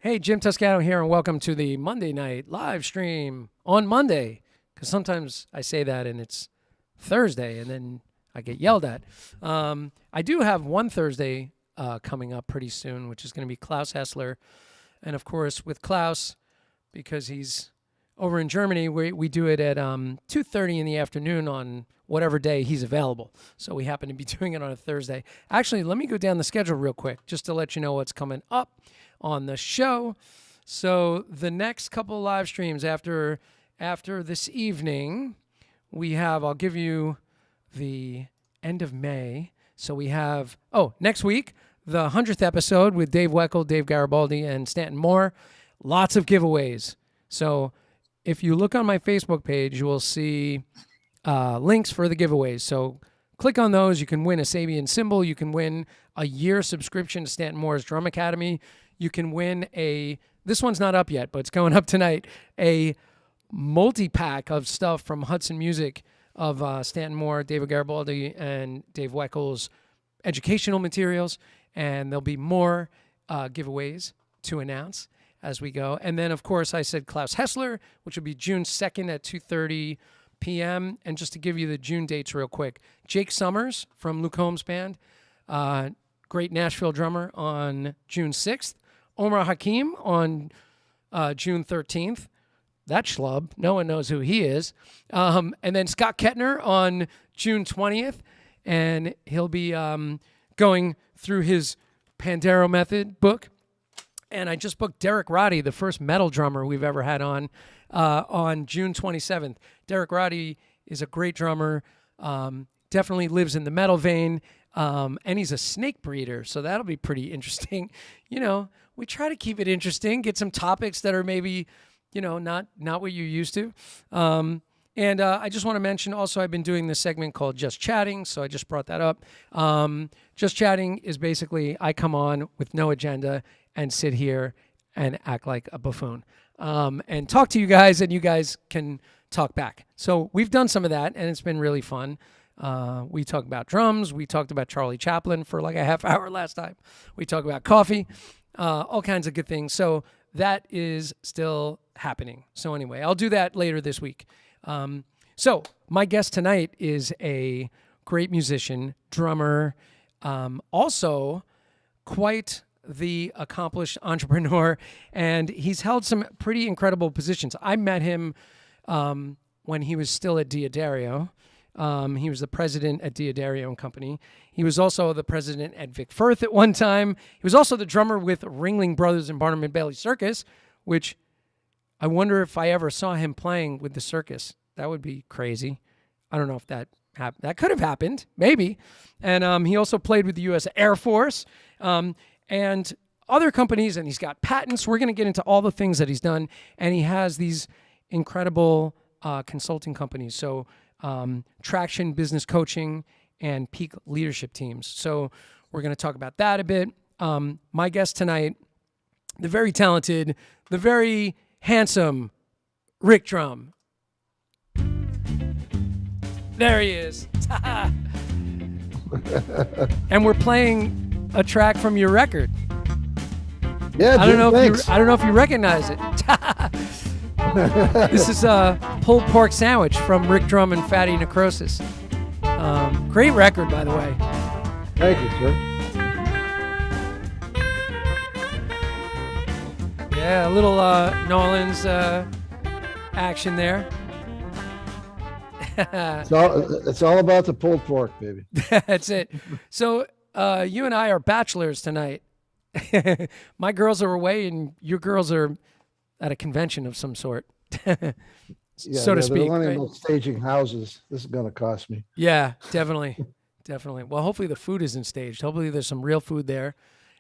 Hey, Jim Toscano here, and welcome to the Monday night live stream on Monday. Because sometimes I say that and it's Thursday, and then I get yelled at. I do have one Thursday coming up pretty soon, which is going to be Klaus Hessler. And of course, with Klaus, because he's over in Germany, we do it at 2:30 in the afternoon on whatever day he's available. So we happen to be doing it on a Thursday. Actually, let me go down the schedule real quick just to let you know what's coming up on the show. So the next couple of live streams after this evening, we have, I'll give you the end of May. So we have, next week, the 100th episode with Dave Weckl, Dave Garibaldi, and Stanton Moore. Lots of giveaways. So if you look on my Facebook page, you will see links for the giveaways. So click on those. You can win a Sabian cymbal. You can win a year subscription to Stanton Moore's Drum Academy. You can win this one's not up yet, but it's going up tonight, a multi-pack of stuff from Hudson Music of Stanton Moore, David Garibaldi, and Dave Weckl's educational materials. And there'll be more giveaways to announce as we go. And then, of course, I said Klaus Hessler, which will be June 2nd at 2:30 p.m. And just to give you the June dates real quick, Jake Summers from Luke Holmes Band, great Nashville drummer, on June 6th. Omar Hakim on June 13th. That schlub. No one knows who he is. And then Scott Kettner on June 20th. And he'll be going through his Pandero Method book. And I just booked Derek Roddy, the first metal drummer we've ever had on June 27th. Derek Roddy is a great drummer, definitely lives in the metal vein, and he's a snake breeder, so that'll be pretty interesting. You know, we try to keep it interesting, get some topics that are maybe, not what you're used to. And I just want to mention also I've been doing this segment called Just Chatting, so I just brought that up. Just Chatting is basically I come on with no agenda and sit here and act like a buffoon and talk to you guys, and you guys can talk back. So we've done some of that, and it's been really fun. We talked about drums. We talked about Charlie Chaplin for like a half hour last time. We talked about coffee, all kinds of good things. So that is still happening. So anyway, I'll do that later this week. So my guest tonight is a great musician, drummer, also quite the accomplished entrepreneur, and he's held some pretty incredible positions. I met him when he was still at Diodario. He was the president at Diodario and Company. He was also the president at Vic Firth at one time. He was also the drummer with Ringling Brothers and Barnum and Bailey Circus, which I wonder if I ever saw him playing with the circus. That would be crazy. I don't know if that happened. That could have happened, maybe. And he also played with the U.S. Air Force and other companies, and he's got patents. We're going to get into all the things that he's done, and he has these incredible consulting companies. So Traction Business Coaching and Peak Leadership Teams. So we're going to talk about that a bit. My guest tonight, the very talented, the very handsome Rick Drumm. There he is. And we're playing a track from your record. Yeah, I don't know if you recognize it. This is a pulled pork sandwich from Rick Drumm and Fatty Necrosis. Great record, by the way. Thank you, sir. Yeah, a little Nolan's action there. It's all about the pulled pork, baby. That's it. So you and I are bachelors tonight. My girls are away, and your girls are at a convention of some sort, so to speak. They're right? Staging houses. This is going to cost me. Yeah, definitely. Well, hopefully the food isn't staged. Hopefully there's some real food there,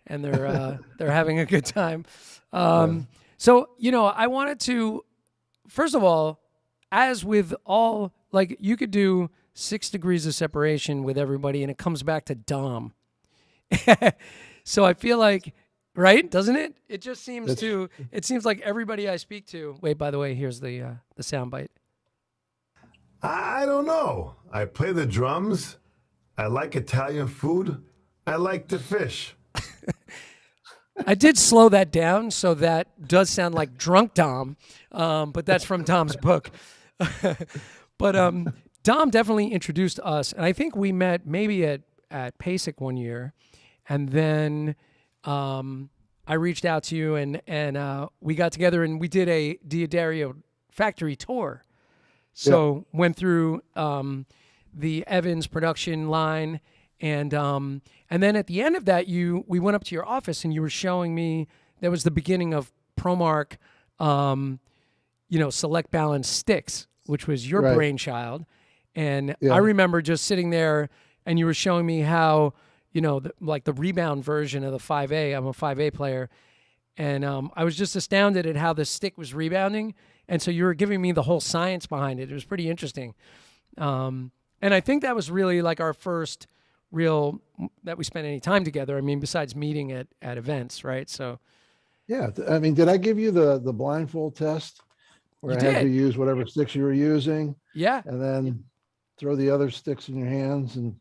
and they're having a good time. So I wanted to, first of all, as with all, like, you could do 6 degrees of separation with everybody, and it comes back to Dom. So I feel like, right? Doesn't it? It just seems it seems like everybody I speak to. Wait, by the way, here's the sound bite. I don't know. I play the drums. I like Italian food. I like to fish. I did slow that down, so that does sound like drunk Dom, but that's from Dom's book. But Dom definitely introduced us, and I think we met maybe at PASIC one year, and then I reached out to you, and we got together and we did a Diodario factory tour. So went through the Evans production line, and then at the end of that, we went up to your office and you were showing me that was the beginning of Promark, Select Balance sticks, which was your Right. brainchild. And Yeah. I remember just sitting there and you were showing me how, like the rebound version of the 5A. I'm a 5A player. And I was just astounded at how the stick was rebounding. And so you were giving me the whole science behind it. It was pretty interesting. And I think that was really like our first real that we spent any time together. I mean, besides meeting at events, right? So Yeah. I mean, did I give you the blindfold test where You I had to did. use whatever sticks you were using yeah. and then throw the other sticks in your hands and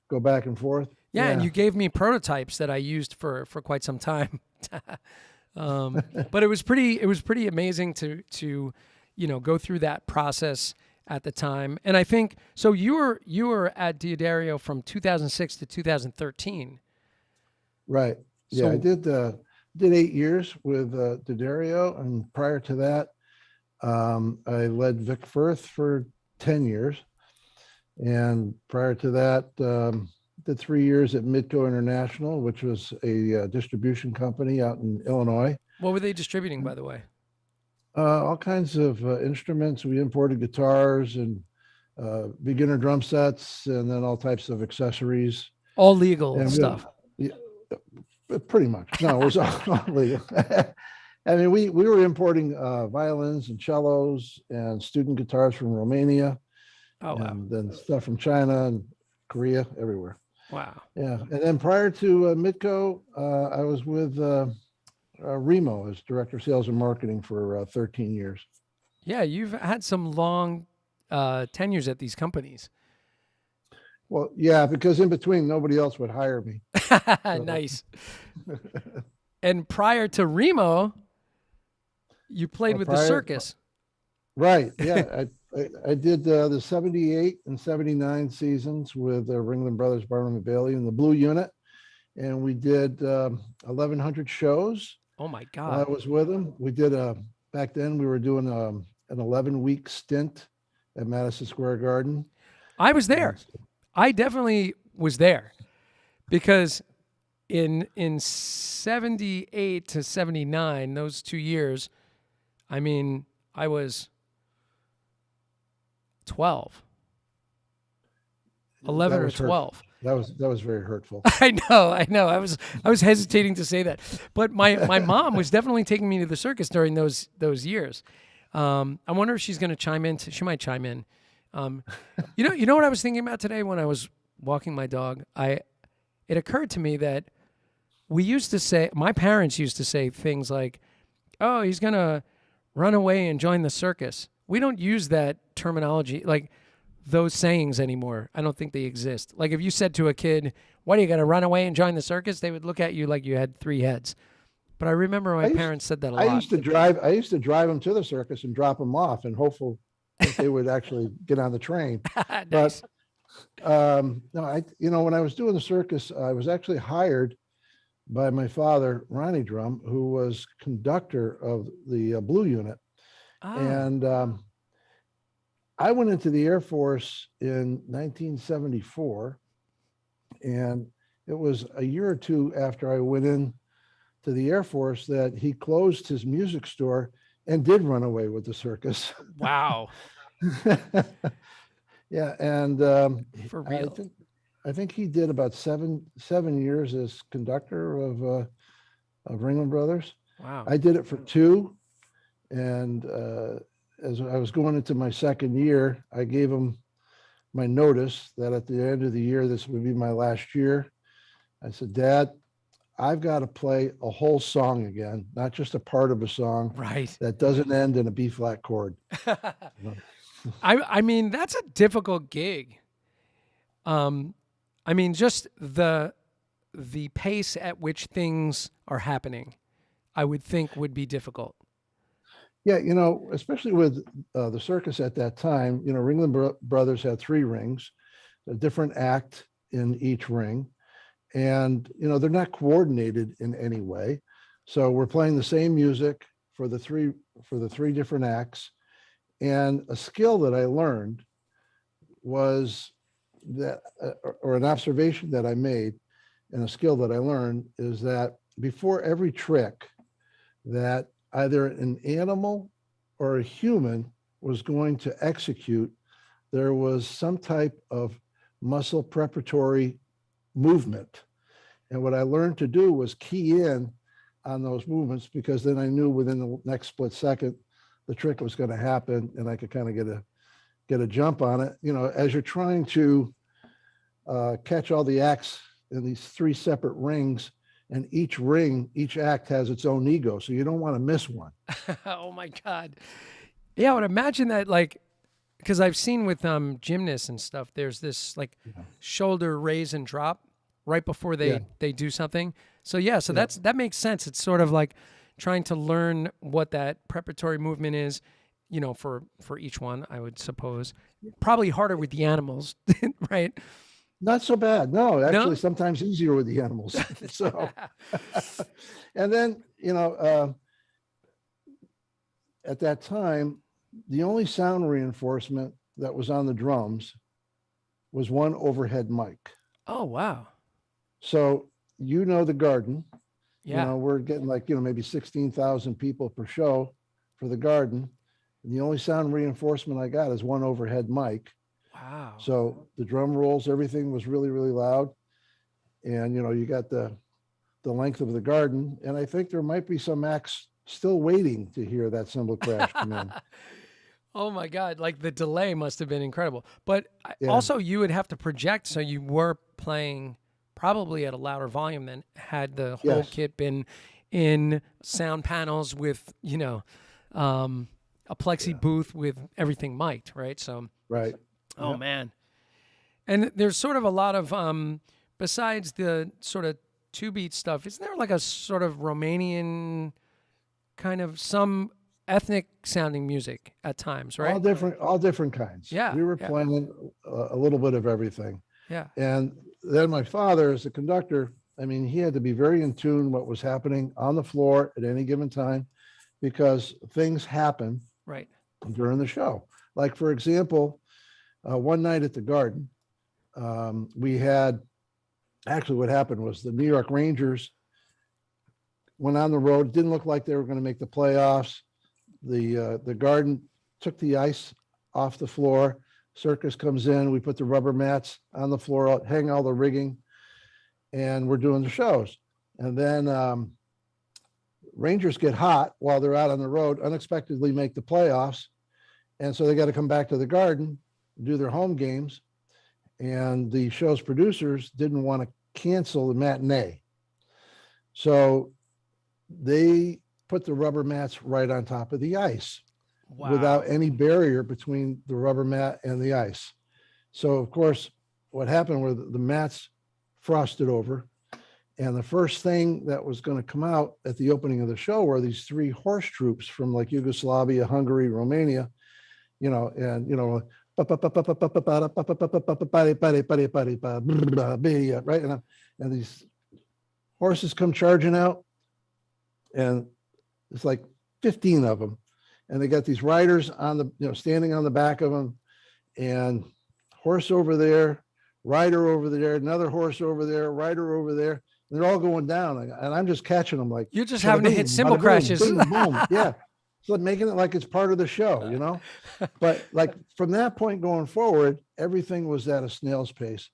go back and forth? Yeah, and you gave me prototypes that I used for quite some time. But it was pretty amazing to go through that process at the time. And I think so. You were at Diodario from 2006 to 2013. Right. Yeah, I So- did 8 years with D'Addario, and prior to that, I led Vic Firth for 10 years, and prior to that, did 3 years at Midco International, which was a distribution company out in Illinois. What were they distributing, by the way? All kinds of instruments. We imported guitars and beginner drum sets, and then all types of accessories. All legal And we- stuff. Yeah, pretty much. No, it was all legal. I mean, we were importing violins and cellos and student guitars from Romania, Oh wow, and then stuff from China and Korea, everywhere. wow. Yeah, and then prior to Midco, I was with Remo as director of sales and marketing for 13 years. Yeah, you've had some long tenures at these companies. Well, yeah, because in between, nobody else would hire me. Nice. And prior to Remo, you played with the prior- circus. Right. Yeah. I did the 78 and 79 seasons with Ringling Brothers, Barnum and Bailey in the Blue Unit. And we did 1,100 shows. Oh my While I God. was with them. We did back then we were doing an 11-week stint at Madison Square Garden. I was there. I definitely was there because in 78 to 79, those 2 years, I mean, I was 12, 11 That or was hurtful. 12. That was very hurtful. I know. I was hesitating to say that, but my mom was definitely taking me to the circus during those years. I wonder if she's going to chime in. She might chime in. You know what I was thinking about today when I was walking my dog. It occurred to me that my parents used to say things like, "Oh, he's going to run away and join the circus." We don't use that terminology, like those sayings anymore. I don't think they exist. Like if you said to a kid, "What, are you going to run away and join the circus?" They would look at you like you had 3 heads. But I remember my parents said that a lot. I used to drive them to the circus and drop them off and hopeful that they would actually get on the train. Nice. No, when I was doing the circus, I was actually hired by my father, Ronnie Drumm, who was conductor of the Blue Unit. Oh, And I went into the Air Force in 1974, and it was a year or two after I went in to the Air Force that he closed his music store and did run away with the circus. wow. Yeah, and For real. I think he did about seven years as conductor of Ringling Brothers. Wow. I did it for 2, and as I was going into my second year, I gave him my notice that at the end of the year, this would be my last year. I said, "Dad, I've got to play a whole song again, not just a part of a song Right. that doesn't end in a B flat chord." I mean, that's a difficult gig. I mean, just the the pace at which things are happening, I would think would be difficult. Yeah, especially with the circus at that time, Ringling Brothers had 3 rings, a different act in each ring. And, they're not coordinated in any way. So we're playing the same music for the three different acts. And a skill that I learned was that, or an observation that I made, and a skill that I learned is that before every trick that either an animal or a human was going to execute, there was some type of muscle preparatory movement. And what I learned to do was key in on those movements, because then I knew within the next split second the trick was going to happen, and I could kind of get a jump on it. As you're trying to catch all the acts in these 3 separate rings, and each act has its own ego, so you don't want to miss one. Oh my God. Yeah, I would imagine that, like, because I've seen with gymnasts and stuff, there's this like shoulder raise and drop right before they do something. So that makes sense. It's sort of like trying to learn what that preparatory movement is, for each one, I would suppose. Probably harder with the animals, right? Not so bad. No, actually, sometimes easier with the animals. So, and then, at that time, the only sound reinforcement that was on the drums was one overhead mic. Oh, wow. So, the Garden, yeah, we're getting like, maybe 16,000 people per show for the Garden. And the only sound reinforcement I got is one overhead mic. Wow. So the drum rolls, everything was really, really loud. And, you got the length of the Garden. And I think there might be some acts still waiting to hear that cymbal crash come in. Oh my God. Like the delay must have been incredible. But also you would have to project. So you were playing probably at a louder volume than had the whole kit been in sound panels with, a plexi booth with everything mic'd, right? So, right. Oh man. And there's sort of a lot of, besides the sort of 2-beat stuff, isn't there like a sort of Romanian kind of some ethnic sounding music at times, right? All different kinds. Yeah. We were playing a little bit of everything. Yeah. And then my father, as a conductor, he had to be very in tune what was happening on the floor at any given time, because things happen right during the show. Like, for example, one night at the Garden, we had, actually what happened was the New York Rangers went on the road. It didn't look like they were going to make the playoffs. The Garden took the ice off the floor. Circus comes in. We put the rubber mats on the floor, hang all the rigging, and we're doing the shows. And then Rangers get hot while they're out on the road, unexpectedly make the playoffs. And so they got to come back to the Garden, do their home games. And the show's producers didn't want to cancel the matinee. So they put the rubber mats right on top of the ice. Wow. Without any barrier between the rubber mat and the ice. So, of course, what happened were the mats frosted over. And the first thing that was going to come out at the opening of the show were these 3 horse troops from like Yugoslavia, Hungary, Romania, right? And these horses come charging out, and it's like 15 of them. And they got these riders on the, standing on the back of them, and horse over there, rider over there, another horse over there, rider over there. And they're all going down. And I'm just catching them like. You're just having to hit cymbal crashes. Boom, boom. Yeah. So making it like it's part of the show, But like from that point going forward, everything was at a snail's pace.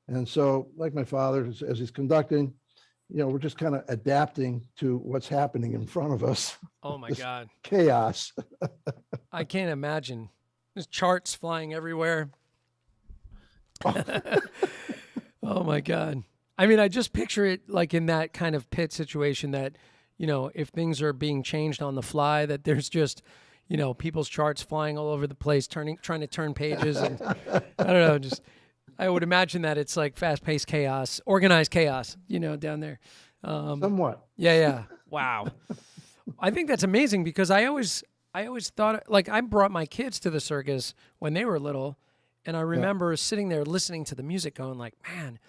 And so, like my father, as he's conducting, we're just kind of adapting to what's happening in front of us. Oh my God. Chaos. I can't imagine. There's charts flying everywhere. Oh my God. I just picture it like in that kind of pit situation that, if things are being changed on the fly, that there's just, people's charts flying all over the place, trying to turn pages. And I don't know, just I would imagine that it's like fast-paced chaos, organized chaos, down there. Somewhat. Yeah. Wow. I think that's amazing because I always thought, like, I brought my kids to the circus when they were little, and I remember sitting there listening to the music going like, man,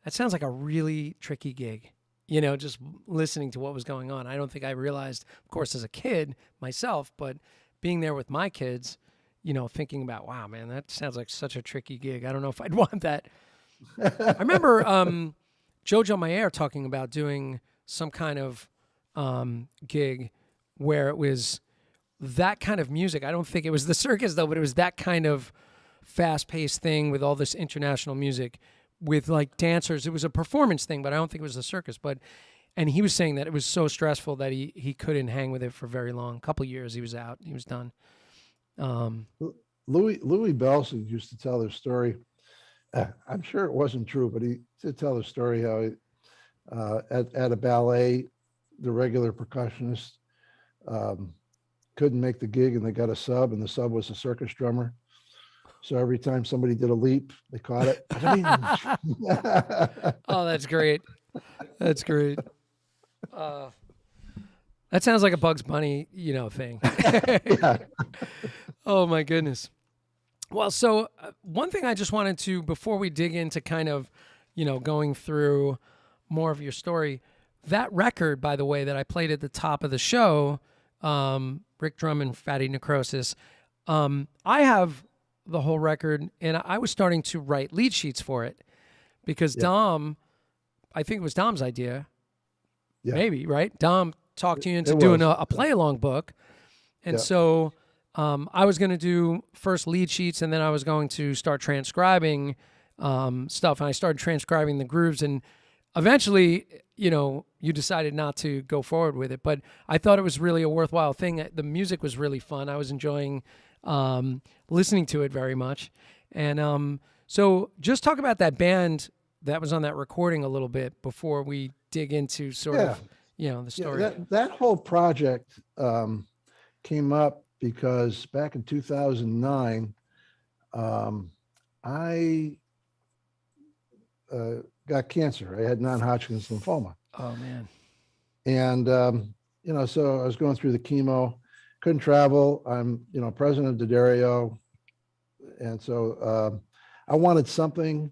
that sounds like a really tricky gig. Just listening to what was going on. I don't think I realized, of course, as a kid myself, but being there with my kids, thinking about, wow, man, that sounds like such a tricky gig. I don't know if I'd want that. I remember Jojo Mayer talking about doing some kind of gig where it was that kind of music. I don't think it was the circus though, but it was that kind of fast-paced thing with all this international music with like dancers. It was a performance thing, but I don't think it was the circus. And he was saying that it was so stressful that he couldn't hang with it for very long. A couple of years he was out. He was done. Louis Belson used to tell this story. I'm sure it wasn't true, but he did tell the story how he, at a ballet, the regular percussionist couldn't make the gig, and they got a sub, and the sub was a circus drummer. So every time somebody did a leap, they caught it. Oh, that's great. That's great. That sounds like a Bugs Bunny, thing. Yeah. Oh my goodness. Well, so one thing I just wanted to, before we dig into kind of, going through more of your story, that record, by the way, that I played at the top of the show, Rick Drumm and Fatty Necrosis, I have the whole record, and I was starting to write lead sheets for it because Dom, I think it was Dom's idea, maybe, right? Dom talked you into doing a play-along book, and so I was going to do first lead sheets, and then I was going to start transcribing stuff, and I started transcribing the grooves, and eventually, you decided not to go forward with it, but I thought it was really a worthwhile thing. The music was really fun. I was enjoying listening to it very much. And so just talk about that band that was on that recording a little bit before we dig into sort of, the story. That whole project came up because back in 2009, I got cancer. I had non-Hodgkin's lymphoma. Oh, man. And, so I was going through the chemo, couldn't travel. I'm, president of D'Addario. And so I wanted something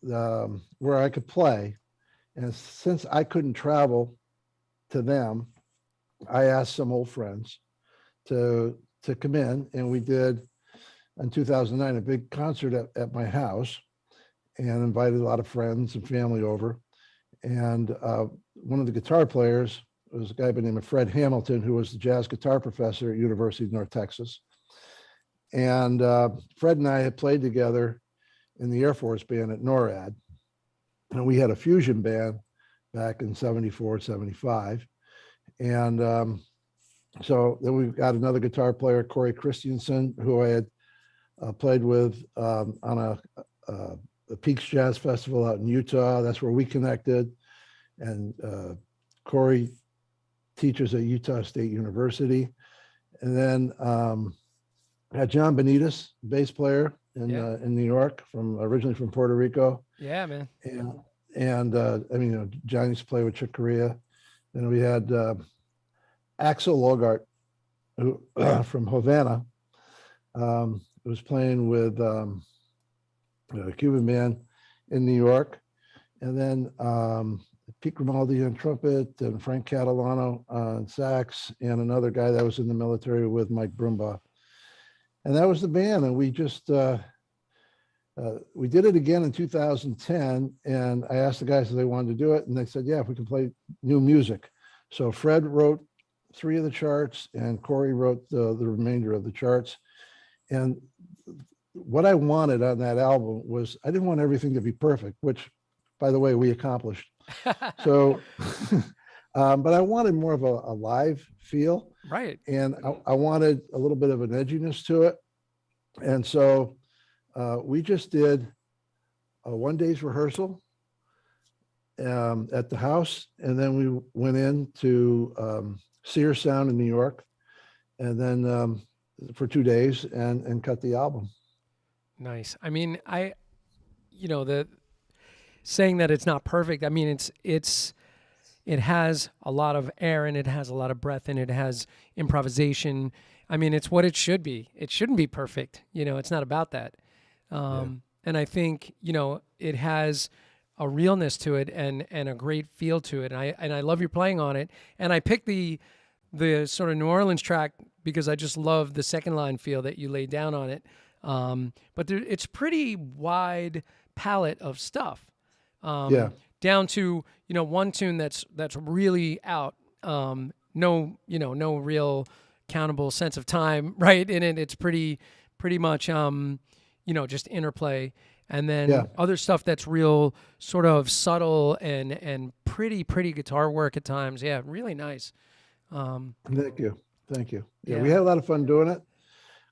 where I could play. And since I couldn't travel to them, I asked some old friends to come in, and we did in 2009 a big concert at my house, and invited a lot of friends and family over. And one of the guitar players was a guy by the name of Fred Hamilton, who was the jazz guitar professor at University of North Texas. And Fred and I had played together in the Air Force band at NORAD. And we had a fusion band back in 74, 75. And so then we got another guitar player, Corey Christensen, who I had played with on the Peaks Jazz Festival out in Utah. That's where we connected. And Corey teaches at Utah State University. And then had John Benitez, bass player in New York, originally from Puerto Rico. Yeah, man. And John used to play with Chick Corea. Then we had Axel Logart, who from Havana, was playing with a Cuban band in New York. And then Pete Grimaldi on trumpet, and Frank Catalano on sax, and another guy that was in the military with Mike Brumbaugh. And that was the band. And we just, we did it again in 2010. And I asked the guys if they wanted to do it. And they said, yeah, if we can play new music. So Fred wrote 3 of the charts, and Corey wrote the remainder of the charts. And what I wanted on that album was, I didn't want everything to be perfect, which, by the way, we accomplished. So, but I wanted more of a live feel. Right. And I wanted a little bit of an edginess to it. And so we just did a 1 day's rehearsal at the house. And then we went into Sears Sound in New York, and then for 2 days and cut the album. Nice. I mean, the saying that it's not perfect. I mean, it has a lot of air and it has a lot of breath and it has improvisation. I mean, it's what it should be. It shouldn't be perfect. It's not about that. And I think, it has a realness to it and a great feel to it. And I love your playing on it. And I picked the sort of New Orleans track because I just love the second line feel that you laid down on it. But it's pretty wide palette of stuff. Down to, one tune that's really out. No real countable sense of time, right? In it, it's pretty much, just interplay. And then other stuff that's real sort of subtle and pretty guitar work at times. Yeah, really nice. Thank you. Yeah, we had a lot of fun doing it.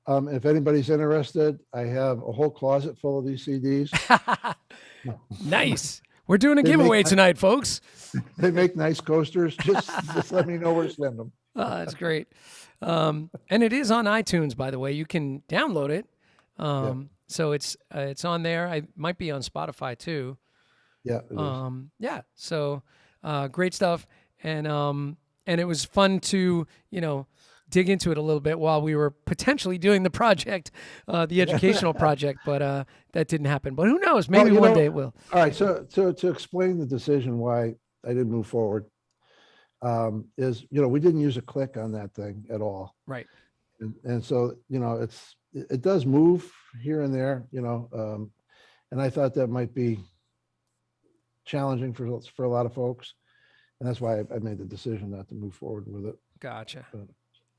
If anybody's interested, I have a whole closet full of these CDs. Nice. We're doing a giveaway tonight, folks. They make nice coasters. Just let me know where to send them. That's great. And it is on iTunes, by the way. You can download it. So it's on there. I might be on Spotify too. Yeah. It is. So great stuff. And it was fun to, dig into it a little bit while we were potentially doing the project, the educational project, but that didn't happen. But who knows? Maybe one day it will. All right. So to explain the decision why I didn't move forward, is, we didn't use a click on that thing at all. Right. And so, it does move here and there, and I thought that might be challenging for a lot of folks. And that's why I made the decision not to move forward with it. Gotcha.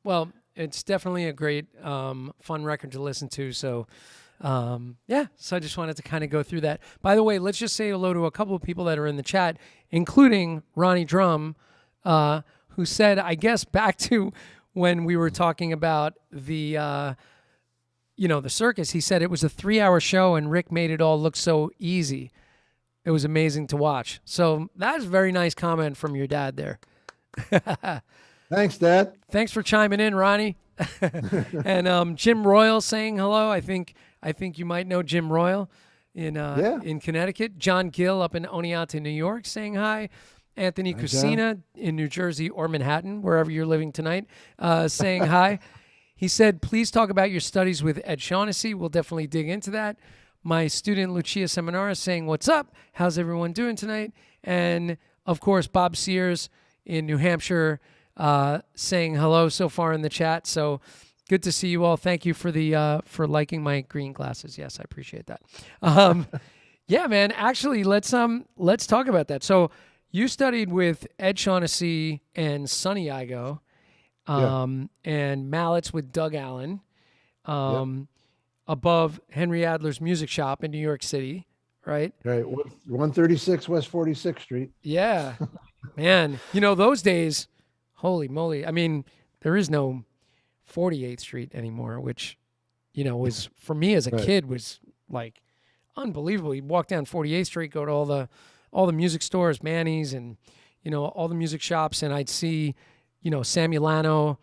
Well, it's definitely a great, fun record to listen to. So, so I just wanted to kind of go through that. By the way, let's just say hello to a couple of people that are in the chat, including Ronnie Drumm, who said, I guess back to when we were talking about the, the circus, he said it was a 3-hour show and Rick made it all look so easy. It was amazing to watch. So that's a very nice comment from your dad there. Thanks, Dad. Thanks for chiming in, Ronnie. And Jim Royal saying hello. I think you might know Jim Royal in Connecticut. John Gill up in Oneonta, New York, saying hi. Anthony Cucina in New Jersey or Manhattan, wherever you're living tonight, saying hi. He said, please talk about your studies with Ed Shaughnessy. We'll definitely dig into that. My student, Lucia Seminara, saying, what's up? How's everyone doing tonight? And, of course, Bob Sears in New Hampshire saying hello so far in the chat. So good to see you all. Thank you for liking my green glasses. Yes, I appreciate that. Yeah, man. Actually, let's talk about that. So you studied with Ed Shaughnessy and Sonny Igo, and Mallets with Doug Allen. Above Henry Adler's Music Shop in New York City, right? Right, 136 West 46th Street. Yeah, man. Those days, holy moly. I mean, there is no 48th Street anymore, which, was, for me as a kid, was like unbelievable. You walk down 48th Street, go to all the music stores, Manny's, and, all the music shops, and I'd see, Sam Milano,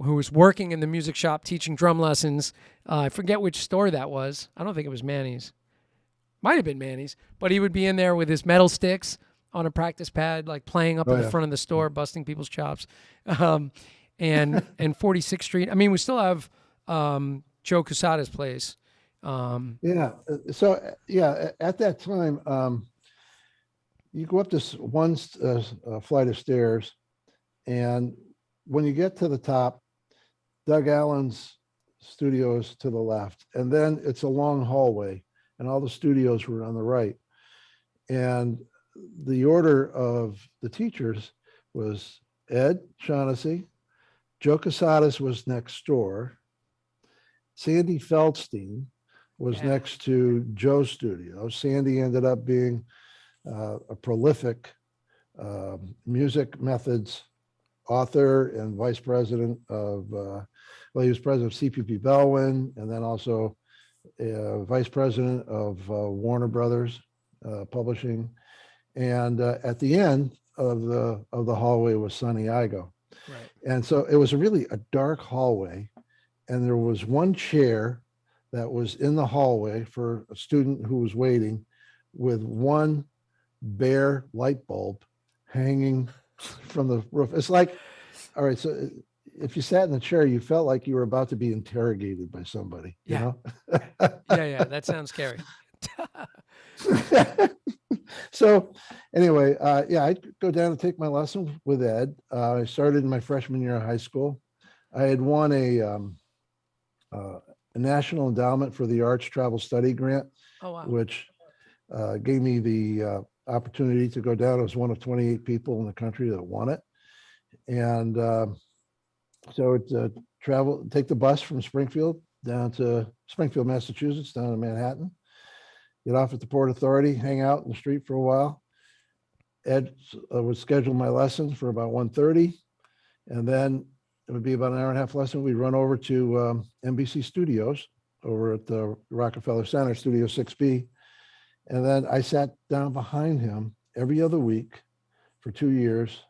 who was working in the music shop teaching drum lessons. I forget which store that was. I don't think it was Manny's. Might have been Manny's. But he would be in there with his metal sticks on a practice pad, like playing up in the front of the store, busting people's chops. And 46th Street. I mean, we still have Joe Cusada's place. So, at that time, you go up this one flight of stairs, and when you get to the top, Doug Allen's studios to the left, and then it's a long hallway, and all the studios were on the right. And the order of the teachers was Ed Shaughnessy, Joe Casadas was next door, Sandy Feldstein was next to Joe's studio. Sandy ended up being a prolific music methods author and vice president of, he was president of CPP Bellwin, and then also vice president of Warner Brothers Publishing. And at the end of the hallway was Sonny Igo. Right. And so it was really a dark hallway, and there was one chair that was in the hallway for a student who was waiting, with one bare light bulb hanging from the roof. It's like, all right, so if you sat in the chair, you felt like you were about to be interrogated by somebody, you Yeah. know? Yeah. That sounds scary. So anyway, yeah, I'd go down and take my lesson with Ed. I started in my freshman year of high school. I had won a National Endowment for the Arts Travel Study Grant, Oh, wow. which gave me the opportunity to go down. I was one of 28 people in the country that won it. And so it's take the bus from Springfield down to Springfield, Massachusetts, down to Manhattan, get off at the Port Authority, hang out in the street for a while. Ed would schedule my lessons for about 1:30, and then it would be about an hour and a half lesson. We'd run over to NBC Studios over at the Rockefeller Center, Studio 6B. And then I sat down behind him every other week for 2 years,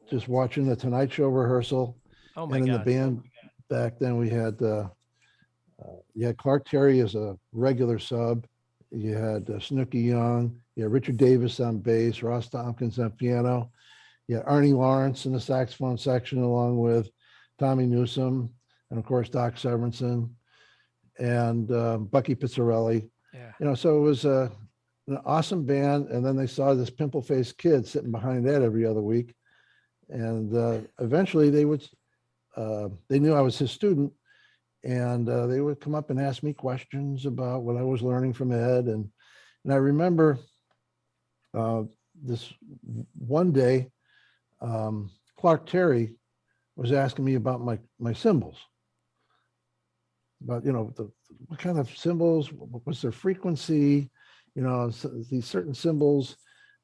just watching the Tonight Show rehearsal. Oh my And in the God. band back then, we had you had Clark Terry as a regular sub. You had Snooky Young. You had Richard Davis on bass, Ross Tompkins on piano. You had Arnie Lawrence in the saxophone section, along with Tommy Newsom, and of course Doc Severinsen and Bucky Pizzarelli. Yeah. You know, so it was an awesome band. And then they saw this pimple-faced kid sitting behind Ed every other week, and eventually they knew I was his student, and they would come up and ask me questions about what I was learning from Ed. And I remember this one day, Clark Terry was asking me about my cymbals, about, you know, what kind of cymbals, what's their frequency, you know, so these certain cymbals,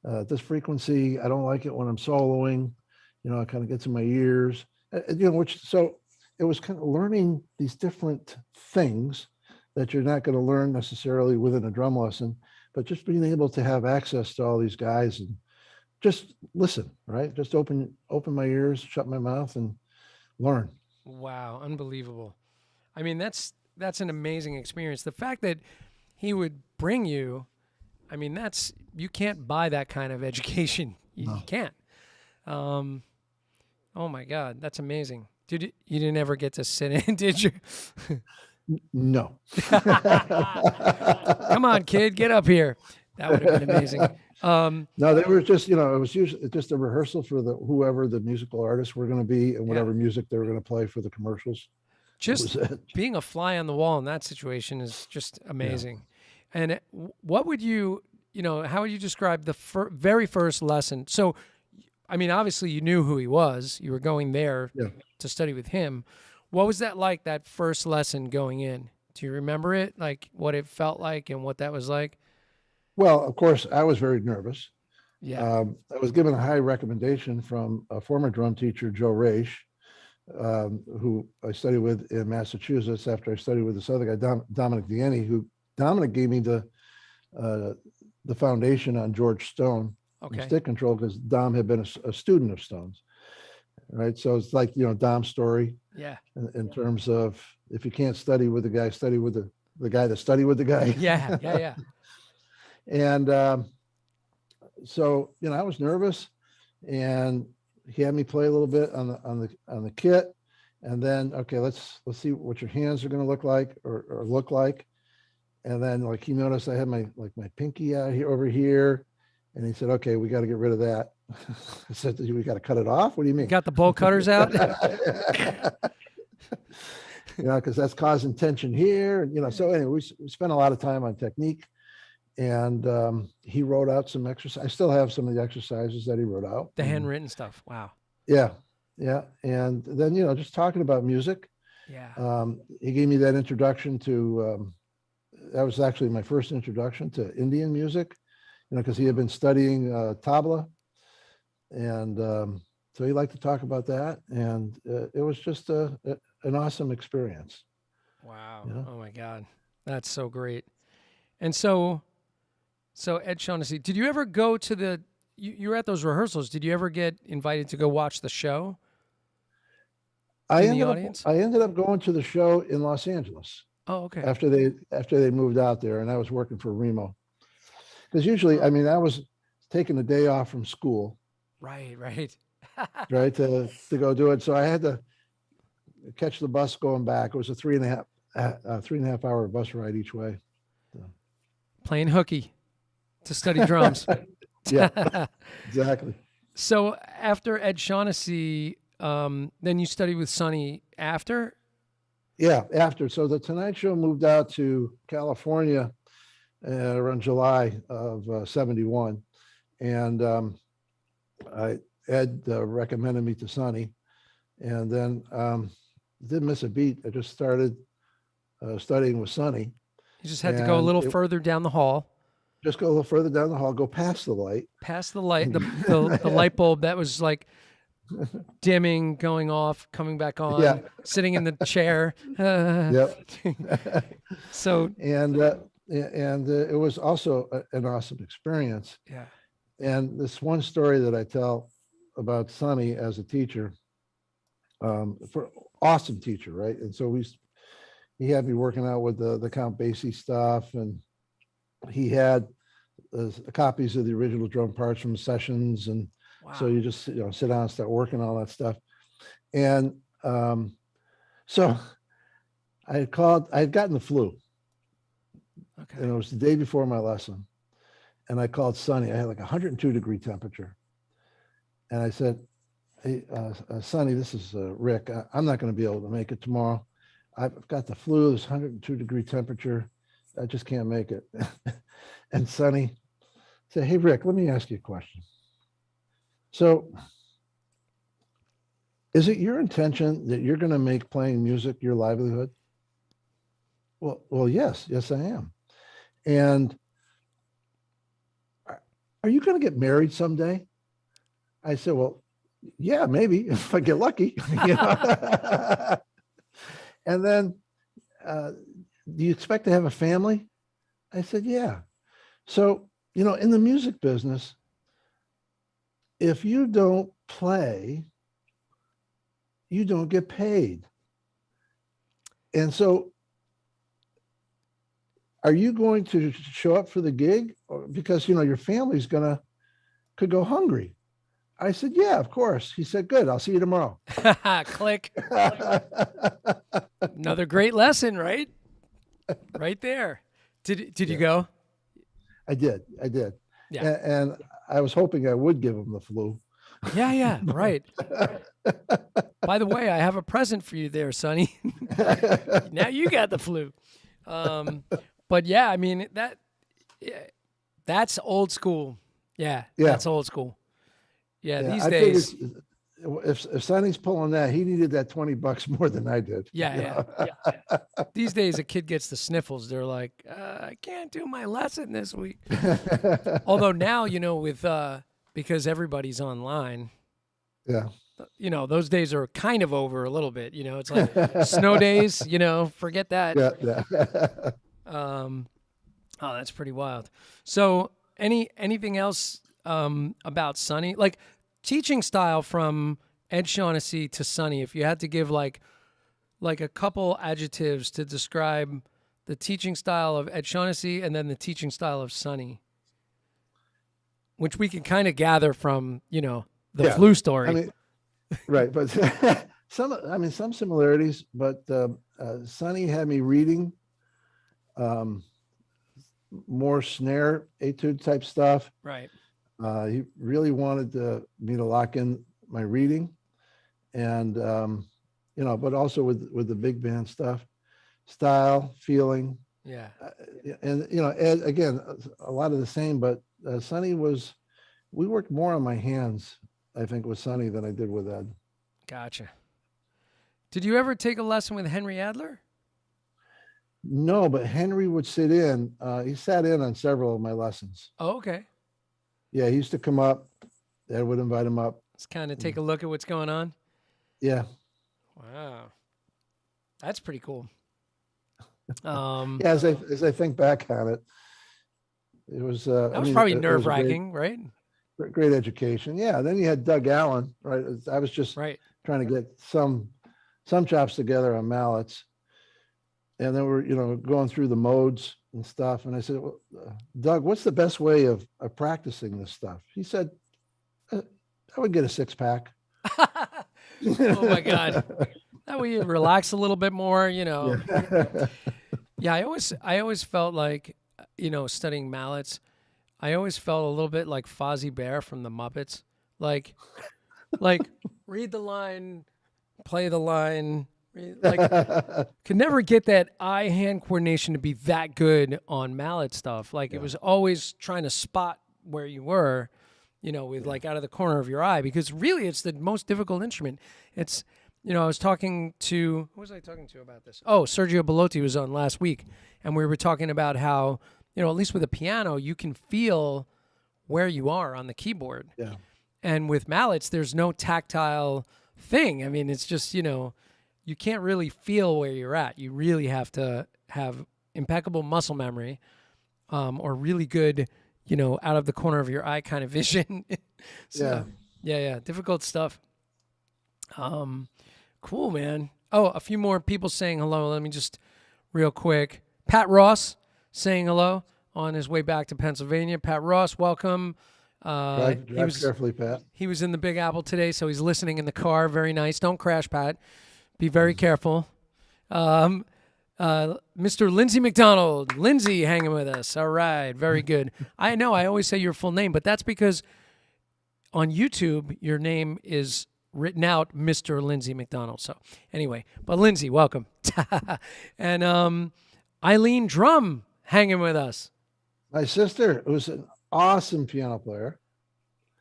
this frequency, I don't like it when I'm soloing, you know, it kind of gets in my ears, you know, so it was kind of learning these different things that you're not going to learn necessarily within a drum lesson, but just being able to have access to all these guys and just listen, right? Just open my ears, shut my mouth, and learn. Wow, unbelievable. I mean, that's an amazing experience. The fact that he would bring you, I mean, you can't buy that kind of education. You can't. Oh my God, that's amazing. You didn't ever get to sit in, did you? No. Come on, kid, get up here. That would have been amazing. No, they were just, you know, it was usually just a rehearsal for whoever the musical artists were going to be and whatever music they were going to play for the commercials. Just being a fly on the wall in that situation is just amazing. Yeah. And what would you know, how would you describe the very first lesson? So, I mean, obviously you knew who he was. You were going there to study with him. What was that like, that first lesson going in? Do you remember it? Like what it felt like and what that was like? Well, of course, I was very nervous. Yeah. I was given a high recommendation from a former drum teacher, Joe Raish, who I studied with in Massachusetts after I studied with this other guy, Dominic Vianney, who Dominic gave me the foundation on George Stone and stick control, because Dom had been a student of Stone's, right? So it's like, you know, Dom's story. Yeah. In terms of, if you can't study with the guy, study with the guy that studied with the guy. Yeah. And so, you know, I was nervous, and he had me play a little bit on the kit, and then, okay, let's see what your hands are going to look like or look like. And then, like, he noticed I had my pinky out here over here, and he said, okay, we got to get rid of that. I said, we got to cut it off? What do you mean? Got the bolt cutters out? You know, because that's causing tension here. You know, so anyway, we spent a lot of time on technique, and he wrote out some exercises. I still have some of the exercises that he wrote out. The handwritten stuff. Wow. Yeah. And then, you know, just talking about music. Yeah. He gave me that introduction to, that was actually my first introduction to Indian music, you know, because he had been studying tabla. And so he liked to talk about that. And it was just an awesome experience. Wow. You know? Oh my God. That's so great. And so Ed Shaughnessy, did you ever go to you were at those rehearsals. Did you ever get invited to go watch the show? I ended up going to the show in Los Angeles. Oh, okay. After they moved out there, and I was working for Remo. Because usually, I mean, I was taking a day off from school, Right. right, to go do it. So I had to catch the bus going back. It was a 3.5 hour bus ride each way. Playing hooky to study drums. Yeah, exactly. So after Ed Shaughnessy, then you studied with Sonny after? Yeah, after. So the Tonight Show moved out to California around July of 71. And Ed recommended me to Sonny. And then didn't miss a beat. I just started studying with Sonny. You just had to go a little further down the hall. Just go a little further down the hall, go past the light. Past the light, the light bulb that was like dimming, going off, coming back on, Yeah. sitting in the chair. Yep. So And it was also an awesome experience. yeah. And this one story that I tell about Sonny as a teacher, for awesome teacher, right? And so he had me working out with the Count Basie stuff, and he had copies of the original drum parts from sessions, and Wow. so you just sit down and start working all that stuff. And so I had gotten the flu, Okay. and it was the day before my lesson, and I called Sonny. I had like 102-degree temperature, and I said, "Hey, Sonny, this is Rick. I'm not going to be able to make it tomorrow. I've got the flu. There's 102-degree temperature. I just can't make it." And Sonny said, "Hey, Rick, let me ask you a question. So is it your intention that you're going to make playing music your livelihood?" Well, yes, I am. "And are you going to get married someday?" I said, "Well, yeah, maybe if I get lucky." And then, "Do you expect to have a family?" I said, "Yeah." So, in the music business, if you don't play, you don't get paid. And so, are you going to show up for the gig? Because, your family's could go hungry. I said, "Yeah, of course." He said, "Good. I'll see you tomorrow." Click. Another great lesson, right? Right there. Did you go? I did. Yeah. And I was hoping I would give him the flu. Yeah, right. By the way, I have a present for you there, Sonny. Now you got the flu. But yeah, I mean that's old school. Yeah, that's old school. Yeah, these I days. figured if Sonny's pulling that, he needed that $20 more than I did. Yeah. These days, a kid gets the sniffles. They're like, I can't do my lesson this week. Although now, with because everybody's online. Yeah. Those days are kind of over a little bit. It's like snow days. Forget that. Yeah. Oh, that's pretty wild. So, anything else about Sonny, like teaching style from Ed Shaughnessy to Sonny? If you had to give like a couple adjectives to describe the teaching style of Ed Shaughnessy and then the teaching style of Sonny, which we can kind of gather from the flu story. I mean, right, but some similarities. But Sonny had me reading more snare etude type stuff. Right. He really wanted me to lock in my reading, and but also with the big band stuff, style, feeling. Yeah. And Ed, again, a lot of the same, but Sonny we worked more on my hands, I think, with Sonny than I did with Ed. Gotcha. Did you ever take a lesson with Henry Adler? No, but Henry would sit in. He sat in on several of my lessons. Oh, okay. Yeah, he used to come up. Ed would invite him up. Let's kind of take a look at what's going on. Yeah. Wow. That's pretty cool. Yeah, as I think back on it, it was that was probably nerve-wracking, right? Great education. Yeah. Then you had Doug Allen, right? I was just right. trying to get some chops together on mallets, and then we're going through the modes and stuff. And I said, well, Doug, what's the best way of practicing this stuff? He said, I would get a 6-pack. Oh my God. That way you relax a little bit more, Yeah. Yeah, I always felt like, studying mallets, I always felt a little bit like Fozzie Bear from the Muppets. Like read the line, play the line. Like, could never get that eye-hand coordination to be that good on mallet stuff. Like, it was always trying to spot where you were, with like out of the corner of your eye, because really it's the most difficult instrument. It's, I was talking to, who was I talking to about this? Oh, Sergio Bellotti was on last week, and we were talking about how, at least with a piano, you can feel where you are on the keyboard. Yeah. And with mallets, there's no tactile thing. I mean, it's just, you can't really feel where you're at. You really have to have impeccable muscle memory, or really good, out of the corner of your eye kind of vision. So, yeah. Difficult stuff. Cool, man. Oh, a few more people saying hello. Let me just real quick. Pat Ross saying hello on his way back to Pennsylvania. Pat Ross, welcome. Drive carefully, Pat. He was in the Big Apple today, so he's listening in the car. Very nice. Don't crash, Pat. Be very careful. Mr. Lindsay McDonald. Lindsay hanging with us. All right. Very good. I know I always say your full name, but that's because on YouTube, your name is written out Mr. Lindsay McDonald. So anyway, but Lindsay, welcome. And Eileen Drumm hanging with us. My sister was an awesome piano player.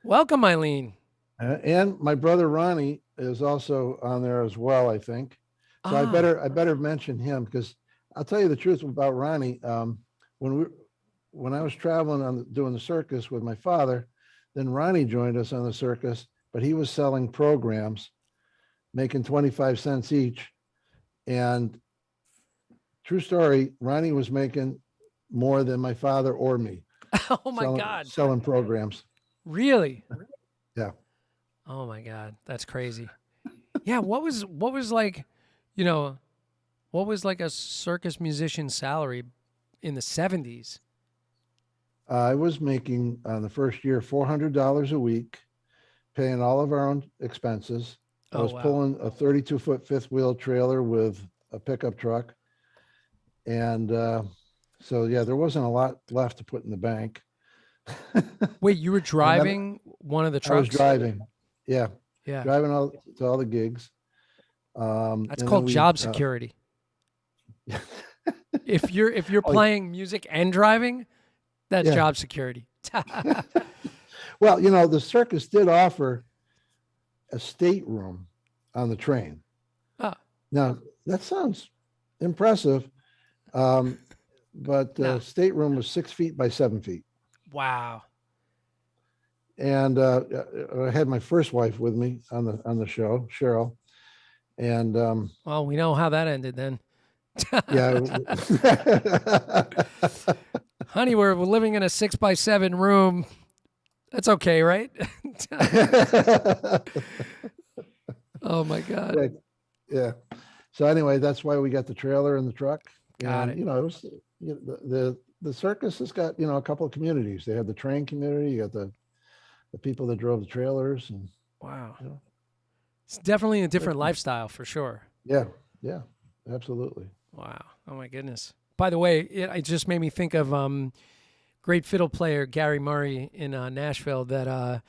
Welcome, Eileen. And my brother Ronnie is also on there as well, I think. So I better mention him, because I'll tell you the truth about Ronnie. When I was traveling doing the circus with my father, then Ronnie joined us on the circus, but he was selling programs, making 25 cents each. And true story, Ronnie was making more than my father or me. Oh my God. Selling programs. Really? Yeah. Oh my God. That's crazy. Yeah. What was like, what was like a circus musician salary in the 70s? I was making on the first year $400 a week, paying all of our own expenses. I was pulling a 32-foot fifth wheel trailer with a pickup truck. And so, yeah, there wasn't a lot left to put in the bank. Wait, you were driving one of the trucks? I was driving. Yeah. Yeah. Driving to all the gigs. That's called job security. If you're playing music and driving, that's job security. Well, the circus did offer a stateroom on the train. Oh. Now, that sounds impressive, but the stateroom was 6 feet by 7 feet. Wow. And I had my first wife with me on the show, Cheryl. And well, we know how that ended then. yeah. Honey, we're living in a 6 by 7 room. That's okay, right? Oh my God. Yeah. So anyway, that's why we got the trailer and the truck. Got it. It was the circus has got a couple of communities. They had the train community. You got the people that drove the trailers. And wow, it's definitely a different lifestyle for sure. Yeah, absolutely. Wow. Oh my goodness. By the way, it just made me think of great fiddle player Gary Murray in Nashville. That I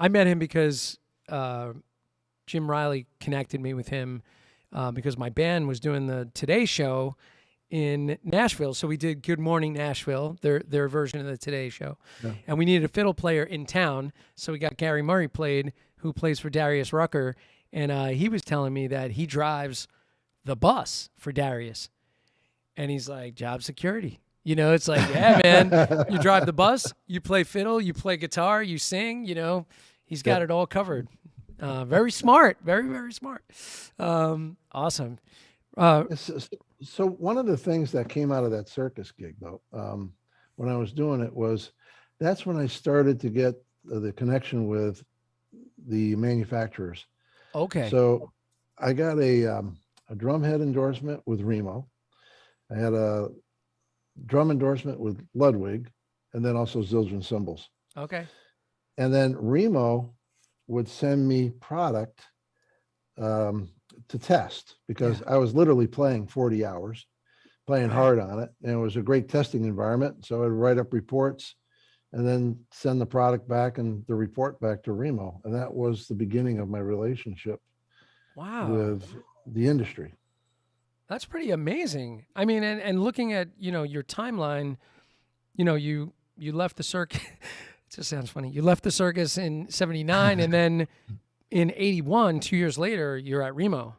met him because Jim Riley connected me with him because my band was doing the Today Show in Nashville. So we did Good Morning Nashville, their version of the Today Show. Yeah. And we needed a fiddle player in town. So we got Gary Murray who plays for Darius Rucker. And he was telling me that he drives the bus for Darius. And he's like, job security. It's like, yeah, man, you drive the bus, you play fiddle, you play guitar, you sing, he's got it all covered. Very smart. Very, very smart. Awesome. So one of the things that came out of that circus gig, though, when I was doing it that's when I started to get the connection with the manufacturers. Okay. So I got a drumhead endorsement with Remo. I had a drum endorsement with Ludwig, and then also Zildjian cymbals. Okay. And then Remo would send me product to test, because I was literally playing 40 hours, playing hard on it. And it was a great testing environment. So I'd write up reports and then send the product back and the report back to Remo. And that was the beginning of my relationship with the industry. That's pretty amazing. I mean, and looking at, your timeline, you left the circus. It just sounds funny. You left the circus in 79, and then in 81, 2 years later, you're at Remo.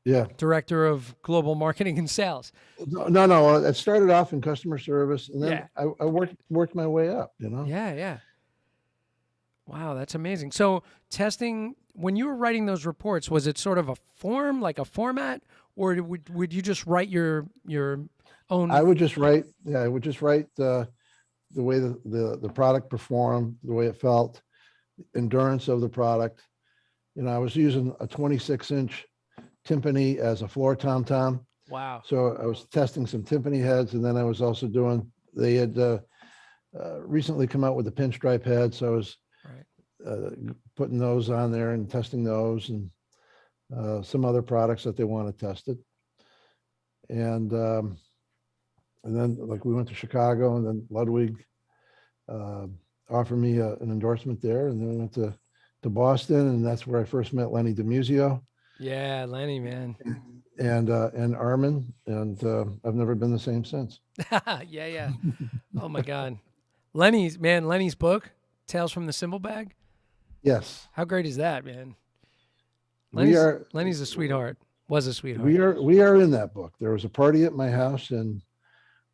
Yeah. Director of Global Marketing and Sales. No. It started off in customer service, and then I worked my way up, Yeah. Wow, that's amazing. So testing, when you were writing those reports, was it sort of a form, like a format, or would you just write your own? I would just write. Yeah, I would just write the way the product performed, the way it felt, endurance of the product. I was using a 26-inch timpani as a floor tom-tom. Wow. So I was testing some timpani heads, and then I was also they had recently come out with the pinstripe head. So I was putting those on there and testing those, and some other products that they wanted tested. And then like we went to Chicago, and then Ludwig offered me an endorsement there, and then we went to Boston, and that's where I first met Lenny DiMuzio. Yeah, Lenny, man. And Armin, and I've never been the same since. Yeah. Oh my God. Lenny's book, Tales from the Cymbal Bag. Yes. How great is that, man? Lenny's a sweetheart. Was a sweetheart. We are in that book. There was a party at my house, and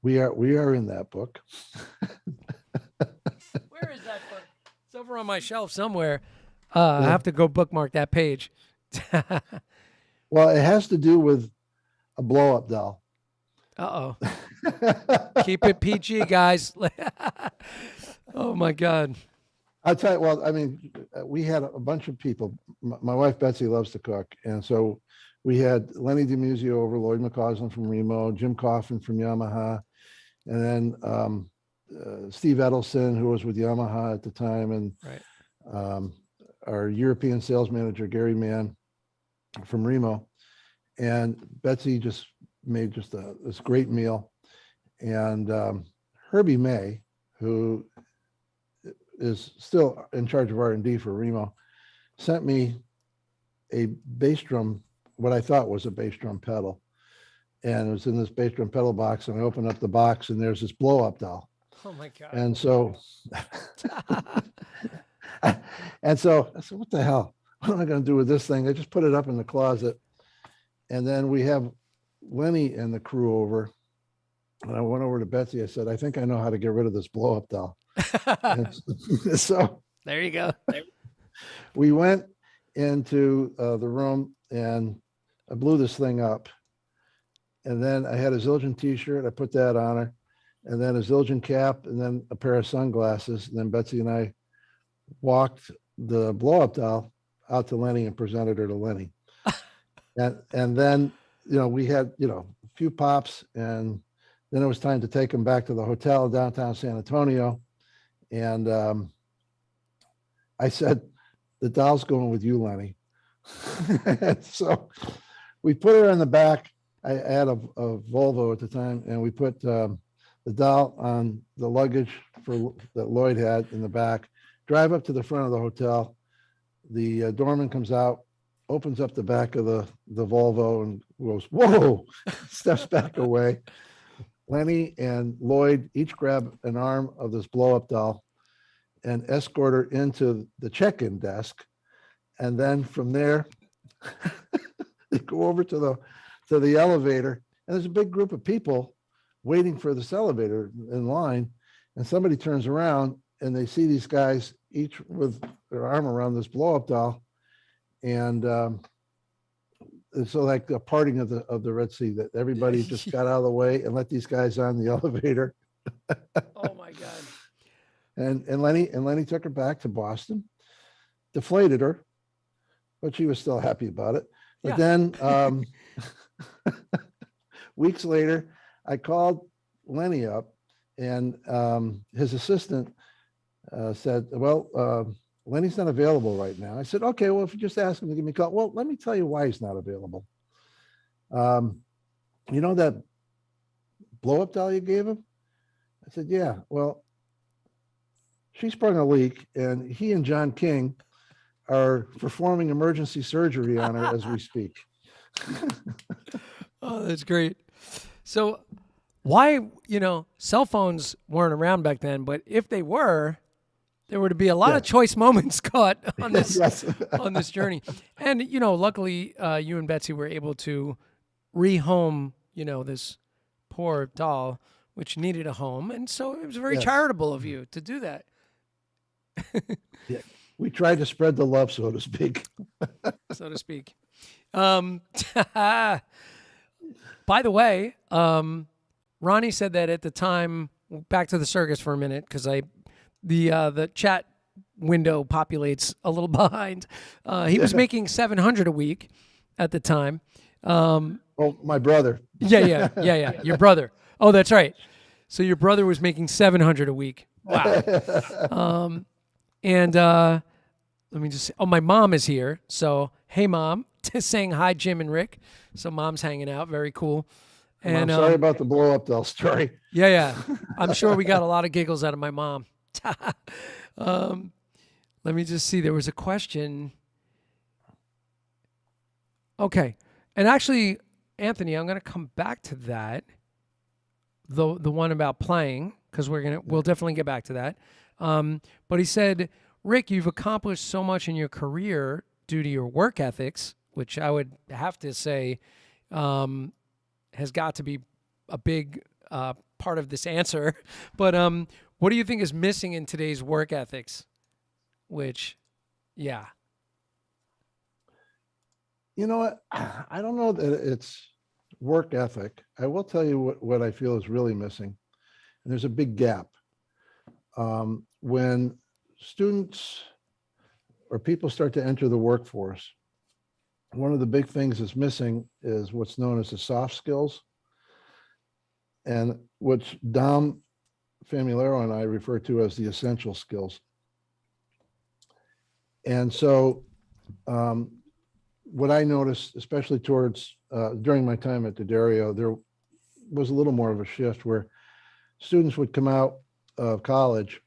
we are in that book. Where is that book? It's over on my shelf somewhere. I have to go bookmark that page. Well, it has to do with a blow-up doll. Uh-oh. Keep it PG, guys. Oh my God. I'll tell you, well, I mean, we had a bunch of people. My wife, Betsy, loves to cook. And so we had Lenny DiMuzio over, Lloyd McCausland from Remo, Jim Coffin from Yamaha, and then Steve Edelson, who was with Yamaha at the time, and our European sales manager, Gary Mann from Remo. And Betsy just made this great meal. And Herbie May, who is still in charge of R&D for Remo, sent me a bass drum, what I thought was a bass drum pedal. And it was in this bass drum pedal box, and I opened up the box, and there's this blow-up doll. Oh my God. And so, I said, what the hell? What am I going to do with this thing? I just put it up in the closet. And then we have Lenny and the crew over. And I went over to Betsy. I said, I think I know how to get rid of this blow-up doll. So there you go. We went into the room, and I blew this thing up. And then I had a Zildjian t-shirt. I put that on her, and then a Zildjian cap, and then a pair of sunglasses. And then Betsy and I walked the blow-up doll out to Lenny and presented her to Lenny. and then, we had, a few pops, and then it was time to take them back to the hotel in downtown San Antonio. And I said, the doll's going with you, Lenny. So we put her in the back. I had a Volvo at the time, and we put the doll on the luggage that Lloyd had in the back, drive up to the front of the hotel. The doorman comes out, opens up the back of the Volvo, and goes, whoa, steps back away. Lenny and Lloyd each grab an arm of this blow-up doll and escort her into the check-in desk. And then from there, they go over to the elevator, and there's a big group of people waiting for this elevator in line. And somebody turns around, and they see these guys each with their arm around this blow-up doll. And so like the parting of the Red Sea, that everybody just got out of the way and let these guys on the elevator. Oh my God. And Lenny took her back to Boston, deflated her, but she was still happy about it. But then weeks later, I called Lenny up, and his assistant said, well, Lenny's not available right now. I said, okay, well, if you just ask him to give me a call. Well, let me tell you why he's not available. You know that blow-up doll you gave him? I said, yeah, well, she sprung a leak, and he and John King are performing emergency surgery on her as we speak. Oh, that's great. So why, cell phones weren't around back then, but if they were, there would be a lot of choice moments caught on this Yes. on this journey. And, luckily you and Betsy were able to rehome, this poor doll, which needed a home. And so it was very charitable of you to do that. Yeah. We tried to spread the love, so to speak. So to speak. By the way, Ronnie said that at the time, back to the circus for a minute, because the chat window populates a little behind. He was making $700 a week at the time. Oh, my brother. Yeah. Your brother. Oh, that's right. So your brother was making $700 a week. Wow. And let me just say, my mom is here. So, hey, Mom, saying hi, Jim and Rick. So mom's hanging out. Very cool. And I'm sorry about the blow-up doll story. Yeah. I'm sure we got a lot of giggles out of my mom. Let me just see. There was a question. Okay. And actually, Anthony, I'm going to come back to that. The one about playing, because we'll definitely get back to that. But he said, Rick, you've accomplished so much in your career due to your work ethics, which I would have to say has got to be a big part of this answer. But what do you think is missing in today's work ethics? Which, yeah. You know what? I don't know that it's work ethic. I will tell you what I feel is really missing. And there's a big gap. When students or people start to enter the workforce, one of the big things that's missing is what's known as the soft skills, and which Dom Famularo and I refer to as the essential skills. And so what I noticed, especially towards during my time at D'Addario, there was a little more of a shift where students would come out of college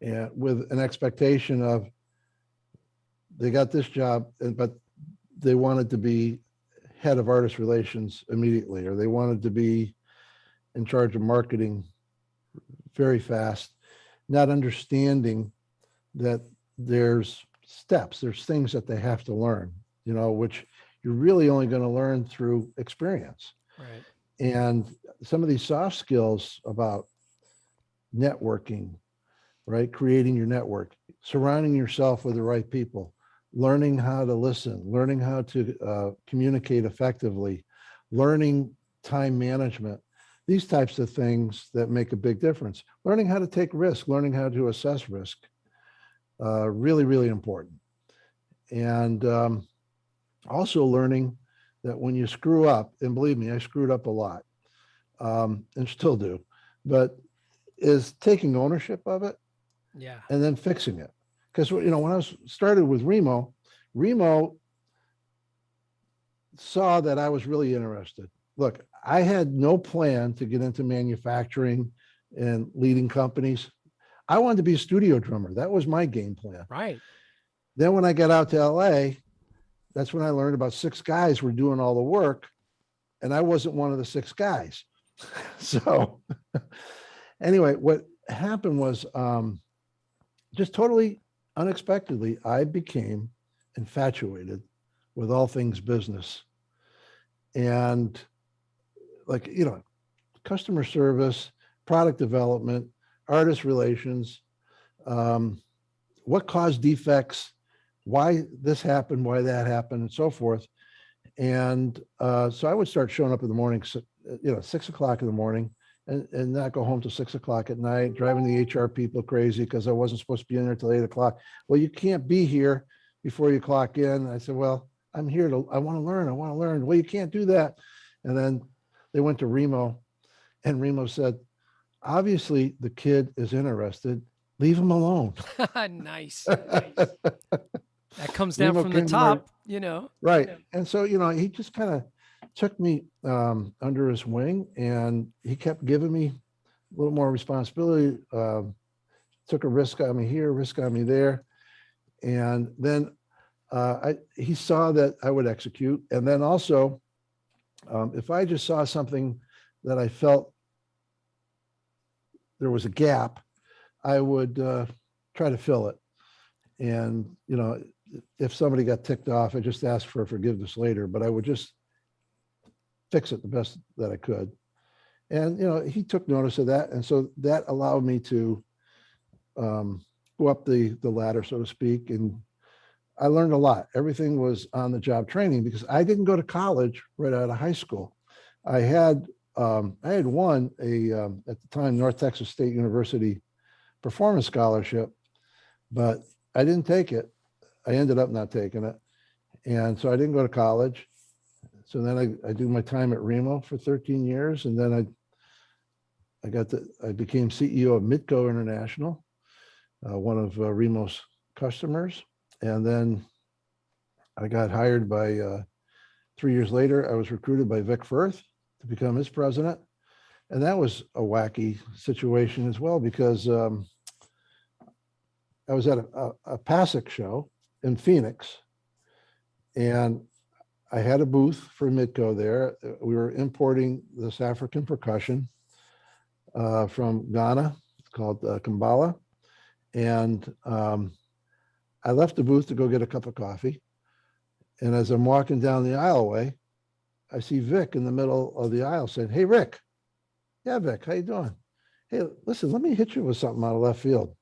and with an expectation of they got this job, but they wanted to be head of artist relations immediately, or they wanted to be in charge of marketing very fast, not understanding that there's steps, there's things that they have to learn, which you're really only going to learn through experience. Right. And some of these soft skills about networking, right? Creating your network, surrounding yourself with the right people, learning how to listen, learning how to communicate effectively, learning time management, these types of things that make a big difference. Learning how to take risk, learning how to assess risk, really, really important. And also learning that when you screw up, and believe me, I screwed up a lot and still do, but is taking ownership of it. Yeah. And then fixing it. Because, when I started with Remo saw that I was really interested. Look, I had no plan to get into manufacturing and leading companies. I wanted to be a studio drummer. That was my game plan. Right. Then when I got out to LA, that's when I learned about 6 guys were doing all the work, and I wasn't one of the 6 guys. So anyway, what happened was just totally unexpectedly, I became infatuated with all things business. And customer service, product development, artist relations, what caused defects, why this happened, why that happened, and so forth. And so I would start showing up in the morning, 6 o'clock in the morning, and not go home till 6 o'clock at night, driving the HR people crazy because I wasn't supposed to be in there till 8 o'clock. Well, you can't be here before you clock in. I said, well, I'm here I want to learn. Well, you can't do that. And then they went to Remo, and Remo said, obviously the kid is interested. Leave him alone. Nice. That comes down Remo from the came to my top, you know. right. And so, he just kind of took me under his wing, and he kept giving me a little more responsibility. Took a risk on me here, risk on me there. And then he saw that I would execute. And then also, if I just saw something that I felt there was a gap, I would try to fill it. And, if somebody got ticked off, I just asked for forgiveness later, but I would just fix it the best that I could. And, he took notice of that. And so that allowed me to go up the ladder, so to speak. And I learned a lot. Everything was on the job training because I didn't go to college right out of high school. I had won at the time, North Texas State University performance scholarship, but I didn't take it. I ended up not taking it. And so I didn't go to college. So then I do my time at Remo for 13 years. And then I became CEO of Midco International, one of Remo's customers. And then I got hired by 3 years later, I was recruited by Vic Firth to become his president. And that was a wacky situation as well, because I was at a PASIC show in Phoenix, and I had a booth for Midco there. We were importing this African percussion from Ghana. It's called Kambala. And I left the booth to go get a cup of coffee. And as I'm walking down the aisleway, I see Vic in the middle of the aisle saying, "Hey, Rick." "Yeah, Vic, how you doing?" "Hey, listen, let me hit you with something out of left field.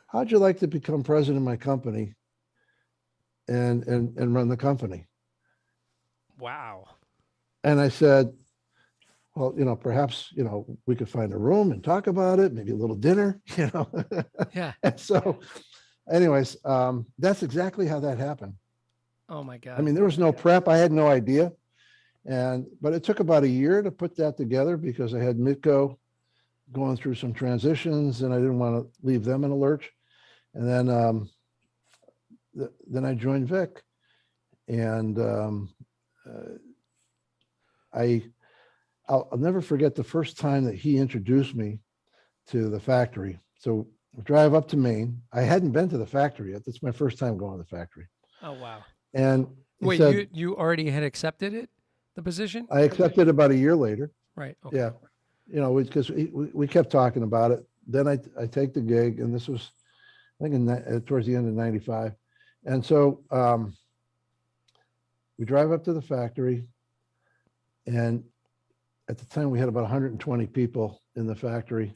How'd you like to become president of my company and run the company?" Wow. And I said, "Well, perhaps, we could find a room and talk about it, maybe a little dinner, Yeah. And so anyways, that's exactly how that happened. Oh my God. I mean, there was no prep. I had no idea. But it took about a year to put that together because I had Midco going through some transitions and I didn't want to leave them in a lurch. And then I joined Vic, and I'll never forget the first time that he introduced me to the factory. So we drive up to Maine. I hadn't been to the factory yet. That's my first time going to the factory. Oh, wow. And he Wait, said, you already had accepted it, the position? I accepted about a year later. Right. Okay. Yeah. Because we kept talking about it. Then I take the gig, and this was, I think, towards the end of 95. And so we drive up to the factory, and at the time we had about 120 people in the factory.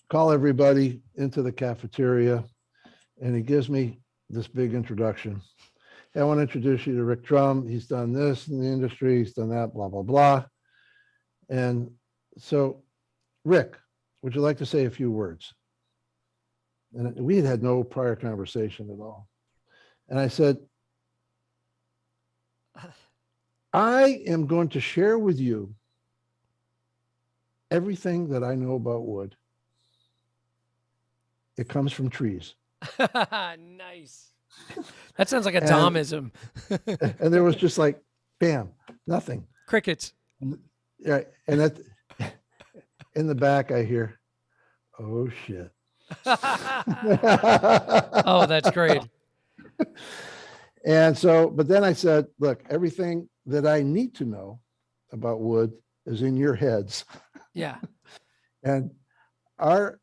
Call everybody into the cafeteria, and he gives me this big introduction. "Hey, I want to introduce you to Rick Drumm. He's done this in the industry. He's done that, blah, blah, blah." And so, "Rick, would you like to say a few words?" And we had no prior conversation at all. And I said, "I am going to share with you everything that I know about wood. It comes from trees." Nice. That sounds like a And- Domism. And there was just like, bam, nothing. Crickets. Right. And in the back, I hear, "Oh, shit." Oh, that's great. And so, but then I said, "Look, everything that I need to know about wood is in your heads. Yeah. And our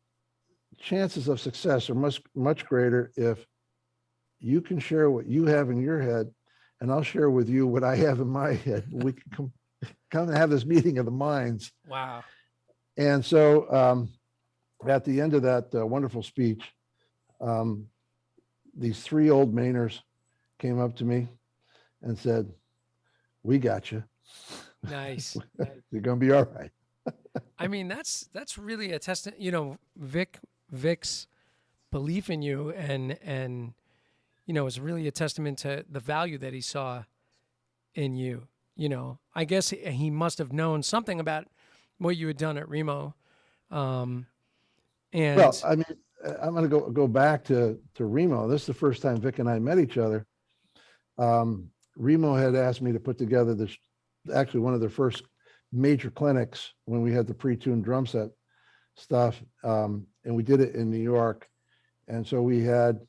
chances of success are much, much greater if you can share what you have in your head, and I'll share with you what I have in my head. We can come and have this meeting of the minds." Wow. And so at the end of that wonderful speech, these three old Mainers came up to me and said, "We got you. Nice. You're going to be all right." I mean, that's really a testament, Vic's belief in you and is really a testament to the value that he saw in you, I guess he must have known something about what you had done at Remo. And Well, I mean, I'm going to go back to Remo. This is the first time Vic and I met each other. Remo had asked me to put together this, actually one of their first major clinics when we had the pre-tuned drum set stuff. And we did it in New York. And so we had,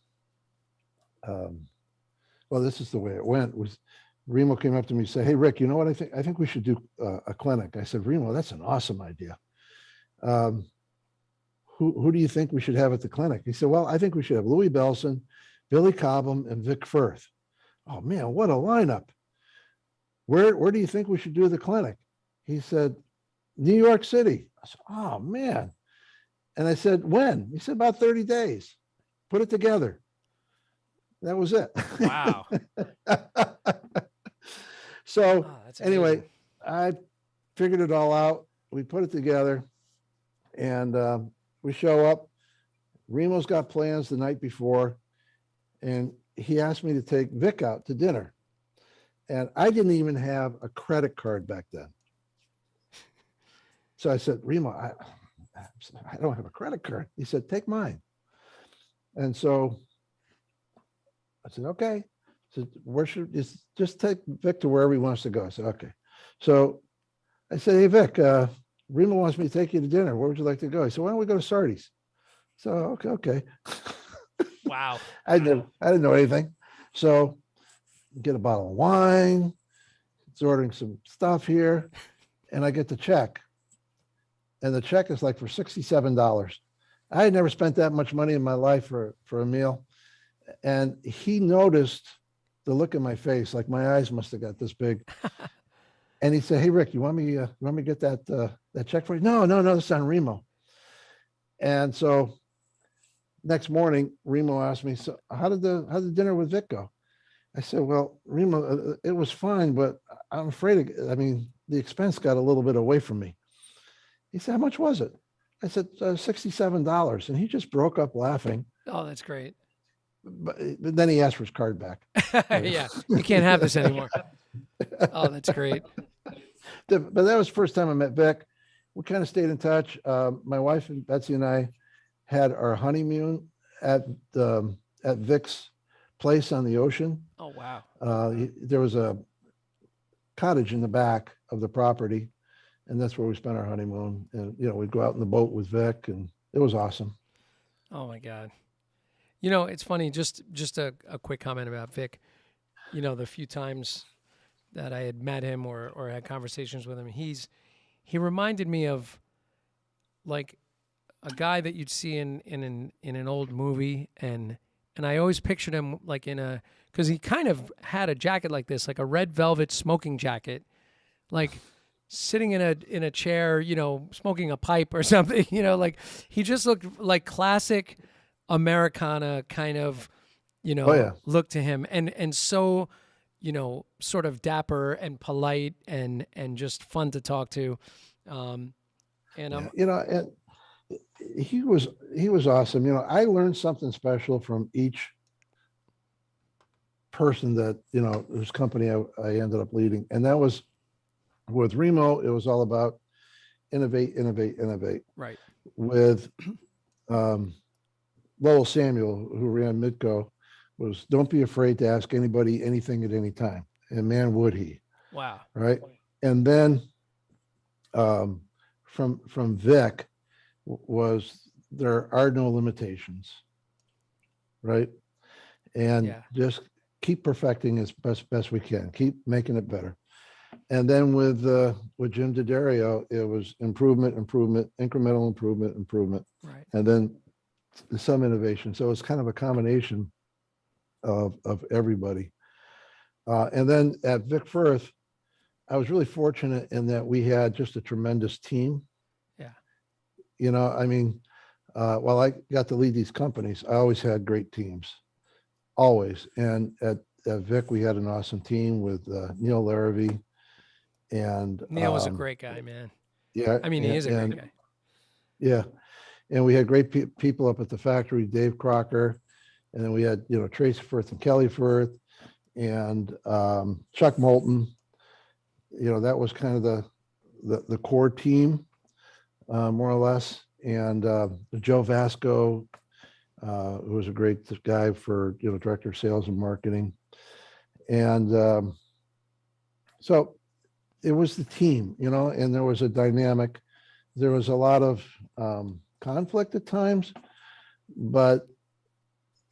well, this is the way it went. Was Remo came up to me and said, "Hey, Rick, you know what I think? I think we should do a clinic." I said, "Remo, that's an awesome idea. Who do you think we should have at the clinic?" He said, "Well, I think we should have Louis Bellson, Billy Cobham, and Vic Firth." Oh man, what a lineup. Where do you think we should do the clinic? He said, "New York City." I said, "Oh man." And I said, "When?" He said, "About 30 days. Put it together." That was it. Wow. So That's anyway, amazing. I figured it all out. We put it together and we show up. Remo's got plans the night before and he asked me to take Vic out to dinner. And I didn't even have a credit card back then. So I said, "Remo, I don't have a credit card." He said, "Take mine." And so I said, "Okay." So where should just take Vic to wherever he wants to go. I said, "Okay." So I said, "Hey, Vic, Remo wants me to take you to dinner. Where would you like to go?" He said, "Why don't we go to Sardi's?" So, okay. Wow. I didn't know anything. So get a bottle of wine. It's ordering some stuff here. And I get the check. And the check is like for $67. I had never spent that much money in my life for a meal. And he noticed the look in my face, like my eyes must have got this big. And he said, "Hey, Rick, you want me to get that check for you?" No, this is on Remo. And so next morning, Remo asked me, "So how did the dinner with Vic go?" I said, "Well, Remo, it was fine, but I'm afraid, the expense got a little bit away from me." He said, "How much was it?" I said, $67. And he just broke up laughing. Oh, that's great. But then he asked for his card back. Yeah. You can't have this anymore. Oh, that's great. But that was the first time I met Vic. We kind of stayed in touch. My wife and Betsy and I had our honeymoon at Vic's place on the ocean. Oh, wow. There was a cottage in the back of the property, and that's where we spent our honeymoon. And we'd go out in the boat with Vic, and it was awesome. Oh my God. It's funny, just a quick comment about Vic. The few times that I had met him or had conversations with him, he reminded me of like a guy that you'd see in an old movie, and I always pictured him like because he kind of had a jacket like this, like a red velvet smoking jacket, like sitting in a chair, smoking a pipe or something, like he just looked like classic Americana kind of, Oh, yeah. look to him, and so, sort of dapper and polite and just fun to talk to. And And he was awesome. I learned something special from each person that, whose company I ended up leading. And that was with Remo, it was all about innovate. Right. With Lowell Samuel, who ran Midco, was don't be afraid to ask anybody anything at any time. And man, would he. Wow. Right. And then from Vic was there are no limitations. Right. And just keep perfecting as best we can. Keep making it better. And then with Jim D'Addario, it was improvement, incremental improvement. Right. And then some innovation. So it's kind of a combination of everybody. And then at Vic Firth, I was really fortunate in that we had just a tremendous team. Yeah. While I got to lead these companies, I always had great teams, always. And at Vic, we had an awesome team with Neil Larrabee. And Neil was a great guy, man. Yeah. He is a great guy. Yeah. And we had great people up at the factory, Dave Crocker. And then we had, Tracy Firth and Kelly Firth and Chuck Moulton. that was kind of the core team, more or less. And Joe Vasco, who was a great guy for, director of sales and marketing. And so it was the team, and there was a dynamic. There was a lot of conflict at times, and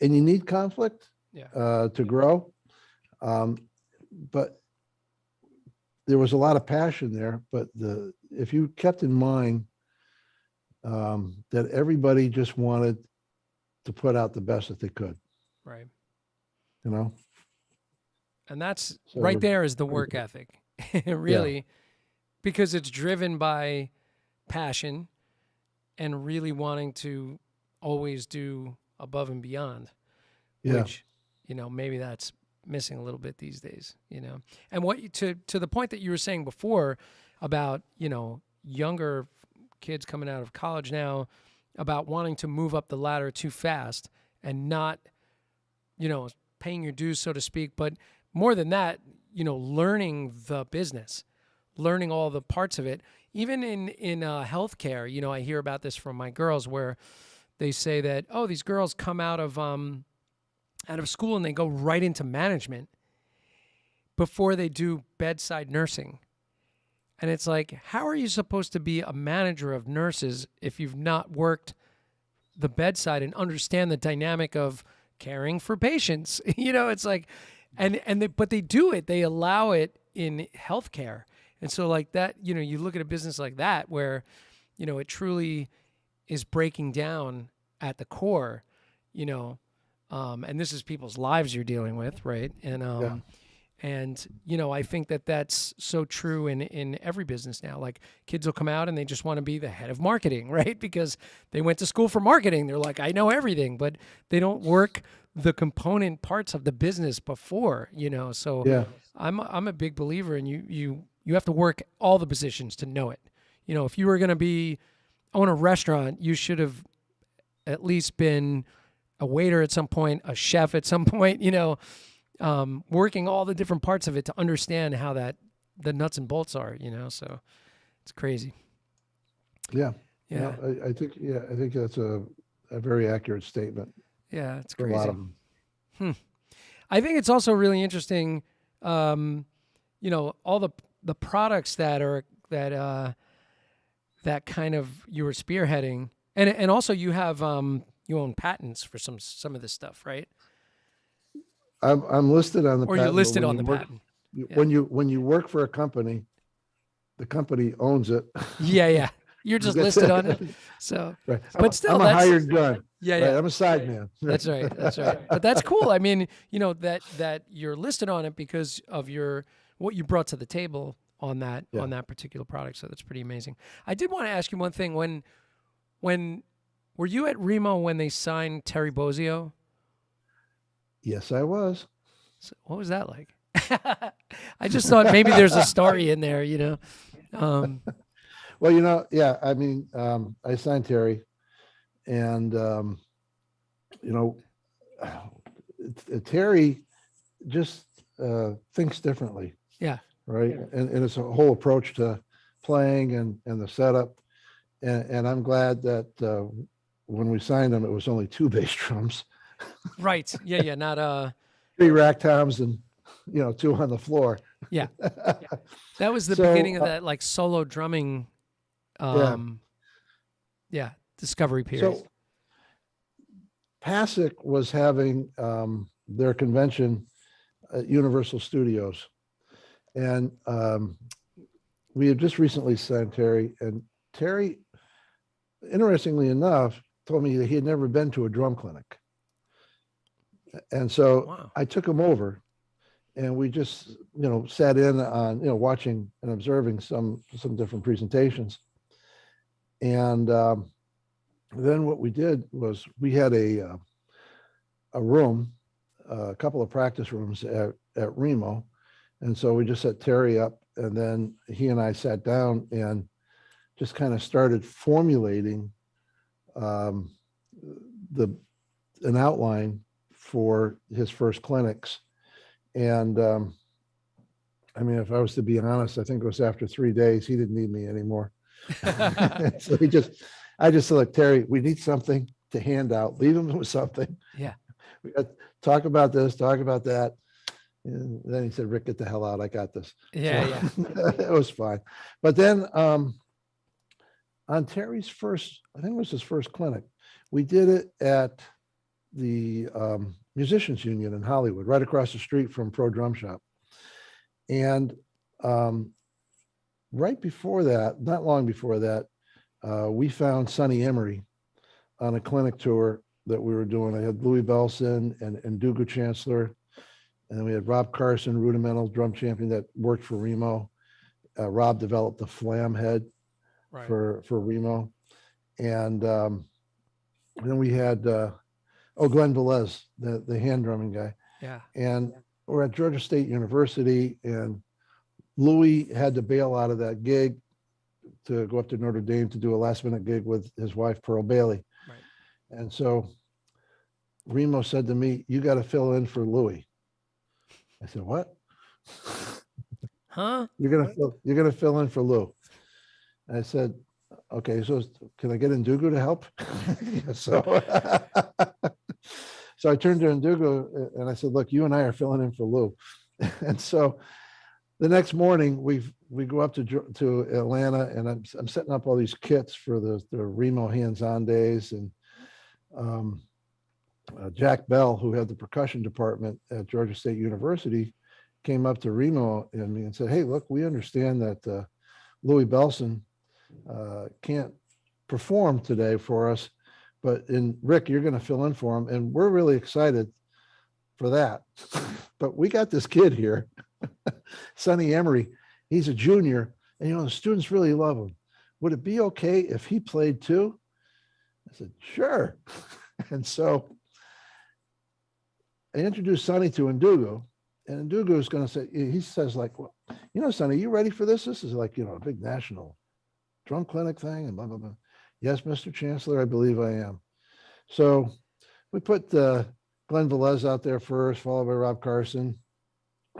you need conflict to grow. But there was a lot of passion there. But if you kept in mind that everybody just wanted to put out the best that they could, Right. And that's So right there is the work ethic, really, because it's driven by passion and really wanting to always do above and beyond, which, maybe that's missing a little bit these days, And what to the point that you were saying before about, younger kids coming out of college now, about wanting to move up the ladder too fast and not, paying your dues, so to speak, but more than that, learning the business, learning all the parts of it. Even in healthcare, I hear about this from my girls where they say that, oh, these girls come out of school and they go right into management before they do bedside nursing. And it's like, how are you supposed to be a manager of nurses if you've not worked the bedside and understand the dynamic of caring for patients? It's like, but they do it. They allow it in healthcare. And so like that, you look at a business like that where, it truly is breaking down at the core, and this is people's lives you're dealing with, right? And I think that that's so true in every business now. Like kids will come out and they just want to be the head of marketing, right? Because they went to school for marketing. They're like, I know everything, but they don't work the component parts of the business before, So I'm a big believer in you have to work all the positions to know it. If you were going to own a restaurant, you should have at least been a waiter at some point, a chef at some point, working all the different parts of it to understand how the nuts and bolts are, so it's crazy. Yeah. Yeah. I think that's a very accurate statement. Yeah. It's For crazy. a lot of them. I think it's also really interesting, all the products that kind of you were spearheading, and also you have you own patents for some of this stuff, right? I'm listed on the Or patent. you're listed on the patent. When you work for a company, the company owns it. Yeah. You're just listed on it. So, right. But still, I'm a hired gun. Yeah. Right? I'm a side man. That's right. But that's cool. I mean, that you're listed on it because of what you brought to the table on that particular product. So that's pretty amazing. I did want to ask you one thing. When were you at Remo when they signed Terry Bozzio? Yes, I was. So what was that like? I just thought maybe there's a story in there, Well, I mean, I signed Terry, and Terry just thinks differently. Yeah. Right. And it's a whole approach to playing and the setup. And I'm glad that when we signed him, it was only 2 bass drums. Right. Yeah. Not 3 rack toms and 2 on the floor. Yeah. That was the beginning of that like solo drumming discovery period. So PASIC was having their convention at Universal Studios. And we had just recently signed Terry, and Terry, interestingly enough, told me that he had never been to a drum clinic. And so I took him over, and we just, sat in on, watching and observing some different presentations. And then what we did was we had a room, a couple of practice rooms at Remo. And so we just set Terry up, and then he and I sat down and just kind of started formulating an outline for his first clinics. And I mean, if I was to be honest, I think it was after 3 days, he didn't need me anymore. So I just said, look, Terry, we need something to hand out. Leave him with something. Yeah. We got talk about this, talk about that. And then he said, Rick, get the hell out. I got this. Yeah. It was fine. But then on Terry's first, I think it was his first clinic, we did it at the Musicians Union in Hollywood, right across the street from Pro Drum Shop. And right before that, not long before that, we found Sonny Emery on a clinic tour that we were doing. I had Louis Belson and Dugu Chancellor, and then we had Rob Carson, rudimental drum champion that worked for Remo. Rob developed the flam head for Remo. And then we had, Glenn Velez, the hand drumming guy. Yeah. And we're at Georgia State University, and Louis had to bail out of that gig to go up to Notre Dame to do a last minute gig with his wife, Pearl Bailey. Right. And so Remo said to me, you got to fill in for Louis. I said, what? Huh? You're gonna fill in for Lou. And I said, okay, so can I get Ndugu to help? So I turned to Ndugu and I said, look, you and I are filling in for Lou. And so the next morning we go up to Atlanta, and I'm setting up all these kits for the Remo hands-on days. And Jack Bell, who had the percussion department at Georgia State University, came up to Remo and me and said, hey, look, we understand that Louis Belson can't perform today for us, but Rick, you're going to fill in for him. And we're really excited for that. But we got this kid here, Sonny Emery. He's a junior, and the students really love him. Would it be okay if he played too? I said, sure. And so I introduced Sonny to Ndugu, and Ndugu is going to say, he says, like, well, Sonny, you ready for this? This is like, a big national drum clinic thing and blah, blah, blah. Yes, Mr. Chancellor, I believe I am. So we put Glenn Velez out there first, followed by Rob Carson.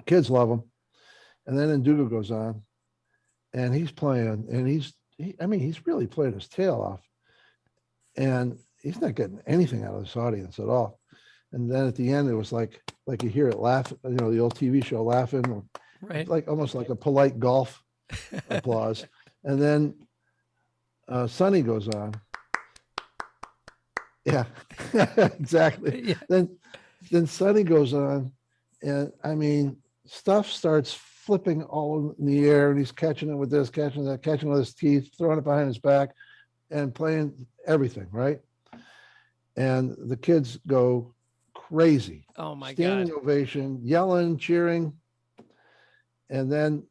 Kids love him. And then Ndugu goes on, and he's playing, and he's really playing his tail off. And he's not getting anything out of this audience at all. And then at the end, it was like you hear it laugh, the old TV show laughing, right? Like almost like a polite golf applause. And then Sonny goes on. Yeah, exactly. Yeah. Then Sonny goes on, and stuff starts flipping all in the air, and he's catching it with this, catching that, catching with his teeth, throwing it behind his back, and playing everything, right? And the kids go crazy. Oh my God. Standing ovation, yelling, cheering. And then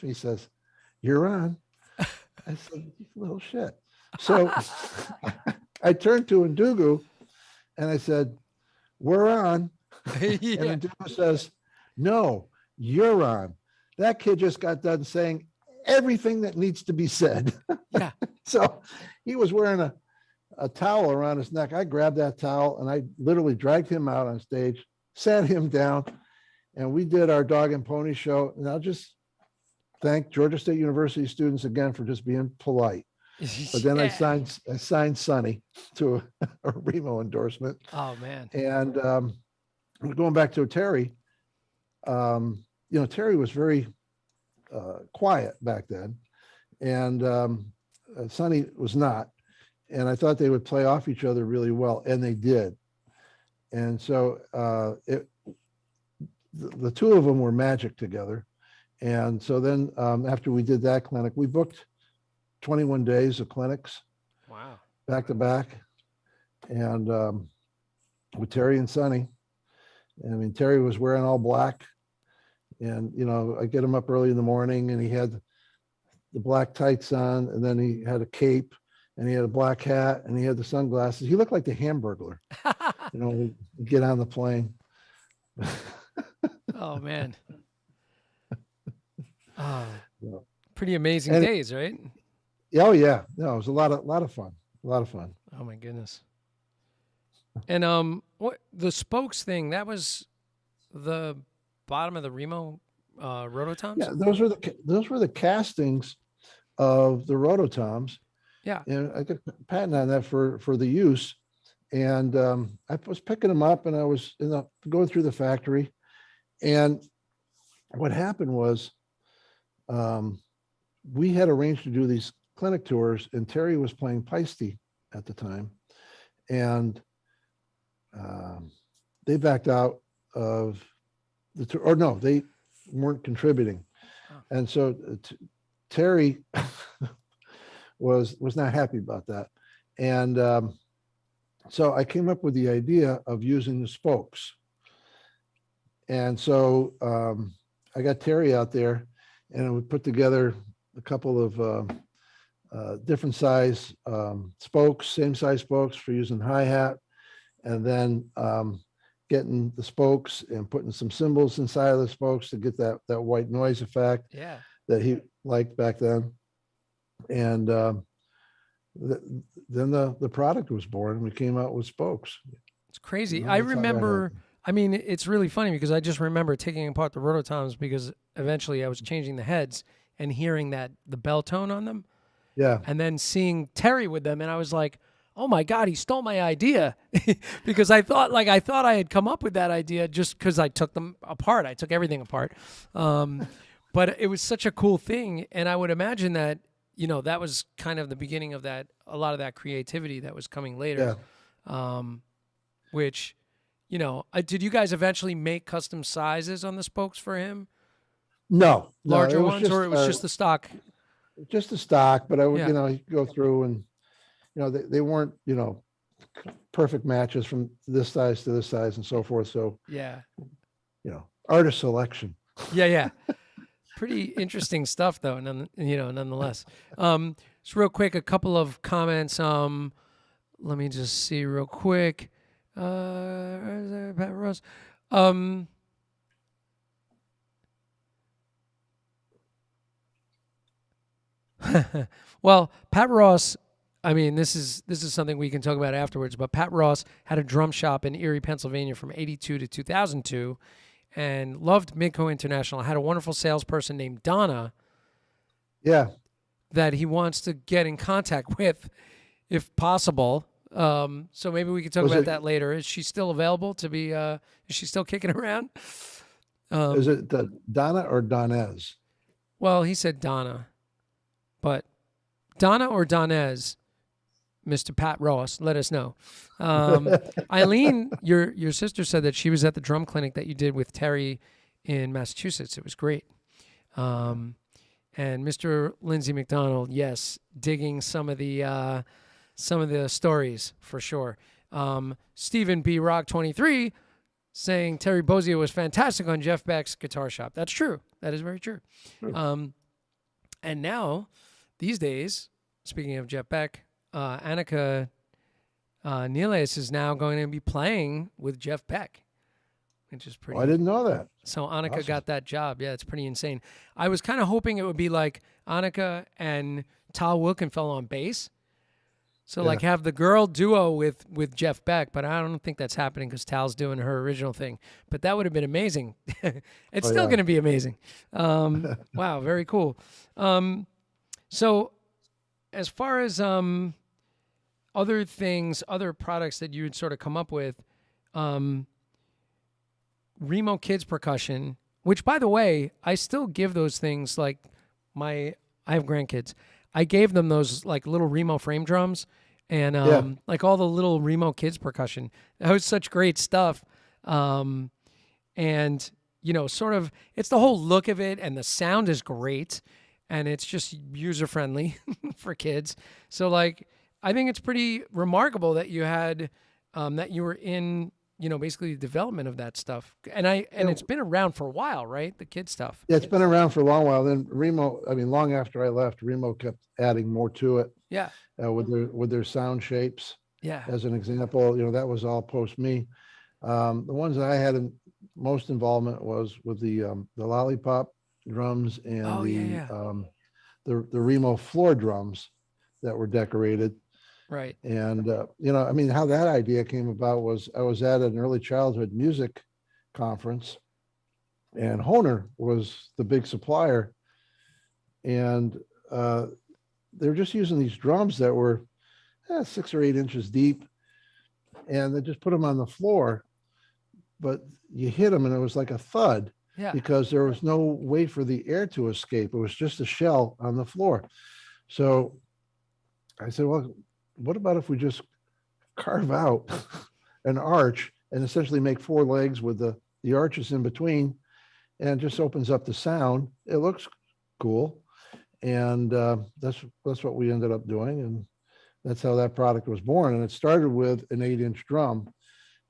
he says, you're on. I said, you little shit. So I turned to Ndugu and I said, we're on. Yeah. And Ndugu says, no, you're on. That kid just got done saying everything that needs to be said. Yeah. So he was wearing a towel around his neck. I grabbed that towel and I literally dragged him out on stage, sat him down, and we did our dog and pony show. And I'll just thank Georgia State University students again for just being polite. But then I signed Sonny to a Remo endorsement. Oh man. And going back to Terry, Terry was very quiet back then, and Sonny was not. And I thought they would play off each other really well, and they did. And so the two of them were magic together. And so then after we did that clinic, we booked 21 days of clinics. Wow. Back to back. And with Terry and Sonny. Terry was wearing all black. And, I get him up early in the morning, and he had the black tights on, and then he had a cape, and he had a black hat, and he had the sunglasses. He looked like the Hamburglar. We get on the plane. Oh man. Oh, pretty amazing days, right? Oh yeah. No, it was a lot of fun. A lot of fun. Oh my goodness. And what the spokes thing, that was the bottom of the Remo Rototoms? Yeah, those were the castings of the Rototoms, Yeah. and I got a patent on that for the use. And I was picking them up, and I was going through the factory, and what happened was we had arranged to do these clinic tours, and Terry was playing Peisty at the time, and they backed out of the tour, or no, they weren't contributing, and so Terry was not happy about that, and so I came up with the idea of using the spokes, and so I got Terry out there, and we put together a couple of different size spokes, same size spokes for using hi-hat, and then getting the spokes and putting some cymbals inside of the spokes to get that white noise effect that he liked back then. And then the product was born. We came out with spokes. It's crazy. I remember, I mean, it's really funny because I just remember taking apart the Rototoms because eventually I was changing the heads and hearing the bell tone on them. Yeah. And then seeing Terry with them, and I was like, oh my God, he stole my idea. Because I thought I had come up with that idea just because I took them apart. I took everything apart. But it was such a cool thing. And I would imagine that, that was kind of the beginning of a lot of that creativity that was coming later. Yeah. Which, did you guys eventually make custom sizes on the spokes for him? No. Larger ones, or it was just the stock? Just the stock, but I would, you go through and, they weren't, perfect matches from this size to this size and so forth. So, yeah, artist selection. Yeah. Pretty interesting stuff though. Nonetheless. So real quick, a couple of comments. Let me just see real quick. Pat Ross. Well, Pat Ross, I mean, this is something we can talk about afterwards, but Pat Ross had a drum shop in Erie, Pennsylvania from 82 to 2002 and loved Midco International. Had a wonderful salesperson named Donna. Yeah. That he wants to get in contact with if possible. So maybe we could talk about that later. Is she still available to be, is she still kicking around? Is it Donna or Donez? Well, he said Donna, but Donna or Donez, Mr. Pat Ross, let us know. Eileen, your sister said that she was at the drum clinic that you did with Terry in Massachusetts. It was great. And Mr. Lindsay McDonald, yes, digging some of the stories for sure. Stephen B. Rock 23 saying Terry Bozzio was fantastic on Jeff Beck's Guitar Shop. That's true. That is very true. And now, these days, speaking of Jeff Beck, Annika Niles is now going to be playing with Jeff Beck, which is pretty. I didn't know that. So Annika Awesome. got that job. Yeah, it's pretty insane. I was kind of hoping it would be like Annika and Tal Wilkenfeld on bass. So like have the girl duo with Jeff Beck, but I don't think that's happening because Tal's doing her original thing. But that would have been amazing. It's still going to be amazing. Wow, very cool. So as far as other things, other products that you would sort of come up with, Remo Kids Percussion, which by the way, I still give those things like I have grandkids. I gave them those like little Remo frame drums and like all the little Remo Kids Percussion. That was such great stuff. And sort of it's the whole look of it and the sound is great and it's just user friendly for kids. So like I think it's pretty remarkable that you had that you were in basically the development of that stuff. And it's been around for a while, right? The kid stuff. Yeah, it's been around for a long while. Then Remo, long after I left, Remo kept adding more to it. Yeah. With their sound shapes. Yeah. As an example, that was all post me. The ones that I had most involvement was with the lollipop drums and the Remo floor drums that were decorated. Right. And, how that idea came about was I was at an early childhood music conference and Hohner was the big supplier, and they were just using these drums that were 6 or 8 inches deep, and they just put them on the floor, but you hit them and it was like a thud Yeah. because there was no way for the air to escape. It was just a shell on the floor. So I said, well, what about if we just carve out an arch and essentially make 4 legs with the arches in between, and it just opens up the sound. It looks cool. And that's what we ended up doing. And that's how that product was born. And it started with an 8-inch drum.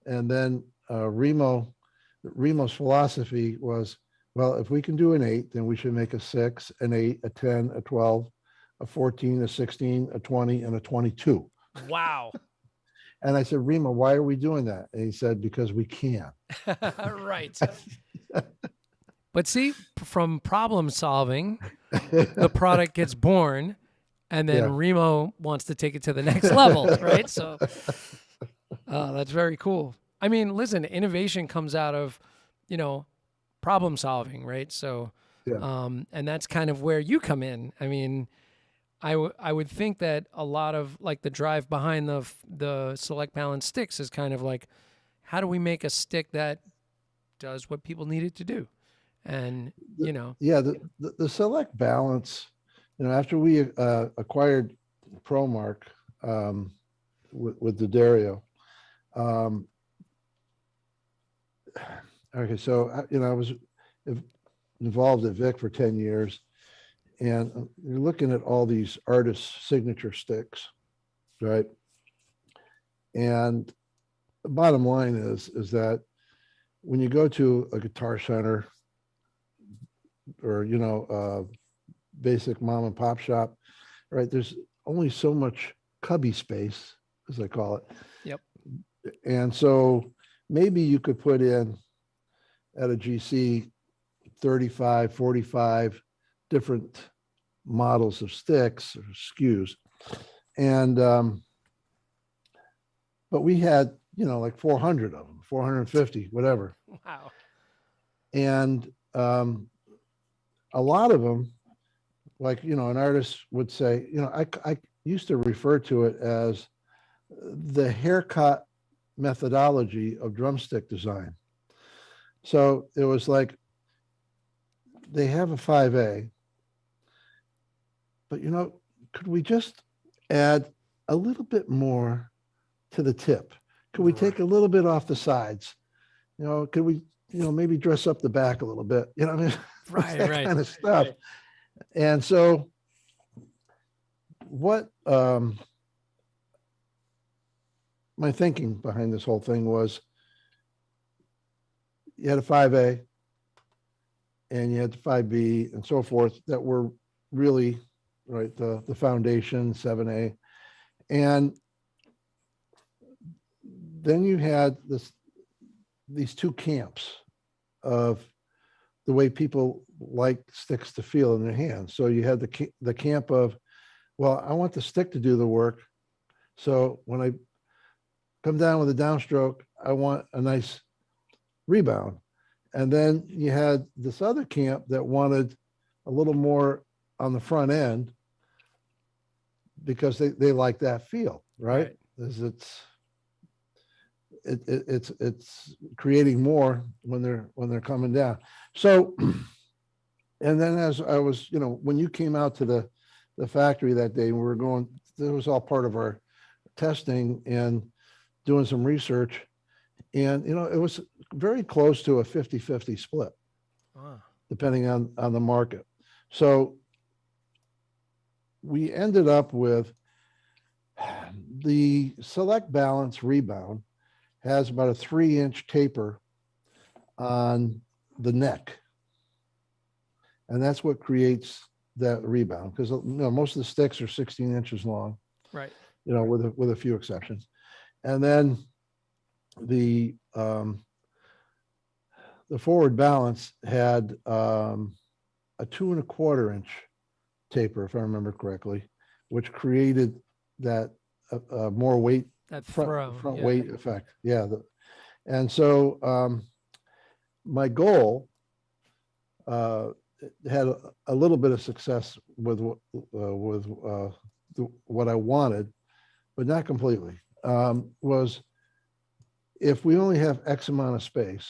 And then Remo's philosophy was, well, if we can do an 8, then we should make a 6, an 8, a 10, a 12, a 14, a 16, a 20, and a 22. Wow. And I said, Remo, why are we doing that? And he said, because we can. Right. But see, from problem solving, the product gets born, and then Yeah. Remo wants to take it to the next level, right? So that's very cool. I mean, listen, innovation comes out of, problem solving, right? So, Yeah. and that's kind of where you come in. I mean, I would think that a lot of like the drive behind the Select Balance sticks is kind of like, how do we make a stick that does what people need it to do? And, Yeah, the Select Balance, after we acquired ProMark with D'Addario, okay, so I was involved at Vic for 10 years, and you're looking at all these artist signature sticks, right? And the bottom line is that when you go to a Guitar Center or basic mom and pop shop, right, there's only so much cubby space, as I call it. Yep. And so maybe you could put in at a GC 35, 45 different models of sticks or SKUs. And but we had like 400 of them, 450, whatever. Wow. And a lot of them, like an artist would say, I used to refer to it as the haircut methodology of drumstick design. So it was like they have a 5A, but could we just add a little bit more to the tip? Could we take a little bit off the sides? Could we maybe dress up the back a little bit? What I mean? Right, that right. kind of stuff. Right. And so what my thinking behind this whole thing was, you had a 5A and you had the 5B and so forth that were really right, the foundation, 7A. And then you had these two camps of the way people like sticks to feel in their hands. So you had the camp of, well, I want the stick to do the work. So when I come down with a downstroke, I want a nice rebound. And then you had this other camp that wanted a little more on the front end because they like that feel, right? It's creating more when they're coming down. So, and then as I was, when you came out to the factory that day, we were going, it was all part of our testing and doing some research. And, it was very close to a 50-50 split, depending on the market. So we ended up with the Select Balance Rebound has about a 3-inch taper on the neck. And that's what creates that rebound, because most of the sticks are 16 inches long, right? With a few exceptions. And then the forward balance had a 2¼ inch taper, if I remember correctly, which created that more weight, that front weight effect. Yeah. And so my goal had a little bit of success with what I wanted, but not completely. Was if we only have X amount of space,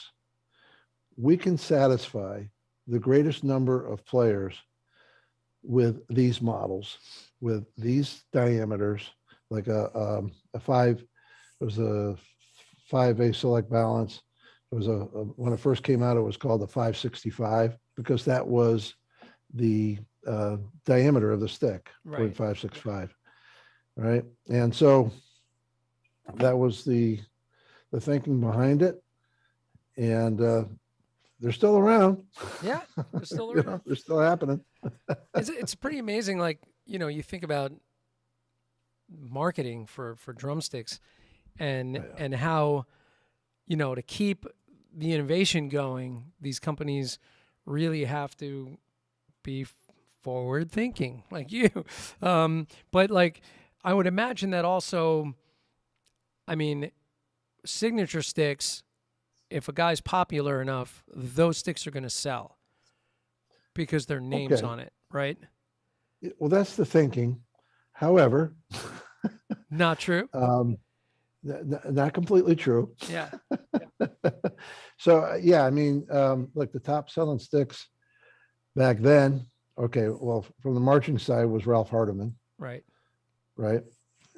we can satisfy the greatest number of players with these models, with these diameters, like a 5, it was a 5A select balance. It was when it first came out, it was called the 565 because that was the diameter of the stick, Right. 0.565, right? And so that was the thinking behind it. And they're still around. Yeah, they're still You around. know, they're still happening. It's pretty amazing. Like, you think about marketing for drumsticks and how, to keep the innovation going, these companies really have to be forward thinking like you. But like, I would imagine that also, I mean, signature sticks, if a guy's popular enough, those sticks are going to sell because their name's Okay. on it, right? Well, that's the thinking. However, Not true. not completely true. Yeah. So yeah, I mean, like the top selling sticks back then. Okay, well, from the marching side was Ralph Hardiman, Right. right?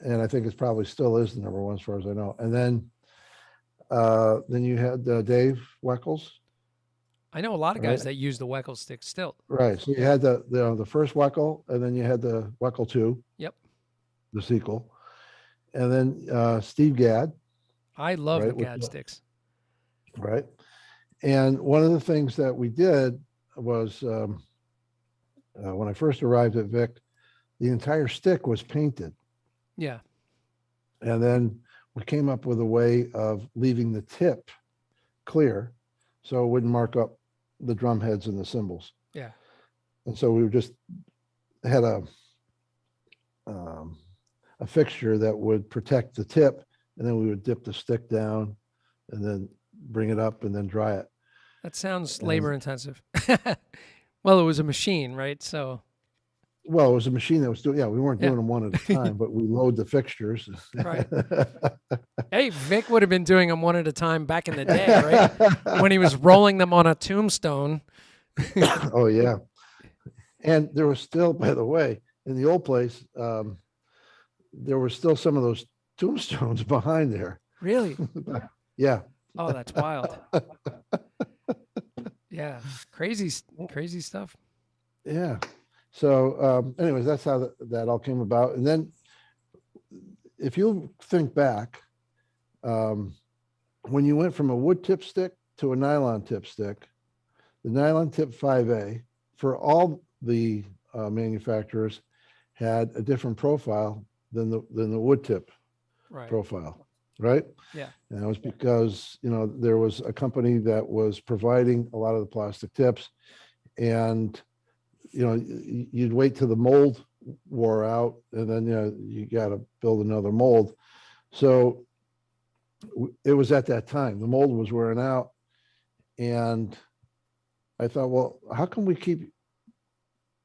And I think it probably still is the number one as far as I know. And then you had Dave Weckels, I know a lot of right? guys that use the Weckel stick still. Right. So you had the first Weckel, and then you had the Weckel 2, Yep. the sequel, and then Steve Gadd, I love the right? Gad sticks. Right. And one of the things that we did was when I first arrived at Vic, the entire stick was painted. Yeah. And then we came up with a way of leaving the tip clear so it wouldn't mark up the drum heads and the cymbals. Yeah. And so we just had a fixture that would protect the tip, and then we would dip the stick down and then bring it up and then dry it. That sounds And- labor intensive. Well, it was a machine, right? So, Well, it was a machine that was doing, we weren't Yeah. doing them one at a time, but we load the fixtures. Right. Hey, Vic would have been doing them one at a time back in the day, right? When he was rolling them on a tombstone. Oh, yeah. And there was still, by the way, in the old place, there were still some of those tombstones behind there. Really? Yeah. Oh, that's wild. Yeah. Crazy stuff. Yeah. So, anyways, that's how that all came about. And then, if you think back, when you went from a wood tip stick to a nylon tip stick, the nylon tip 5A for all the manufacturers had a different profile than the wood tip Right. profile, right? Yeah. And that was because there was a company that was providing a lot of the plastic tips, and you'd wait till the mold wore out, and then you got to build another mold. So it was at that time the mold was wearing out, and I thought, well, how can we keep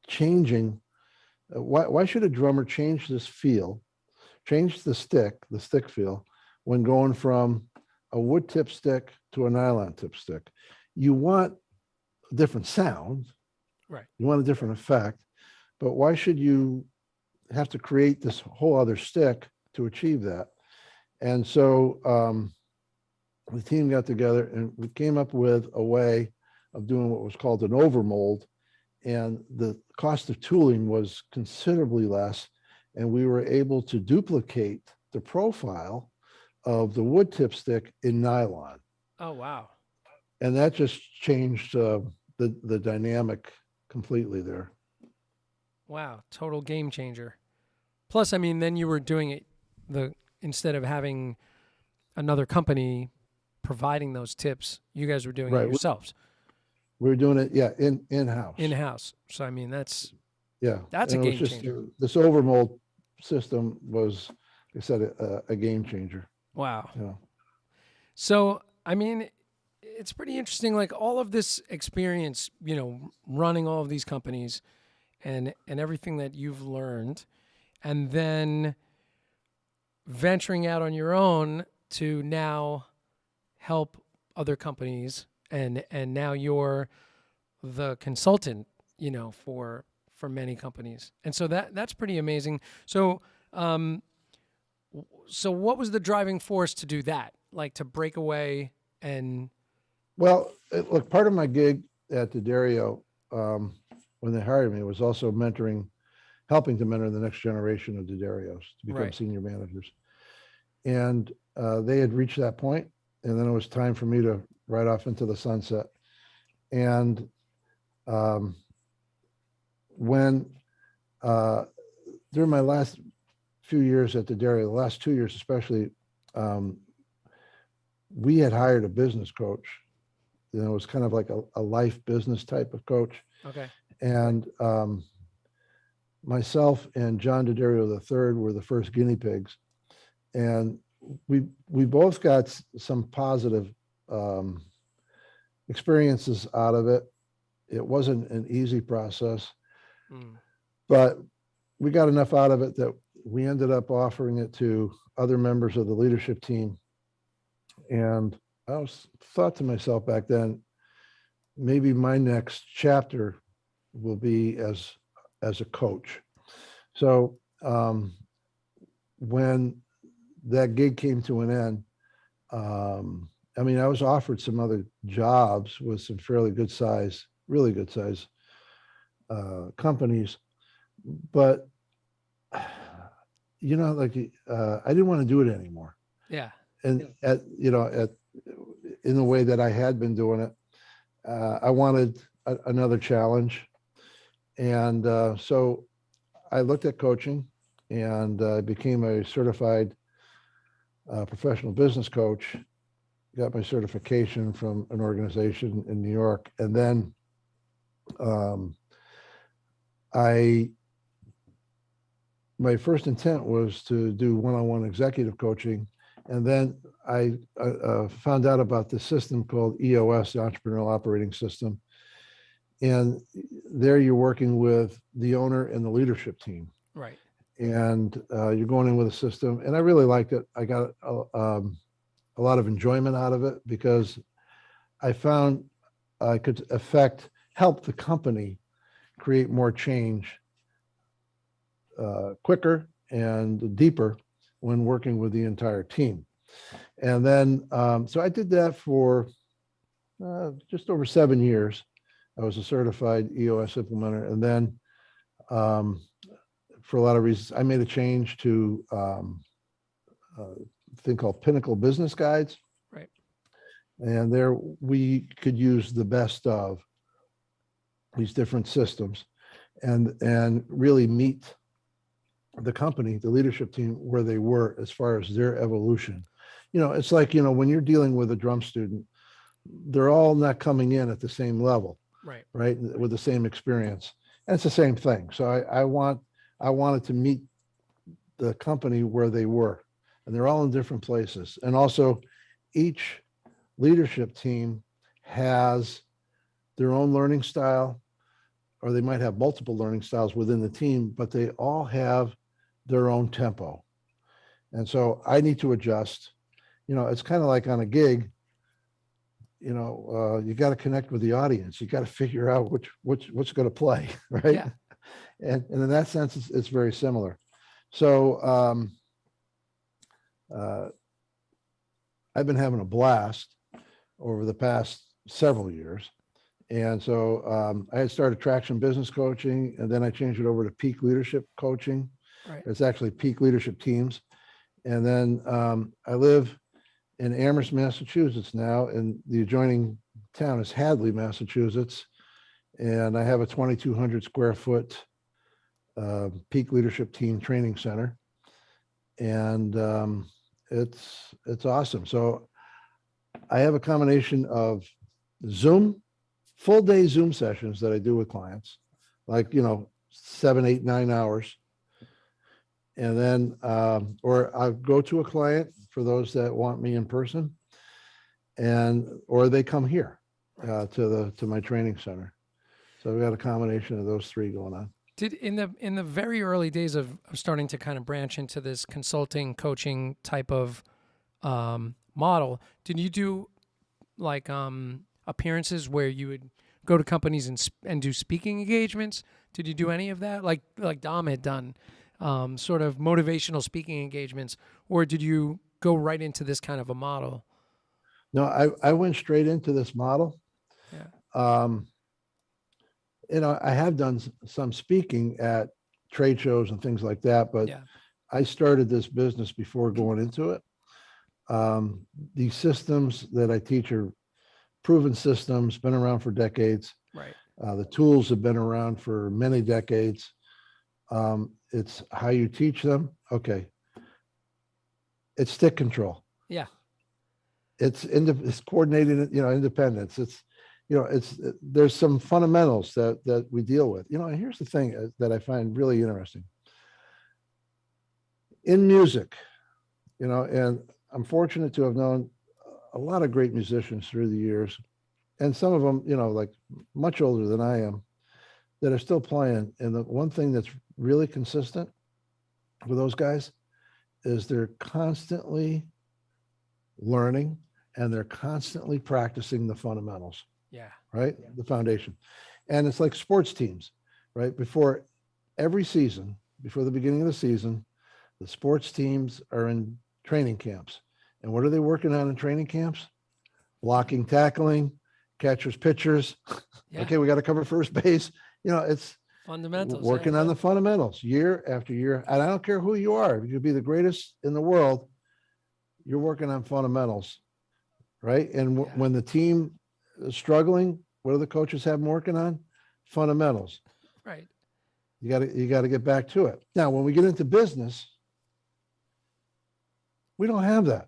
changing? Why should a drummer change this feel, change the stick feel, when going from a wood tip stick to a nylon tip stick? You want a different sound. Right. You want a different effect, but why should you have to create this whole other stick to achieve that? And so the team got together and we came up with a way of doing what was called an overmold, and the cost of tooling was considerably less, and we were able to duplicate the profile of the wood tip stick in nylon, Oh, wow. and that just changed the dynamic completely there. Wow. Total game changer. Plus, I mean, then you were doing it instead of having another company providing those tips, you guys were doing Right. it yourselves We were doing it, in-house. in-house. So, I mean, that's a And it was game just, changer. this overmold system was, like I said, a game changer. Wow. Yeah. So, I mean, it's pretty interesting. Like all of this experience, running all of these companies, and everything that you've learned, and then venturing out on your own to now help other companies, and now you're the consultant, for many companies, and so that's pretty amazing. So so what was the driving force to do that, like to break away and Well, look, part of my gig at D'Addario, when they hired me, was also helping to mentor the next generation of D'Addarios to become Right. senior managers. And they had reached that point, and then it was time for me to ride off into the sunset. And when during my last few years at D'Addario, the last 2 years especially, we had hired a business coach. It was kind of like a life business type of coach. okay, And myself and John D'Addario III were the first guinea pigs. And we both got some positive experiences out of it. It wasn't an easy process, but we got enough out of it that we ended up offering it to other members of the leadership team. And I thought to myself back then, maybe my next chapter will be as a coach. So when that gig came to an end, I mean, I was offered some other jobs with some fairly good size, really good size companies, but like I didn't want to do it anymore. yeah, And in the way that I had been doing it, I wanted another challenge. And so I looked at coaching, and became a certified professional business coach, got my certification from an organization in New York. And then my first intent was to do one-on-one executive coaching. And then I found out about this system called EOS, the Entrepreneurial Operating System. And there you're working with the owner and the leadership team. right, And you're going in with a system. And I really liked it. I got a lot of enjoyment out of it because I found I could help the company create more change quicker and deeper when working with the entire team. And then, so I did that for just over 7 years. I was a certified EOS implementer. And then for a lot of reasons, I made a change to a thing called Pinnacle Business Guides. right, And there we could use the best of these different systems and really meet the company, the leadership team, where they were as far as their evolution. It's like, when you're dealing with a drum student, they're all not coming in at the same level, right? With the same experience. And it's the same thing. So I wanted to meet the company where they were, and they're all in different places. And also each leadership team has their own learning style, or they might have multiple learning styles within the team, but they all have their own tempo. And so I need to adjust. It's kind of like on a gig, you got to connect with the audience. You got to figure out what's going to play, right? yeah, And in that sense, it's very similar. So I've been having a blast over the past several years. And so I had started Traction Business Coaching, and then I changed it over to Peak Leadership Coaching. right, It's actually Peak Leadership Teams. And then I live in Amherst, Massachusetts now, and the adjoining town is Hadley, Massachusetts. And I have a 2,200 square foot Peak Leadership Team Training Center. And it's awesome. So I have a combination of Zoom, full day Zoom sessions that I do with clients, like, 7, 8, 9 hours. And then, or I'll go to a client for those that want me in person. or they come here to my training center. So we got a combination of those three going on. Did in the very early days of starting to kind of branch into this consulting, coaching type of model, did you do like appearances where you would go to companies and do speaking engagements? Did you do any of that, like Dom had done, sort of motivational speaking engagements, or did you go right into this kind of a model? No, I went straight into this model. Yeah. I have done some speaking at trade shows and things like that, but Yeah. I started this business before going into it. These systems that I teach are proven systems, been around for decades. Right. The tools have been around for many decades. It's how you teach them. Okay. It's stick control. Yeah. It's coordinated, independence. There's some fundamentals that we deal with. And here's the thing that I find really interesting. In music, and I'm fortunate to have known a lot of great musicians through the years, and some of them, like much older than I am, that are still playing. And the one thing that's really consistent with those guys is they're constantly learning and they're constantly practicing the fundamentals. Yeah. Right? Yeah. The foundation. And it's like sports teams, right? Before every season, before the beginning of the season, the sports teams are in training camps. And what are they working on in training camps? Blocking, tackling, catchers, pitchers. Yeah. Okay, we got to cover first base. It's fundamentals. Working on the fundamentals year after year. And I don't care who you are. You could be the greatest in the world. You're working on fundamentals, right? And when the team is struggling, what do the coaches have them working on? Fundamentals. Right. You got to get back to it. Now, when we get into business, we don't have that.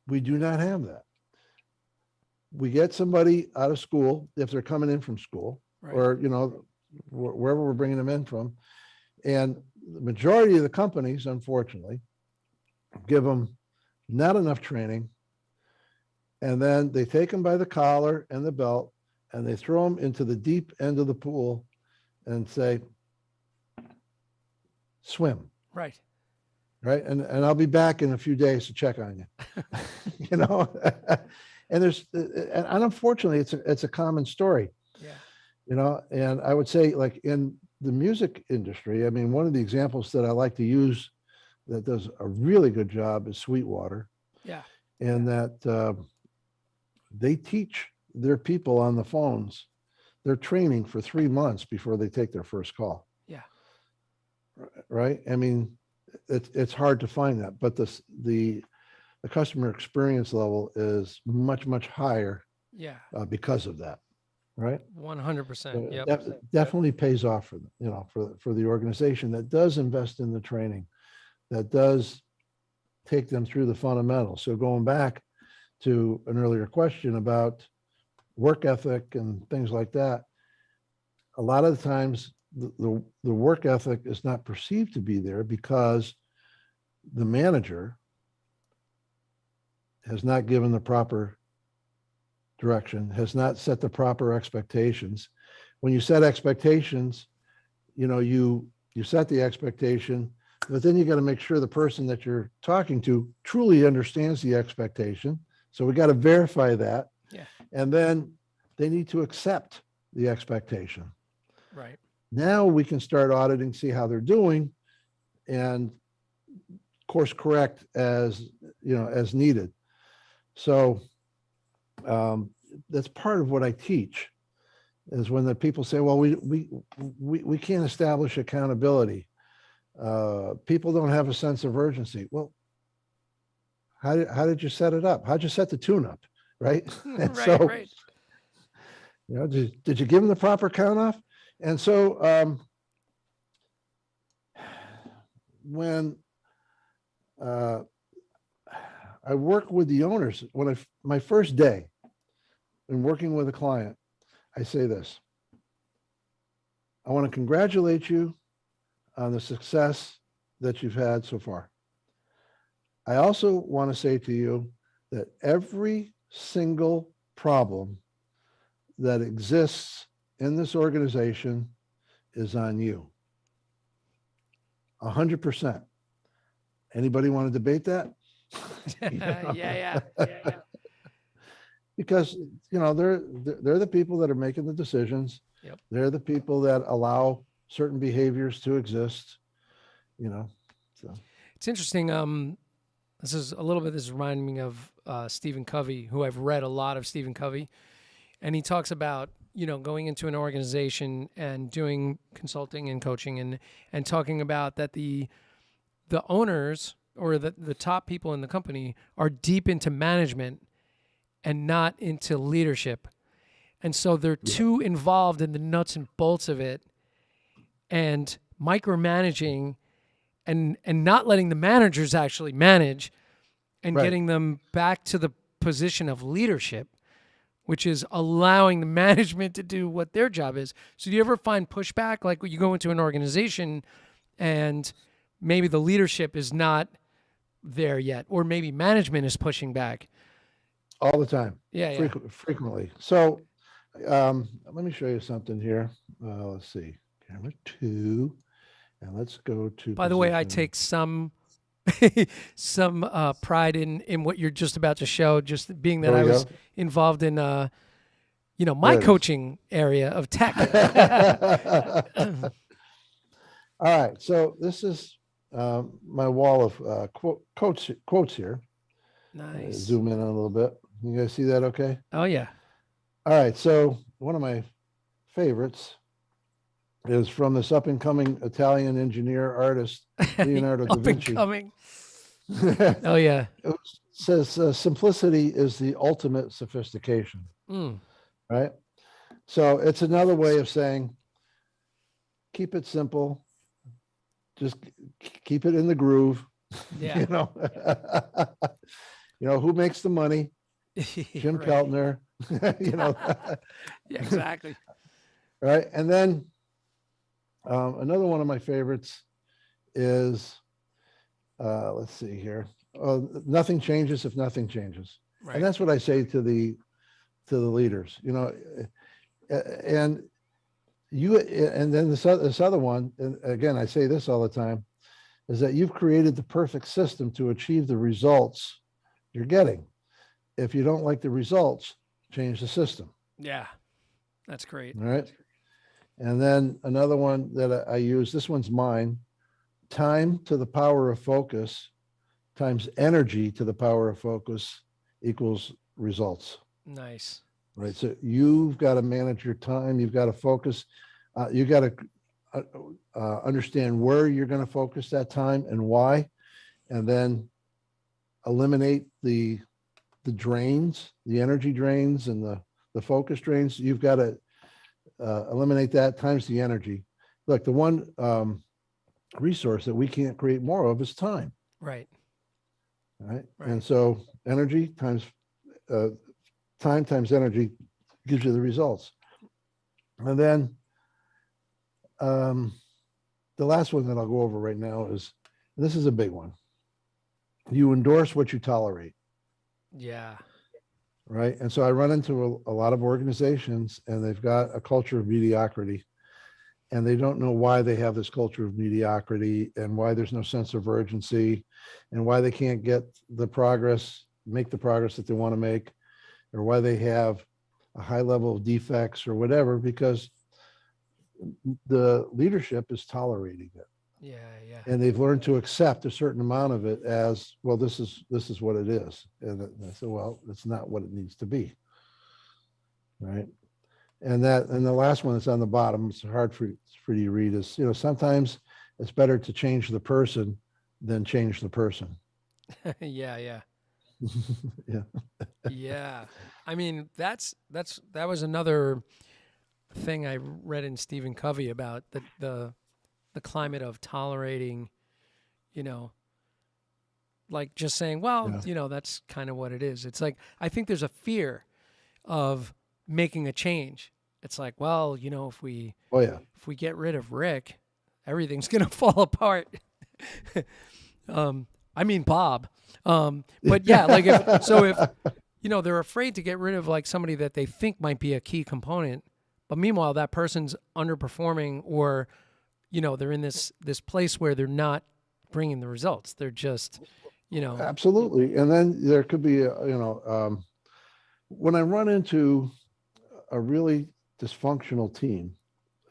We do not have that. We get somebody out of school, if they're coming in from school, right, or, wherever we're bringing them in from. And the majority of the companies, unfortunately, give them not enough training. And then they take them by the collar and the belt and they throw them into the deep end of the pool and say, swim. Right. Right. And I'll be back in a few days to check on you. And and unfortunately it's a common story. Yeah. And I would say, like, in the music industry, I mean, one of the examples that I like to use that does a really good job is Sweetwater. Yeah. And that they teach their people on the phones, they're training for 3 months before they take their first call. Yeah. Right. I mean, it's hard to find that, but the customer experience level is much, much higher. Yeah. Because of that. Right. 100%. Yep. That definitely pays off for the organization that does invest in the training, that does take them through the fundamentals. So going back to an earlier question about work ethic and things like that, a lot of the times the work ethic is not perceived to be there because the manager has not given the proper direction, has not set the proper expectations. When you set expectations, you set the expectation, but then you got to make sure the person that you're talking to truly understands the expectation. So we got to verify that. Yeah. And then they need to accept the expectation. Right. Now we can start auditing, see how they're doing, and course correct as needed. So that's part of what I teach, is when the people say, well, we can't establish accountability. People don't have a sense of urgency. Well, how did you set it up? How'd you set the tune up? Right. And Right. Did you give them the proper count off? And so when I work with the owners, my first day in working with a client, I say this: I want to congratulate you on the success that you've had so far. I also want to say to you that every single problem that exists in this organization is on you. 100%. Anybody want to debate that? Yeah. Because they're the people that are making the decisions. Yep. They're the people that allow certain behaviors to exist. So It's interesting. This is reminding me of Stephen Covey, who I've read a lot of Stephen Covey, and he talks about going into an organization and doing consulting and coaching and talking about that the owners or the top people in the company are deep into management and not into leadership. And so they're too involved in the nuts and bolts of it and micromanaging and not letting the managers actually manage and Right. getting them back to the position of leadership, which is allowing the management to do what their job is. So do you ever find pushback, like when you go into an organization and maybe the leadership is not there yet, or maybe management is pushing back? all the time, Yeah. frequently. So let me show you something here. Let's see, camera 2, and let's go to. By the way, I position. take some pride in what you're just about to show, just being that There I we was go. involved in my There it is. coaching area of tech. All right, so this is my wall of quotes here. Nice. Zoom in a little bit. You guys see that okay? Oh yeah. All right, so one of my favorites is from this up-and-coming Italian engineer artist, Leonardo da Up and Vinci. coming. It Oh yeah. says simplicity is the ultimate sophistication, Mm. right? So it's another way of saying, keep it simple, just keep it in the groove. Yeah. Who makes the money? Jim Right. Keltner. Yeah, exactly. Right. And then another one of my favorites is, let's see here. Nothing changes if nothing changes. Right. And that's what I say to the leaders, and then this other one, and again, I say this all the time, is that you've created the perfect system to achieve the results you're getting. If you don't like the results, change the system. Yeah. That's great. All right. And then another one that I use, this one's mine: time to the power of focus times energy to the power of focus equals results. Nice. Right. So you've got to manage your time. You've got to focus. You've got to understand where you're going to focus that time and why, and then eliminate the drains, the energy drains and the focus drains. You've got to eliminate that times the energy. Look, the one resource that we can't create more of is time. Right. Right. Right. And so energy times time times energy gives you the results. And then the last one that I'll go over right now is, this is a big one: you endorse what you tolerate. Yeah. Right. And so I run into a lot of organizations, and they've got a culture of mediocrity, and they don't know why they have this culture of mediocrity, and why there's no sense of urgency, and why they can't make the progress that they want to make, or why they have a high level of defects or whatever, because the leadership is tolerating it. Yeah. Yeah. And they've learned to accept a certain amount of it as, well, this is what it is. And I said, well, it's not what it needs to be. Right. And the last one that's on the bottom, it's hard for you to read, is, sometimes it's better to change the person than change the person. Yeah. Yeah. Yeah. Yeah. I mean, that was another thing I read in Stephen Covey about the climate of tolerating, like just saying, well, Yeah. that's kind of what it is. It's like, I think there's a fear of making a change. It's like, well, if we get rid of Rick, everything's going to fall apart. I mean Bob. But yeah, like if they're afraid to get rid of like somebody that they think might be a key component, but meanwhile that person's underperforming, or they're in this place where they're not bringing the results. They're just, Absolutely. And then there could be, when I run into a really dysfunctional team,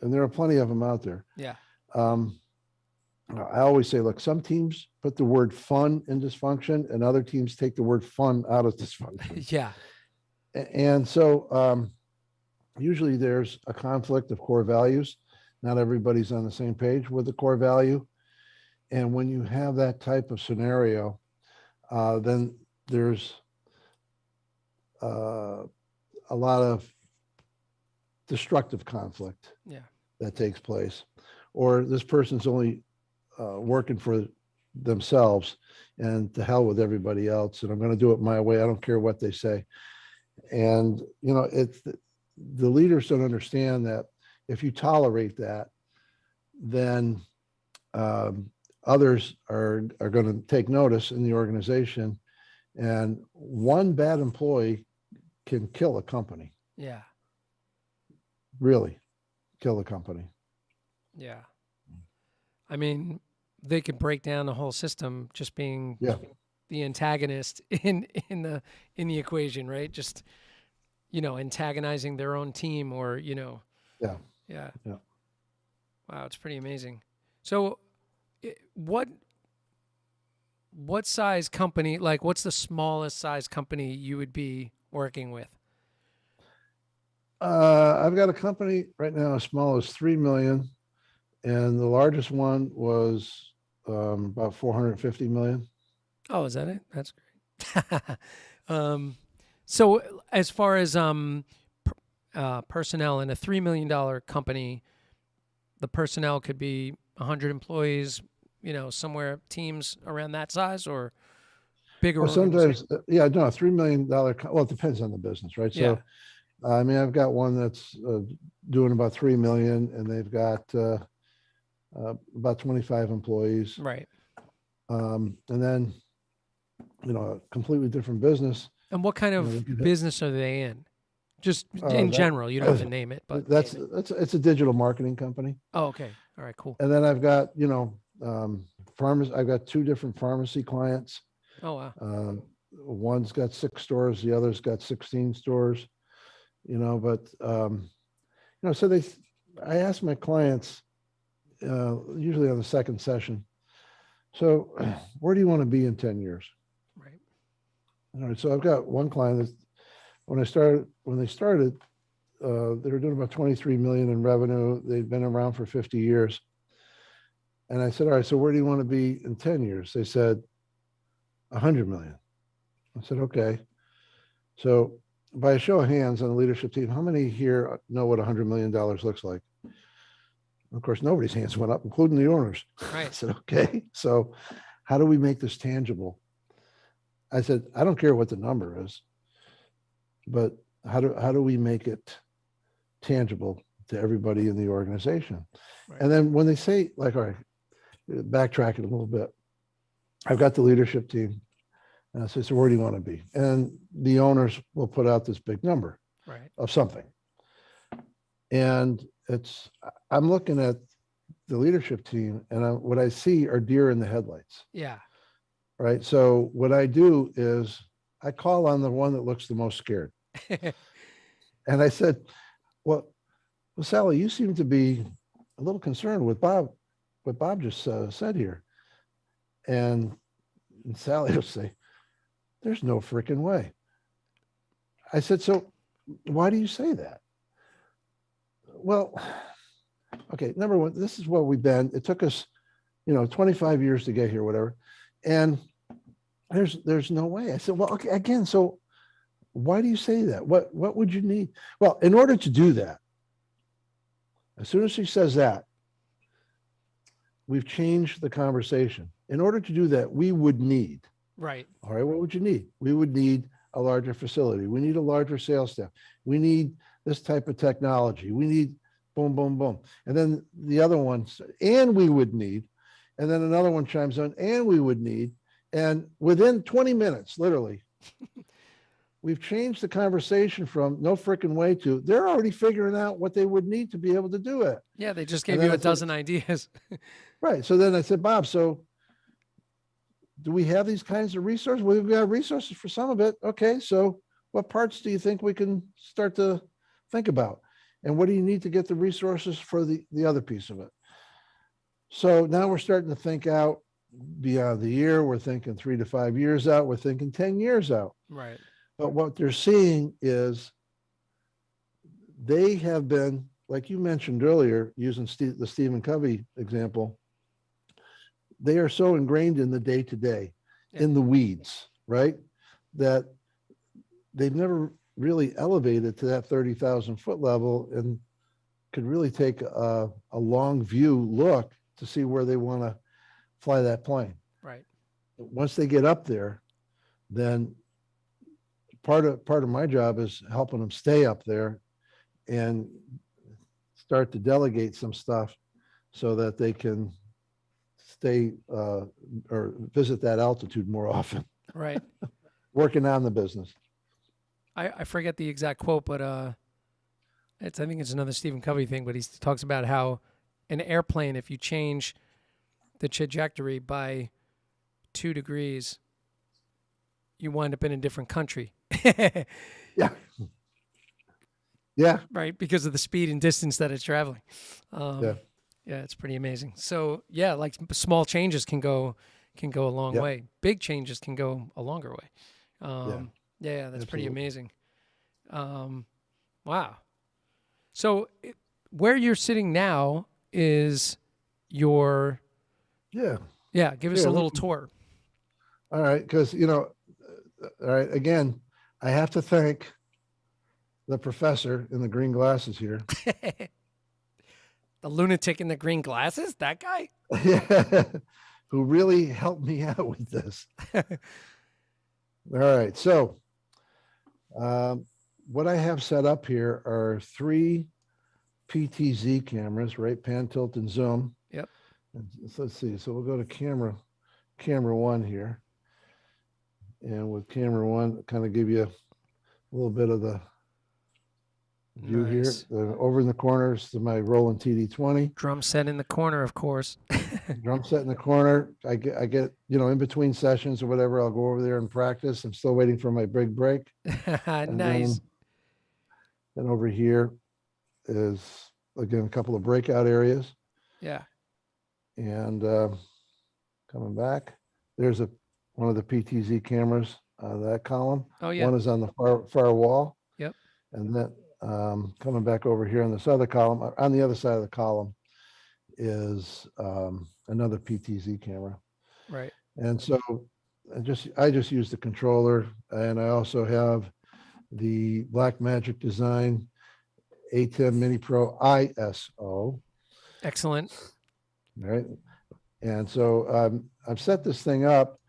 and there are plenty of them out there. yeah, I always say, look, some teams put the word fun in dysfunction, and other teams take the word fun out of dysfunction. yeah, And so usually there's a conflict of core values. Not everybody's on the same page with the core value. And when you have that type of scenario, then there's a lot of destructive conflict yeah, that takes place. Or this person's only working for themselves, and to hell with everybody else, and I'm going to do it my way. I don't care what they say. And it's the leaders don't understand that if you tolerate that, then others are going to take notice in the organization, and one bad employee can kill a company. yeah, Really kill a company. yeah. I mean, they could break down the whole system just being the antagonist in the equation, right? Just antagonizing their own team, or Yeah. yeah. Yeah. Wow, it's pretty amazing. So, what size company? Like, what's the smallest size company you would be working with? I've got a company right now as small as 3 million, and the largest one was about 450 million. Oh, is that it? That's great. So as far as personnel in a $3 million company, the personnel could be 100 employees, somewhere teams around that size, or bigger. Well, sometimes, no, $3 million. Well, it depends on the business, right? Yeah. So, I mean, I've got one that's doing about 3 million, and they've got about 25 employees. Right. And then, a completely different business. And what kind of business are they in? Just in general, you don't have to name it, but it's a digital marketing company. Oh, okay. All right, cool. And then I've got, I've got 2 different pharmacy clients. Oh, wow. One's got 6 stores, the other's got 16 stores, but, so I ask my clients, usually on the second session, so where do you want to be in 10 years? Right. All right. So I've got one client that when they started, they were doing about 23 million in revenue. They'd been around for 50 years. And I said, all right, so where do you want to be in 10 years? They said, 100 million. I said, okay. So by a show of hands on the leadership team, how many here know what $100 million looks like? Of course, nobody's hands went up, including the owners. Right. I said, okay, so how do we make this tangible? I said, I don't care what the number is, but how do we make it tangible to everybody in the organization? Right. And then when they say, like, all right, backtrack it a little bit, I've got the leadership team, and I say, so where do you want to be? And the owners will put out this big number of something. And I'm looking at the leadership team, and what I see are deer in the headlights. Yeah. Right. So what I do is I call on the one that looks the most scared. And I said, well, Sally, you seem to be a little concerned with what Bob just said here. And Sally will say, there's no freaking way. I said, so why do you say that? Well, okay, number one, this is what we've been. It took us, 25 years to get here, whatever. And there's no way. I said, well, okay, again, so why do you say that? What would you need? Well, in order to do that, as soon as she says that, we've changed the conversation. In order to do that, we would need. Right. All right, what would you need? We would need a larger facility. We need a larger sales staff. We need this type of technology. We need boom, boom, boom. And then the other one, and we would need, and then another one chimes on, and we would need, And within 20 minutes, literally, we've changed the conversation from no freaking way to they're already figuring out what they would need to be able to do it. Yeah, they just And gave then you a I said, dozen ideas. right. So then I said, Bob, so do we have these kinds of resources? Well, we've got resources for some of it. Okay, so what parts do you think we can start to think about? And what do you need to get the resources for the other piece of it? So now we're starting to think out beyond the year. We're thinking 3 to 5 years out. We're thinking 10 years out. Right. But what they're seeing is they have been, like you mentioned earlier, using the Stephen Covey example, they are so ingrained in the day-to-day, in the weeds, right? That they've never really elevated to that 30,000 foot level and could really take a long view look to see where they want to fly that plane. Right. Once they get up there, then part of my job is helping them stay up there and start to delegate some stuff so that they can stay or visit that altitude more often. Right. Working on the business. I forget the exact quote, but I think it's another Stephen Covey thing, but he talks about how an airplane, if you change the trajectory by 2 degrees, you wind up in a different country. Yeah. Yeah. Right, because of the speed and distance that it's traveling. Yeah. Yeah, it's pretty amazing. So yeah, like small changes can go a long Yep. way. Big changes can go a longer way. Yeah, that's pretty Absolutely. amazing. Wow. So where you're sitting now is your Yeah. give us Yeah, a little tour. All right. Because, all right. Again, I have to thank the professor in the green glasses here. The lunatic in the green glasses, that guy? Who really helped me out with this. All right. So what I have set up here are 3 PTZ cameras, right? Pan, tilt, and zoom. Yep. And so let's see. So we'll go to camera 1 here. And with camera 1, kind of give you a little bit of the view Nice. here. Over in the corners to my Roland TD20. Drum set in the corner, of course. Drum set in the corner. I get, in between sessions or whatever, I'll go over there and practice. I'm still waiting for my big break. And Nice. Then over here is, again, a couple of breakout areas. Yeah. And coming back, there's one of the PTZ cameras, that column. Oh yeah. One is on the far wall. Yep. And then coming back over here on this other column, on the other side of the column is another PTZ camera. Right. And so I just use the controller, and I also have the Blackmagic Design A10 Mini Pro ISO. Excellent. Right. And so I've set this thing up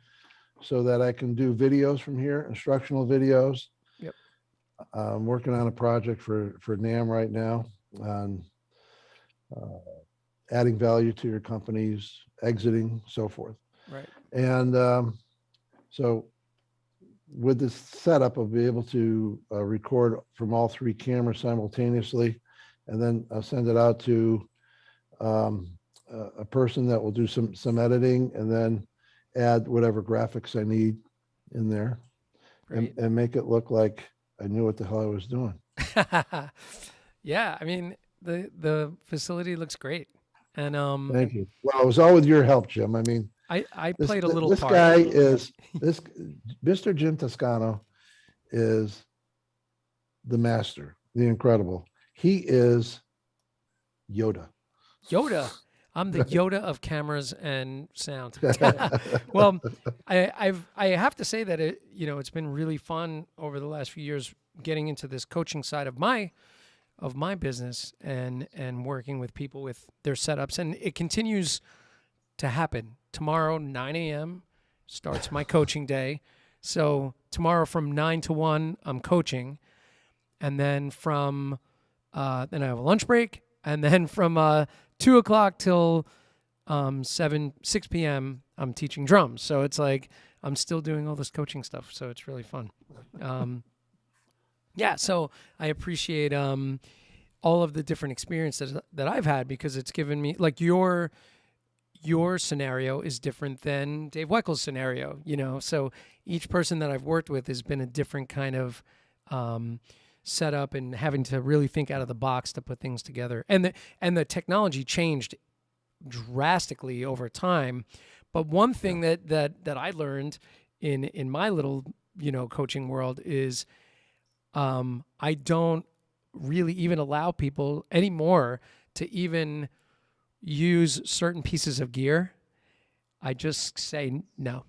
so that I can do videos from here, instructional videos. Yep. I'm working on a project for NAM right now on adding value to your companies, exiting, so forth. Right. And so with this setup, I'll be able to record from all 3 cameras simultaneously, and then I'll send it out to a person that will do some editing, and then add whatever graphics I need in there, and make it look like I knew what the hell I was doing. Yeah, I mean the facility looks great, and Thank you. Well, it was all with your help, Jim. I mean, I played a little this part. guy is Mr. Jim Toscano is the master, the incredible. He is Yoda. Yoda. I'm the Yoda of cameras and sound. Well, I have to say that it's been really fun over the last few years getting into this coaching side of my business and working with people with their setups, and it continues to happen. Tomorrow, 9 a.m. starts my coaching day. So tomorrow from 9 to 1, I'm coaching, and then then I have a lunch break, and then from 2 o'clock till 6 p.m. I'm teaching drums. So it's like I'm still doing all this coaching stuff. So it's really fun. Yeah, so I appreciate all of the different experiences that I've had, because it's given me, like, your scenario is different than Dave Weichel's scenario, So each person that I've worked with has been a different kind of setup, and having to really think out of the box to put things together. And the technology changed drastically over time. But one thing that I learned in my little, coaching world is I don't really even allow people anymore to even use certain pieces of gear. I just say no.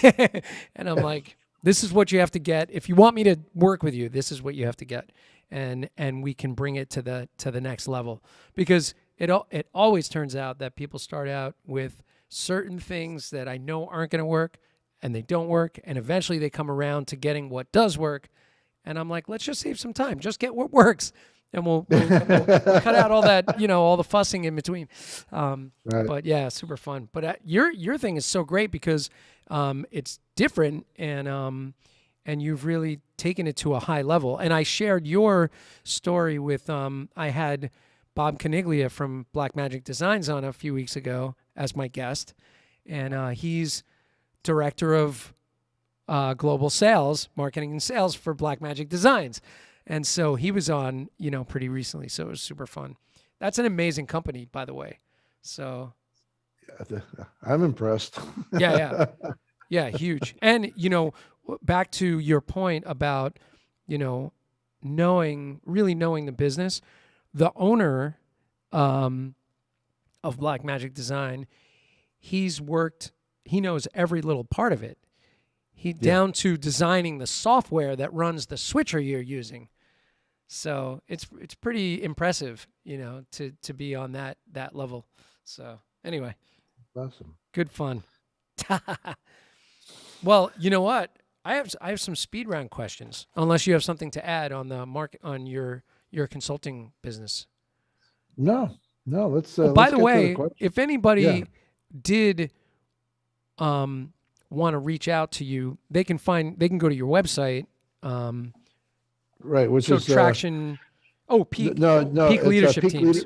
And I'm like, this is what you have to get. If you want me to work with you, this is what you have to get. And we can bring it to the next level, because it always turns out that people start out with certain things that I know aren't going to work, and they don't work, and eventually they come around to getting what does work. And I'm like, let's just save some time. Just get what works, and we'll cut out all that, all the fussing in between. Right. But yeah, super fun. But your thing is so great, because it's different, and you've really taken it to a high level. And I shared your story with I had Bob Caniglia from Black Magic Designs on a few weeks ago as my guest, and he's director of global sales, marketing and sales for Black Magic Designs. And so he was on, pretty recently. So it was super fun. That's an amazing company, by the way. So I'm impressed. Yeah, huge. And, back to your point about, really knowing the business, the owner of Black Magic Design, he knows every little part of it. Down to designing the software that runs the switcher you're using. So it's pretty impressive, to be on that level. So anyway, Awesome. good fun. Well, you know what? I have some speed round questions, unless you have something to add on the market, on your consulting business. No. Let's. By let's the get to way, question. if anybody did want to reach out to you, they can go to your website. Right, which So is traction. Peak. No, Peak it's, leadership teams.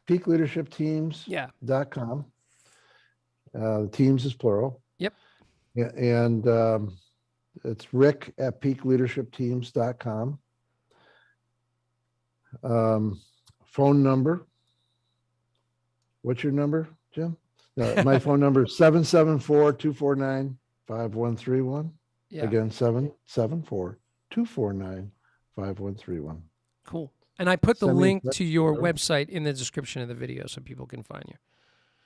peakleadershipteams.com. Teams is plural. Yep. Yeah, and it's Rick at peakleadershipteams.com. Phone number. What's your number, Jim? My phone number is 774-249-5131. Yeah. Again, 774-249-5131. Cool. And I put the Send me link a to your message. website in the description of the video, so people can find you.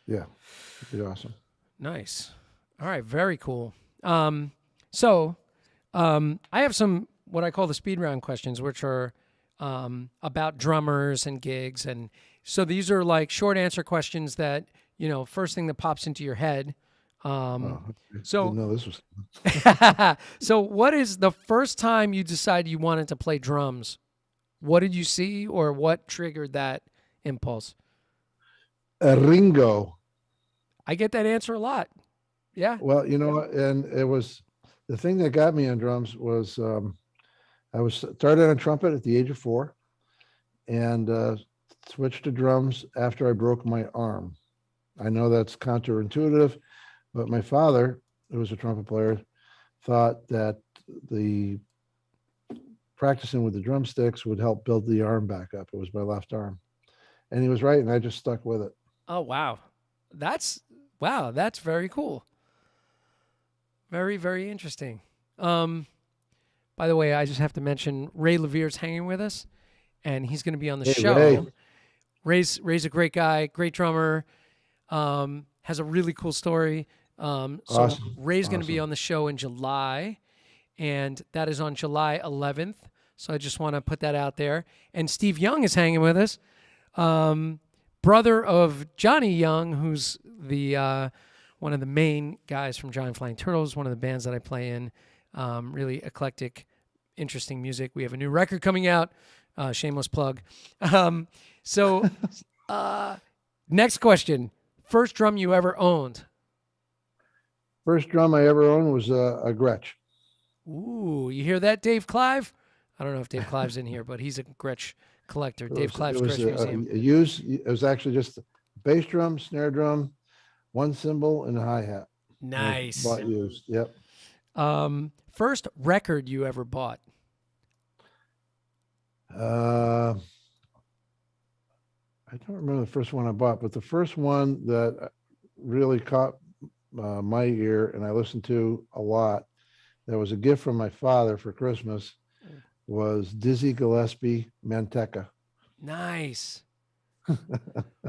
Yeah, it'd be awesome. Nice. All right. Very cool. So I have some what I call the speed round questions, which are about drummers and gigs. And so these are like short answer questions that, first thing that pops into your head. Okay. So, Didn't know this was so what is the first time you decided you wanted to play drums? What did you see, or what triggered that impulse? Ringo. I get that answer a lot. Yeah. Well, and it was the thing that got me on drums was I was started on trumpet at the age of 4, and switched to drums after I broke my arm. I know that's counterintuitive, but my father, who was a trumpet player, thought that the practicing with the drumsticks would help build the arm back up. It was my left arm, and he was right, and I just stuck with it. Oh, wow. That's very cool. Very, very interesting. By the way, I just have to mention Ray Levere's hanging with us, and he's going to be on the show. Ray. Ray's a great guy, great drummer, has a really cool story. So Awesome. Ray's going to be on the show in July, and that is on July 11th. So I just want to put that out there. And Steve Young is hanging with us, brother of Johnny Young, who's the one of the main guys from Giant Flying Turtles, one of the bands that I play in. Really eclectic, interesting music. We have a new record coming out. Shameless plug. So next question. First drum you ever owned? First drum I ever owned was a Gretsch. Ooh, you hear that, Dave Clive? I don't know if Dave Clive's in here, but he's a Gretsch collector. Dave Clive's Gretsch Museum. It was actually just a bass drum, snare drum, one cymbal, and a hi-hat. Nice. Bought used. Yep. First record you ever bought? I don't remember the first one I bought, but the first one that really caught my ear and I listened to a lot, that was a gift from my father for Christmas, was Dizzy Gillespie Manteca. Nice.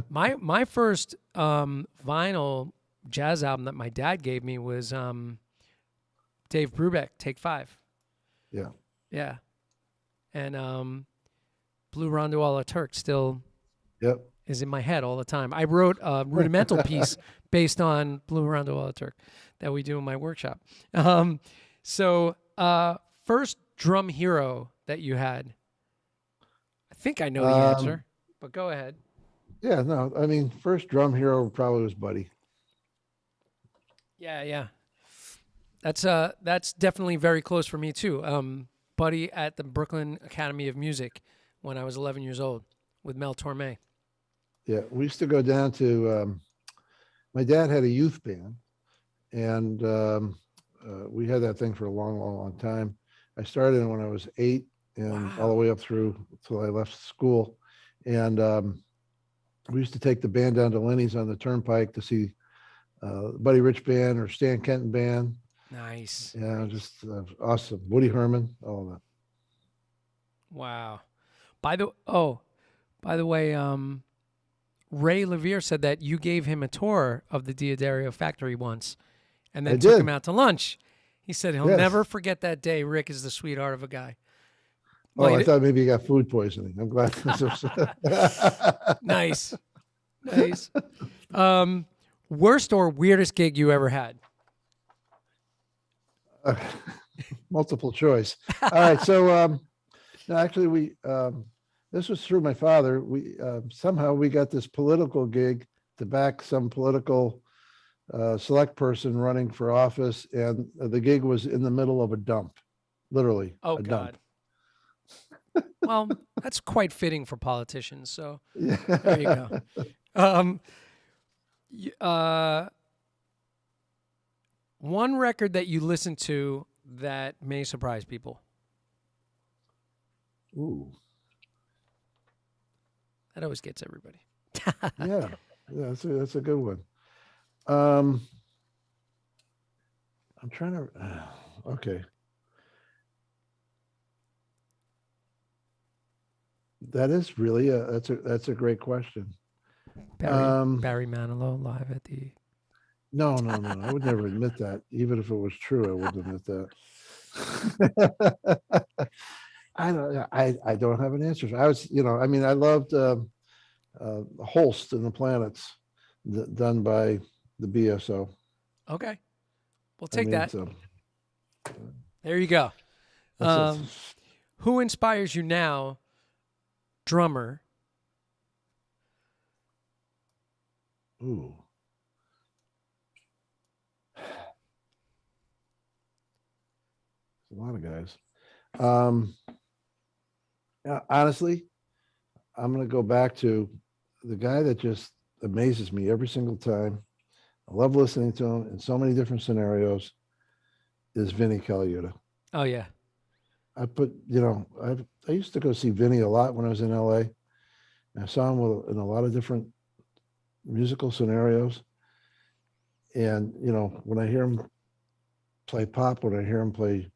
my first vinyl jazz album that my dad gave me was Dave Brubeck, Take 5. Yeah. Yeah. And Blue Rondo a la Turk still is in my head all the time. I wrote a rudimental piece based on Blue Rondo a la Turk that we do in my workshop. So first drum hero that you had? I think I know the answer, but go ahead. Yeah, no, I mean, first drum hero probably was Buddy. Yeah. That's definitely very close for me too. Buddy at the Brooklyn Academy of Music when I was 11 years old with Mel Torme. Yeah, we used to go down to, my dad had a youth band, and we had that thing for a long time. I started when I was 8 and all the way up through till I left school. And we used to take the band down to Lenny's on the Turnpike to see Buddy Rich Band or Stan Kenton Band. Nice. Yeah, just awesome. Woody Herman, all of that. Wow. By the way, Ray Levere said that you gave him a tour of the Diodario factory once and then took him out to lunch. He said he'll never forget that day. Rick is the sweetheart of a guy. Well, I thought maybe you got food poisoning. I'm glad. Nice. Worst or weirdest gig you ever had? Multiple choice. All right. So no, actually, this was through my father. We somehow we got this political gig to back some political select person running for office, and the gig was in the middle of a dump, literally. Oh, a God. Dump. Well, that's quite fitting for politicians. So there you go. One record that you listen to that may surprise people. Ooh. That always gets everybody. Yeah, that's a good one. I'm trying to. Okay. That is really that's a great question. Barry Manilow live at the. No. I would never admit that. Even if it was true, I wouldn't admit that. I don't have an answer. I loved Holst and the Planets, done by the BSO. Okay, we'll take that. So, there you go. Who inspires you now, drummer? Ooh. A lot of guys. Honestly, I'm going to go back to the guy that just amazes me every single time. I love listening to him in so many different scenarios. Is Vinny Colaiuta. Oh yeah. I used to go see Vinny a lot when I was in LA. I saw him in a lot of different musical scenarios. And, when I hear him play pop, when I hear him play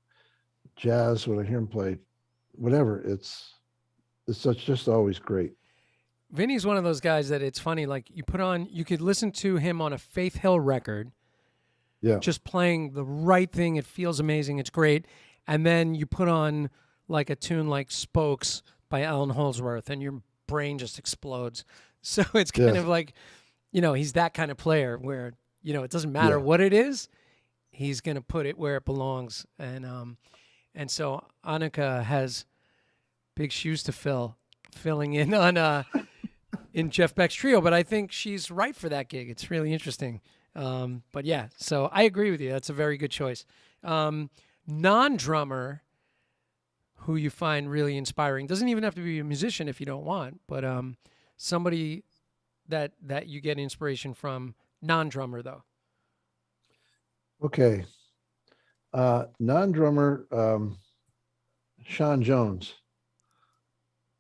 jazz, when I hear him play whatever, it's just always great. Vinny's one of those guys that it's funny, like you could listen to him on a Faith Hill record. Yeah. Just playing the right thing. It feels amazing. It's great. And then you put on like a tune like Spokes by Alan Holdsworth and your brain just explodes. So it's kind of like, he's that kind of player where, it doesn't matter what it is. He's going to put it where it belongs. And so Annika has big shoes to fill, filling in on in Jeff Beck's trio, but I think she's right for that gig. It's really interesting. But yeah, so I agree with you. That's a very good choice. Non-drummer who you find really inspiring, doesn't even have to be a musician if you don't want, but somebody that you get inspiration from, non-drummer though. Okay. Non-drummer, Sean Jones,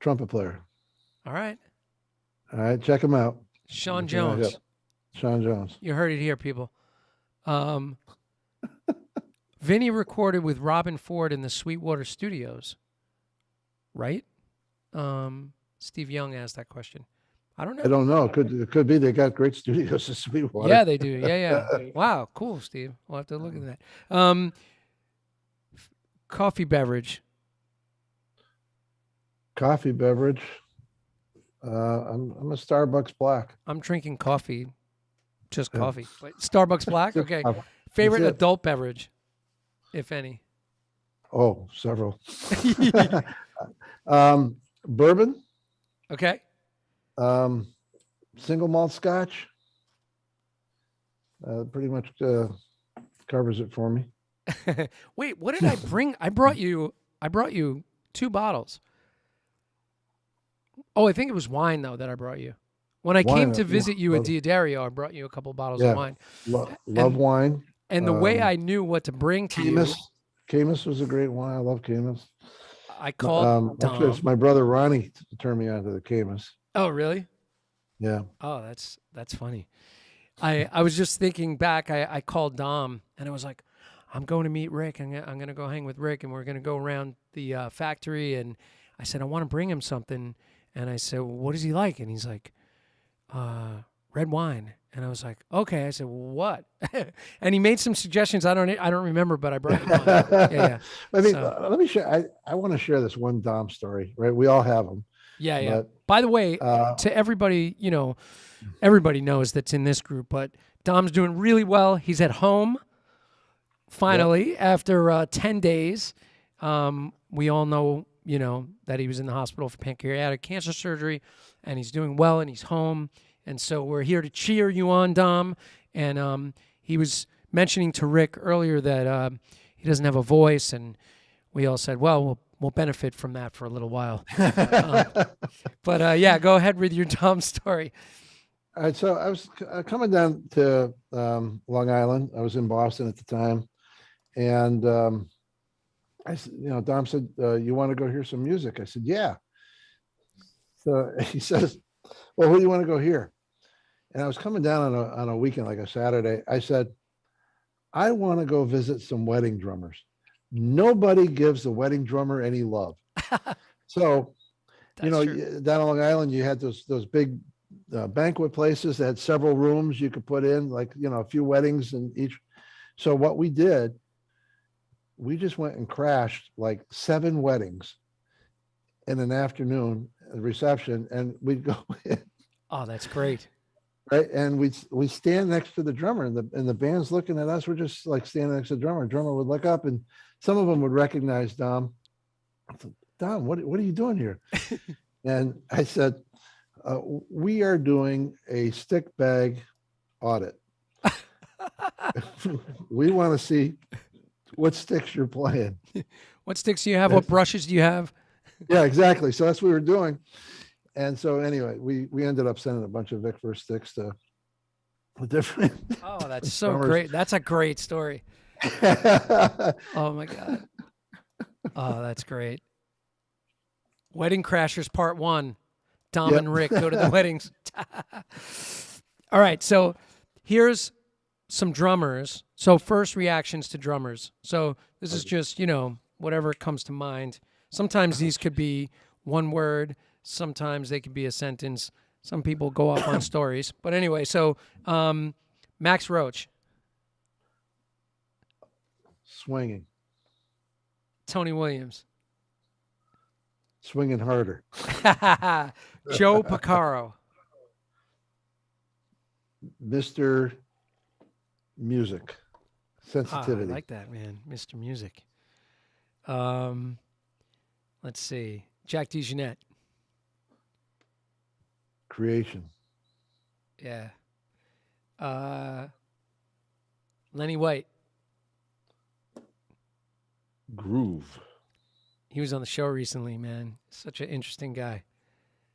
trumpet player. All right. All right, check him out. Sean Look him right Jones. up. Sean Jones. You heard it here, people. Vinny recorded with Robin Ford in the Sweetwater Studios, right? Steve Young asked that question. I don't know. I don't know. It could be they got great studios in Sweetwater. Yeah, they do. Yeah. Wow, cool, Steve. We'll have to look at that. Coffee beverage. Coffee beverage. I'm a Starbucks Black. I'm drinking coffee, just coffee. Wait, Starbucks Black. Okay. That's Favorite it. adult beverage, if any. Oh, several. Bourbon. Okay. Single malt Scotch. Pretty much covers it for me. Wait, what did I bring? I brought you 2 bottles. Oh, I think it was wine though that I brought you. When I came to visit you at Diodario, I brought you a couple bottles of wine. Love wine. And the way I knew what to bring to you, Camus was a great wine. I love Camus. I called Dom. Actually, it's my brother Ronnie turned me on to the Camus. Oh, really? Yeah. Oh, that's funny. I was just thinking back. I called Dom and I was like, I'm going to meet Rick. I'm going to go hang with Rick and we're going to go around the factory. And I said, I want to bring him something. And I said, well, what is he like? And he's like, red wine. And I was like, okay. I said, well, what? And he made some suggestions. I don't remember, but I brought you one. Yeah. I mean, let me share. I want to share this one Dom story, right? We all have them. Yeah. But, by the way, to everybody, everybody knows that's in this group, but Dom's doing really well. He's at home finally after 10 days. We all know, that he was in the hospital for pancreatic cancer surgery, and he's doing well, and he's home. And so we're here to cheer you on, Dom. And he was mentioning to Rick earlier that he doesn't have a voice, and we all said, well, we'll benefit from that for a little while. But yeah, go ahead with your Dom story. All right, so I was coming down to Long Island. I was in Boston at the time, and I said, Dom said, "You want to go hear some music?" I said, "Yeah." So he says, "Well, who do you want to go hear?" And I was coming down on a weekend, like a Saturday. I said, "I want to go visit some wedding drummers. Nobody gives the wedding drummer any love." So, True. down on Long Island, you had those big banquet places that had several rooms you could put in, like, a few weddings in each. So what we did, we just went and crashed like 7 weddings in an afternoon reception, and we'd go in. Oh, that's great. Right. And we stand next to the drummer, and the band's looking at us. We're just like standing next to the drummer. Drummer would look up, and some of them would recognize Dom. I said, "Dom, what are you doing here?" And I said, "We are doing a stick bag audit. We want to see what sticks you're playing. What sticks do you have? What brushes do you have?" Yeah, exactly. So that's what we were doing. And so anyway, we ended up sending a bunch of Vic Firth sticks to different. Oh, that's so great. That's a great story. Oh my God. Oh, that's great. Wedding Crashers Part 1. Dom and Rick go to the weddings. All right. So here's some drummers. So first reactions to drummers. So this is just, whatever comes to mind. Sometimes these could be one word. Sometimes they could be a sentence. Some people go off on stories. But anyway, so Max Roach. Swinging. Tony Williams. Swinging harder. Joe Porcaro. Mr. Music. Sensitivity. I like that, man. Mr. Music. Let's see. Jack DeJohnette. Creation. Yeah. Lenny White. Groove. He was on the show recently, man. Such an interesting guy.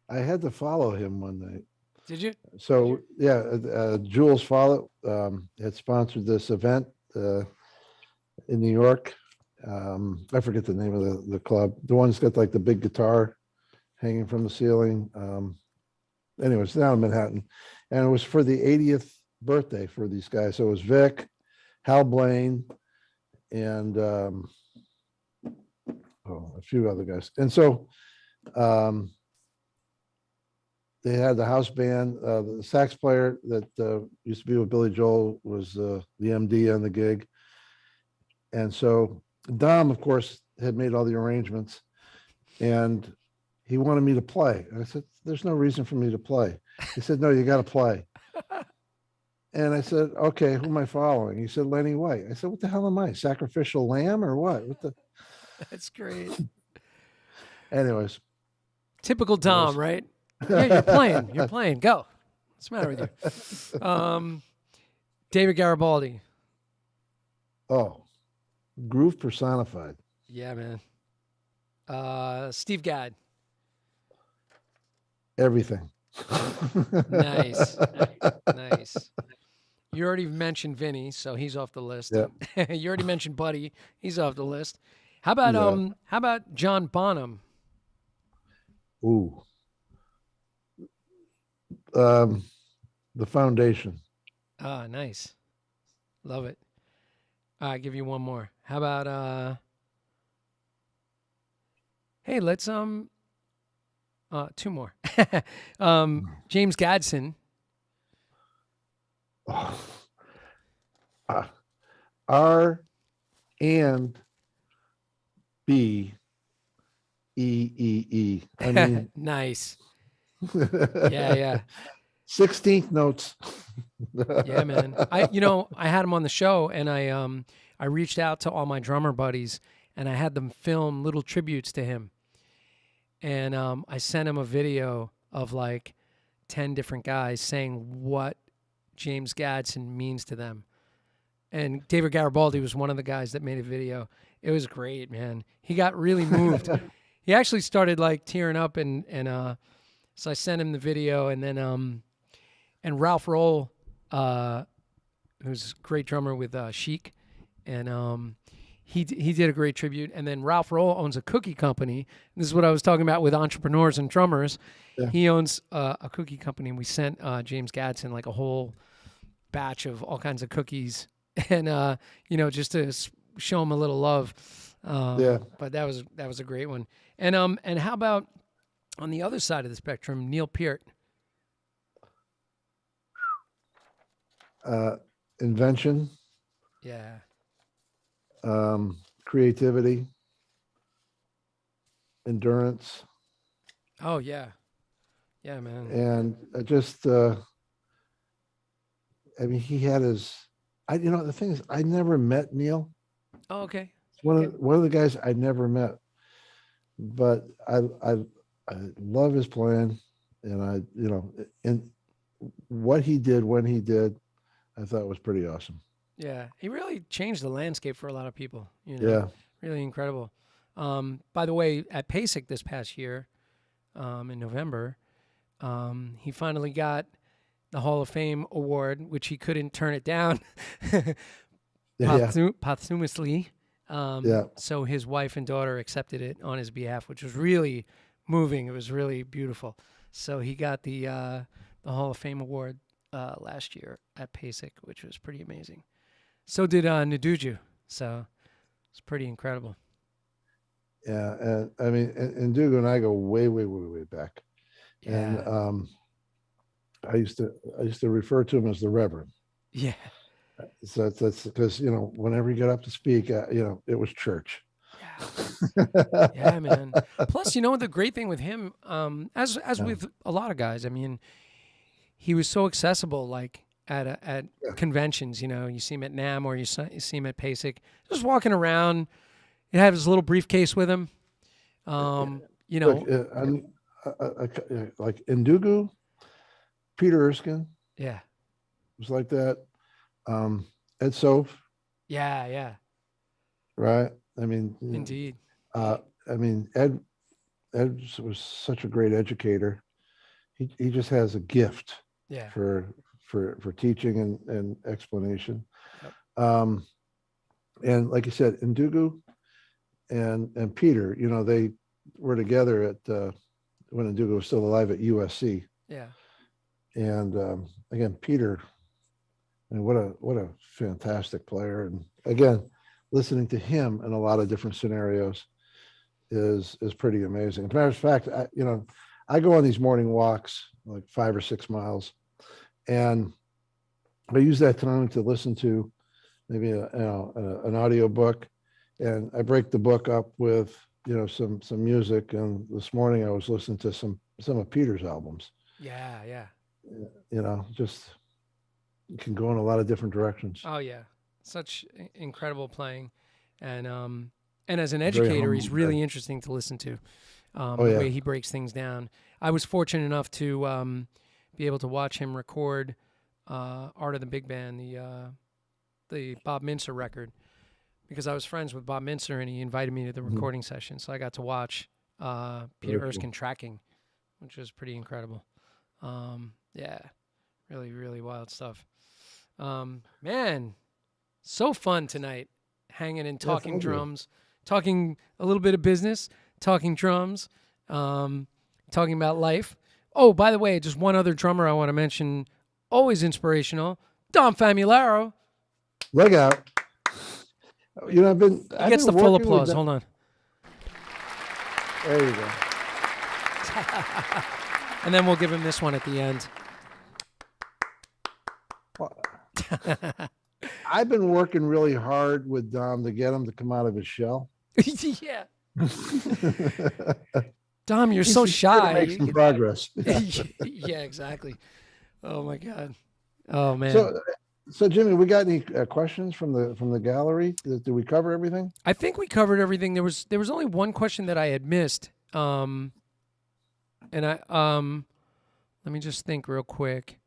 I had to follow him one night. Did you? So yeah, Jules Follett had sponsored this event in New York. I forget the name of the club. The one that's got like the big guitar hanging from the ceiling. Anyways, down in Manhattan, and it was for the 80th birthday for these guys. So it was Vic, Hal Blaine, and a few other guys. And so they had the house band. The sax player that used to be with Billy Joel was the MD on the gig. And so Dom, of course, had made all the arrangements, and he wanted me to play. And I said, there's no reason for me to play. He said, no, you got to play. And I said, okay, who am I following? He said, Lenny White. I said, what the hell am I? Sacrificial lamb or what? What the? That's great. Anyways. Typical Dom, right? Yeah, you're playing. You're playing. Go. What's the matter with you? David Garibaldi. Oh, groove personified. Yeah, man. Steve Gadd. Everything. Nice. Nice. You already mentioned Vinny, so he's off the list. Yep. You already mentioned Buddy. He's off the list. How about John Bonham? Ooh. The Foundation. Ah, nice. Love it. I'll give you one more. How about hey, let's two more. James Gadsden. Oh. R and B E. I mean, nice. Yeah. 16th notes. Yeah, man. I had him on the show, and I reached out to all my drummer buddies, and I had them film little tributes to him. And I sent him a video of like 10 different guys saying what James Gadsden means to them. And David Garibaldi was one of the guys that made a video. It was great, man. He got really moved. He actually started like tearing up, and so I sent him the video, and then and Ralph Roll, who's a great drummer with Chic, and he did a great tribute. And then Ralph Roll owns a cookie company. This is what I was talking about with entrepreneurs and drummers. Yeah. He owns a cookie company, and we sent James Gadsden like a whole batch of all kinds of cookies, and just to show him a little love. Yeah. But that was a great one. And how about on the other side of the spectrum, Neil Peart? Invention. Yeah. Creativity. Endurance. Oh yeah. Yeah, man. And just he had his the thing is, I never met Neil. Oh, okay. One of the guys I never met, but I love his playing, and and what he did when he did, I thought was pretty awesome. Yeah, he really changed the landscape for a lot of people. Yeah, really incredible. By the way, at PASIC this past year, in November, he finally got the Hall of Fame award, which he couldn't turn it down posthumously. So his wife and daughter accepted it on his behalf, which was really moving. It was really beautiful. So he got the Hall of Fame award last year at PASIC, which was pretty amazing. So did Nduju. So it's pretty incredible. Yeah, and I mean, and Ndugu and I go way, way, way, way back. Yeah. And I used to refer to him as the Reverend. Yeah. So that's because whenever he got up to speak, it was church. Yeah. Yeah, man. Plus, the great thing with him, as with a lot of guys, I mean, he was so accessible. Like at conventions, you see him at NAMM or you see him at PASIC, just walking around. He'd have his little briefcase with him. Look, like Ndugu, Peter Erskine Yeah. was like that. Ed Soph, Yeah. right? I mean, Indeed. Ed was such a great educator. He just has a gift Yeah. for teaching and explanation. Yep. And like you said, Ndugu and Peter, they were together at when Ndugu was still alive at USC. Yeah. And again, Peter, and what a fantastic player. And again, listening to him in a lot of different scenarios is pretty amazing. As a matter of fact, I go on these morning walks, like 5 or 6 miles, and I use that time to listen to maybe an audio book, and I break the book up with some music. And this morning I was listening to some of Peter's albums. Yeah. Just you can go in a lot of different directions. Oh yeah, such incredible playing, and as an educator, he's really interesting to listen to. The way he breaks things down. I was fortunate enough to be able to watch him record Art of the Big Band, the Bob Mintzer record, because I was friends with Bob Mintzer and he invited me to the recording session, so I got to watch Peter Erskine tracking, which was pretty incredible. Yeah, really, really wild stuff. Man, so fun tonight, hanging and talking drums, talking a little bit of business, talking drums, talking about life. Oh, by the way, just one other drummer I want to mention, always inspirational, Dom Famularo. Leg out. He gets the full applause. Hold on. There you go. And then we'll give him this one at the end. Well, I've been working really hard with Dom to get him to come out of his shell. Yeah. Dom, you're so shy. Make some progress. Yeah, exactly. Oh my God. Oh man. So Jimmy, we got any questions from the gallery? Did we cover everything? I think we covered everything. There was only one question that I had missed. And I let me just think real quick.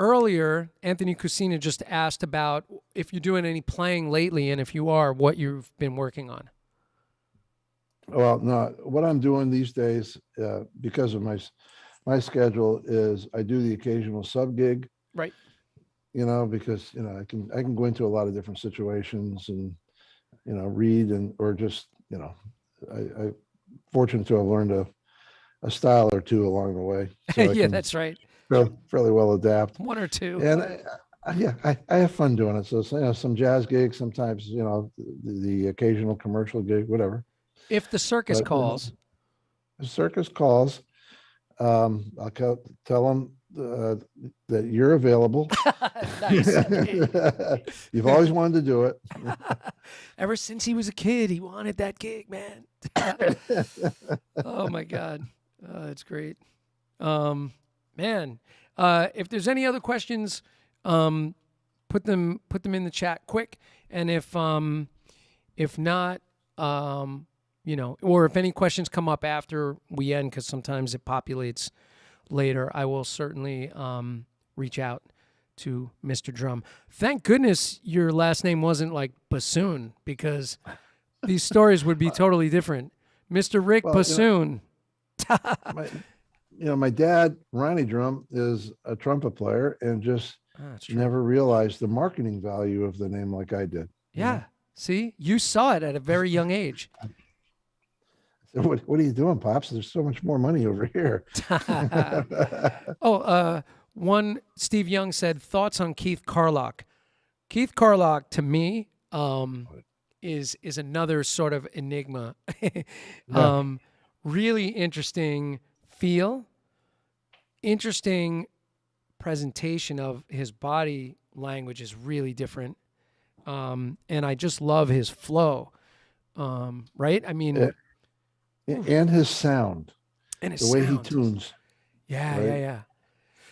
Earlier, Anthony Cucina just asked about if you're doing any playing lately, and if you are, what you've been working on. Well, no. What I'm doing these days, because of my schedule, is I do the occasional sub gig. Right. Because I can go into a lot of different situations and read or just I fortunate to have learned a style or two along the way. So yeah, that's right. Fairly well adapt. One or two. And I have fun doing it. So some jazz gigs, sometimes the occasional commercial gig, whatever. If the circus calls. The circus calls. I'll tell them that you're available. Nice. You've always wanted to do it. Ever since he was a kid, he wanted that gig, man. Oh my God, that's great. Man, if there's any other questions, put them in the chat quick. And if not, or if any questions come up after we end, because sometimes it populates later, I will certainly reach out to Mr. Drumm. Thank goodness your last name wasn't like Bassoon, because these stories would be totally different. Mr. Rick Bassoon. My dad, Ronnie Drumm, is a trumpet player and just never realized the marketing value of the name like I did. Yeah. See, you saw it at a very young age. What are you doing, Pops? There's so much more money over here. One, Steve Young said, thoughts on Keith Carlock. Keith Carlock, to me, is another sort of enigma. Really interesting feel, interesting presentation of his body language is really different. And I just love his flow. Right? I mean... And his sound. And the way he tunes. Yeah, right? Yeah.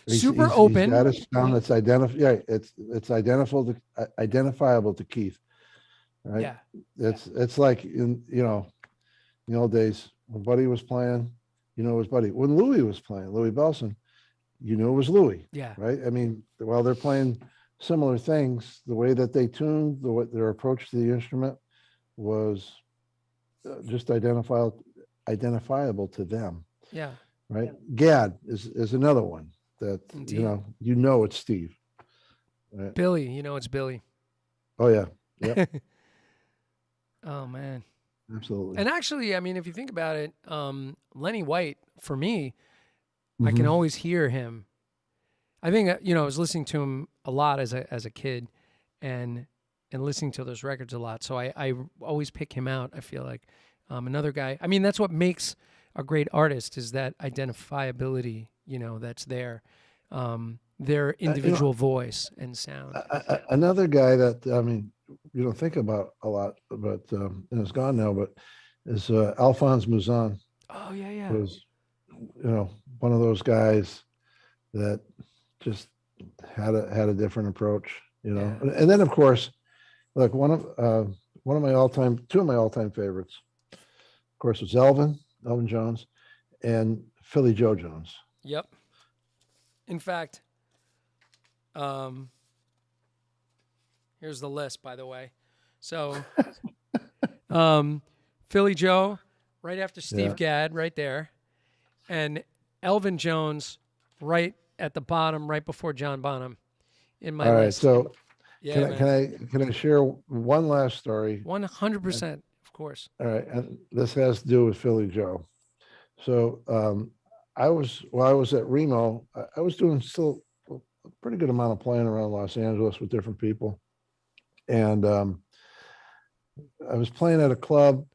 He's open. He's got a sound that's it's identifiable to Keith. Right? Yeah. It's like in the old days when Buddy was playing, you know, his buddy. When Louis was playing, Louis Belson, you knew it was Louis, Yeah. right? I mean, while they're playing similar things, the way that they tuned, their approach to the instrument was just identifiable to them, Yeah. right? Gad is another one that, Indeed. you know it's Steve. Right? Billy, you know it's Billy. Oh, yeah. Yep. Oh man. Absolutely. And actually, I mean, if you think about it, Lenny White, for me, I can Mhm. always hear him. I think I was listening to him a lot as a kid, and listening to those records a lot. So I always pick him out. I feel like another guy. I mean, that's what makes a great artist, is that identifiability. That's there, their individual voice and sound. Another guy that, I mean, you don't think about a lot, but and it's gone now, but is Alphonse Mouzon. Oh yeah. Was, one of those guys that just had a different approach, Yeah. And then of course, like two of my all-time favorites, of course, was Elvin Jones, and Philly Joe Jones. Yep. In fact, here's the list, by the way. So, Philly Joe, right after Steve Gadd, right there, and Elvin Jones, right at the bottom, right before John Bonham, in my list. All right, so yeah, can I share one last story? 100%, of course. All right, and this has to do with Philly Joe. So while I was at Remo, I was doing still a pretty good amount of playing around Los Angeles with different people, and I was playing at a club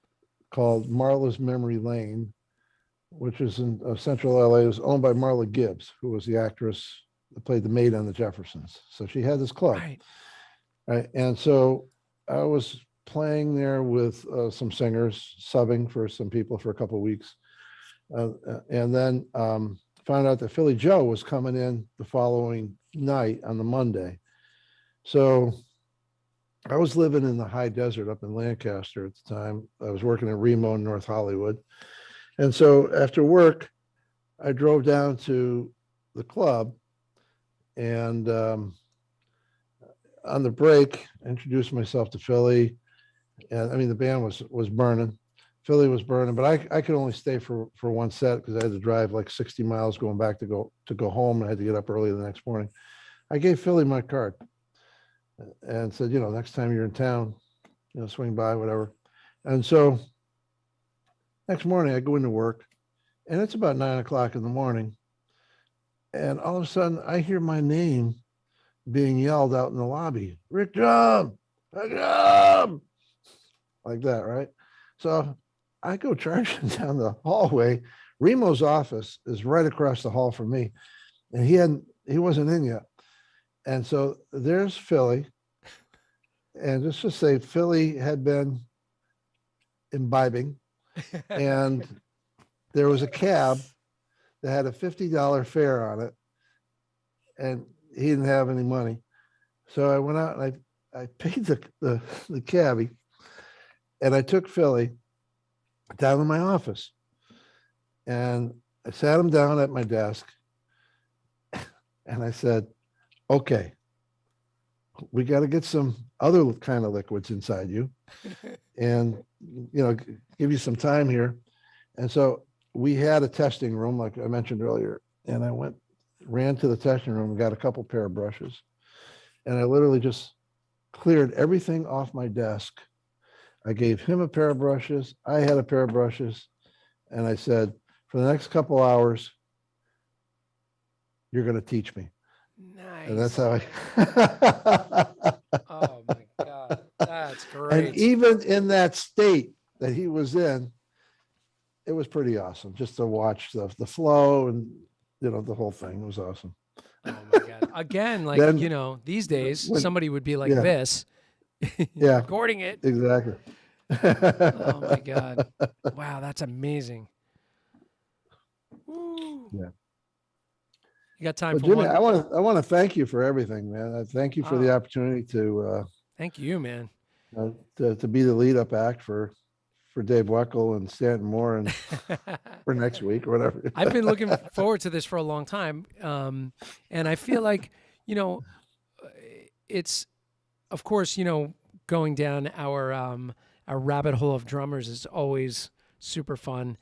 called Marla's Memory Lane, which is in central LA. It was owned by Marla Gibbs, who was the actress that played the maid on The Jeffersons. So she had this club. Right. And so I was playing there with some singers, subbing for some people for a couple of weeks. And then found out that Philly Joe was coming in the following night on the Monday. So I was living in the high desert up in Lancaster at the time. I was working at Remo in North Hollywood. And so after work, I drove down to the club, and on the break, I introduced myself to Philly. And I mean, the band was burning. Philly was burning, but I could only stay for one set because I had to drive like 60 miles going back to go home, and I had to get up early the next morning. I gave Philly my card and said, next time you're in town, swing by, whatever. And so next morning I go into work, and it's about 9:00 in the morning. And all of a sudden I hear my name being yelled out in the lobby, Rick Drumm, Rick Drumm, like that, right? So I go charging down the hallway. Remo's office is right across the hall from me, and he wasn't in yet. And so there's Philly, and let's just say Philly had been imbibing, and there was a cab that had a $50 fare on it, and he didn't have any money. So I went out and I paid the cabbie, and I took Philly down to my office, and I sat him down at my desk, and I said, okay, we got to get some other kind of liquids inside you and, give you some time here. And so we had a testing room, like I mentioned earlier, and I ran to the testing room and got a couple pair of brushes. And I literally just cleared everything off my desk. I gave him a pair of brushes. I had a pair of brushes. And I said, for the next couple hours, you're going to teach me. Nice. And that's how I. Oh my God. That's great. And even in that state that he was in, it was pretty awesome just to watch the flow and, the whole thing. It was awesome. Oh my God. Again, like, Then, these days, when- somebody would be like yeah. this, Yeah. recording it. Exactly. Oh my God. Wow, that's amazing. Woo. Yeah. You got time But for Jimmy, one? I want to thank you for everything, man. I thank you for the opportunity to Thank you, man. to be the lead up act for for Dave Weckel and Stanton Moore and for next week or whatever. I've been looking forward to this for a long time. And I feel like, you know, it's, of course, you know, going down our rabbit hole of drummers is always super fun.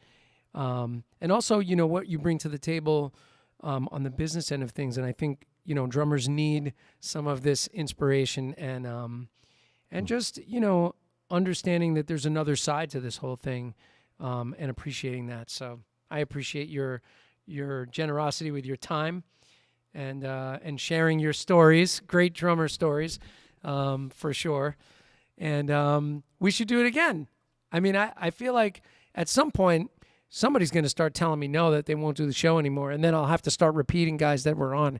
And also, you know, what you bring to the table on the business end of things. And I think, you know, drummers need some of this inspiration and just, you know, understanding that there's another side to this whole thing and appreciating that. So I appreciate your generosity with your time and sharing your stories, great drummer stories, for sure. And we should do it again. I mean, I feel like at some point somebody's going to start telling me no, that they won't do the show anymore, and then I'll have to start repeating guys that were on.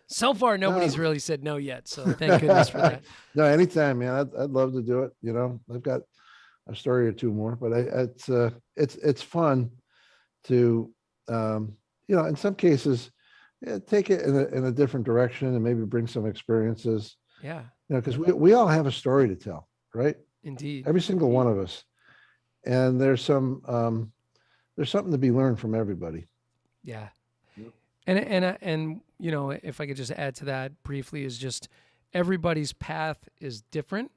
So far, nobody's really said no yet, so thank goodness for that. No, anytime, man. I'd love to do it. You know, I've got a story or two more, but it's fun to you know, in some cases, take it in a different direction and maybe bring some experiences. Yeah. You know, because we all have a story to tell, right? Indeed. Every single one of us, and there's something to be learned from everybody. Yeah. And you know, if I could just add to that briefly, is just everybody's path is different.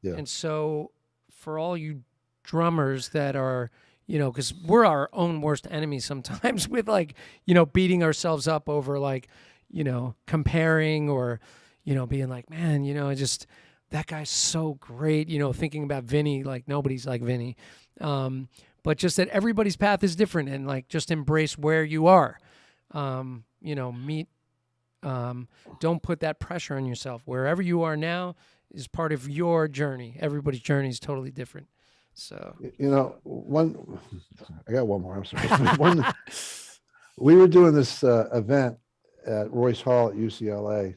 Yeah. And so for all you drummers that are, you know, because we're our own worst enemies sometimes with, like, you know, beating ourselves up over, like, you know, comparing or, you know, being like, man, you know, just that guy's so great, you know, thinking about Vinny, like nobody's like Vinny. But just that everybody's path is different, and like just embrace where you are. You know, don't put that pressure on yourself. Wherever you are now is part of your journey. Everybody's journey is totally different. So, you know, I got one more. I'm sorry. We were doing this event at Royce Hall at UCLA,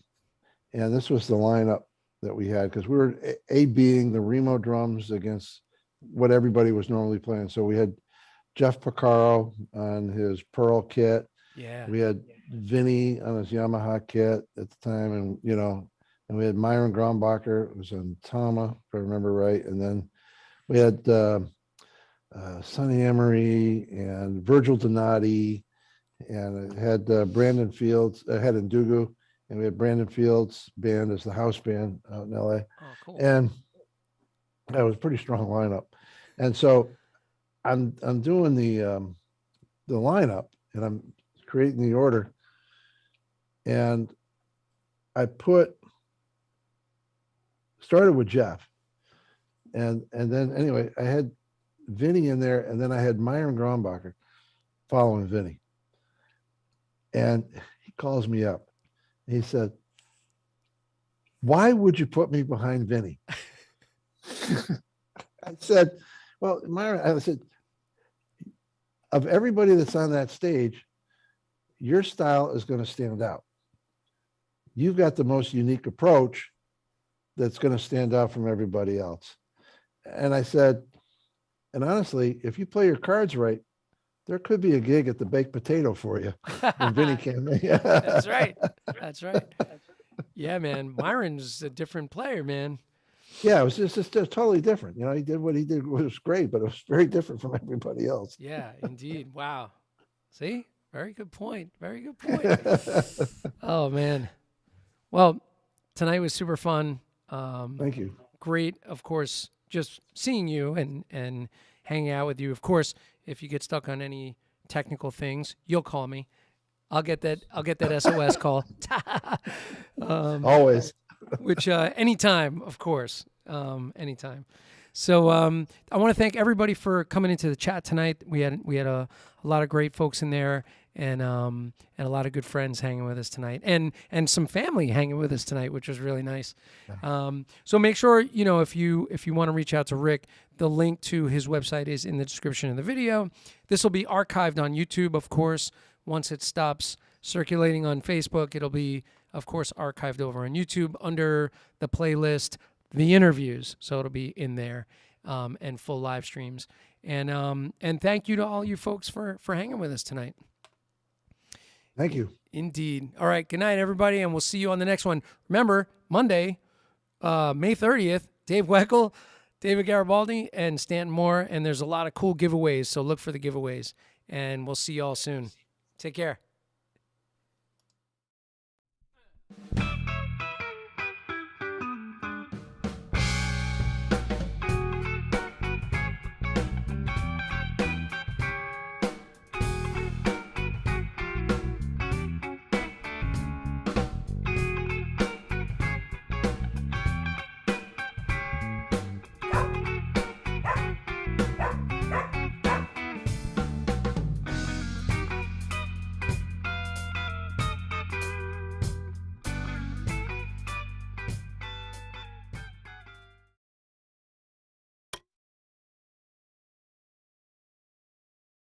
and this was the lineup that we had, because we were A-Bing the Remo drums against what everybody was normally playing. So we had Jeff Porcaro on his Pearl kit. yeah. We had Vinny on his Yamaha kit at the time, and you know, and we had Myron Grombacher, who was on Tama, if I remember right, and then we had Sonny Emery and Virgil Donati, and it had Brandon Fields, had Ndugu, and we had Brandon Fields band as the house band out in LA. Oh, cool. And that was a pretty strong lineup. And so I'm doing the lineup, and I'm creating the order, and I started with Jeff, and then anyway, I had Vinny in there, and then I had Myron Grombacher following Vinny, and he calls me up. He said, "Why would you put me behind Vinny?" I said, "Well, Myron," I said, "of everybody that's on that stage, your style is going to stand out. You've got the most unique approach that's going to stand out from everybody else." And I said, and honestly, if you play your cards right, there could be a gig at the Baked Potato for you when Vinny came in. That's right. That's right. Yeah, man. Myron's a different player, man. Yeah, it was just totally different. You know, he did what he did was great, but it was very different from everybody else. Yeah, indeed. Wow. See? Very good point. Very good point. Oh, man. Well, tonight was super fun. Thank you. Great, of course, just seeing you and hanging out with you. Of course, if you get stuck on any technical things, you'll call me. I'll get that SOS call. Always. Which anytime, of course, anytime. So I want to thank everybody for coming into the chat tonight. We had a lot of great folks in there, and a lot of good friends hanging with us tonight, and some family hanging with us tonight, which was really nice. So make sure, you know, if you want to reach out to Rick, the link to his website is in the description of the video. This will be archived on YouTube, of course. Once it stops circulating on Facebook, it'll be, of course, archived over on YouTube under the playlist, the interviews. So it'll be in there, and full live streams. And thank you to all you folks for hanging with us tonight. Thank you. Indeed. All right. Good night, everybody, and we'll see you on the next one. Remember, Monday, May 30th, Dave Weckel, David Garibaldi and Stanton Moore, and there's a lot of cool giveaways, so look for the giveaways, and we'll see you all soon. Take care.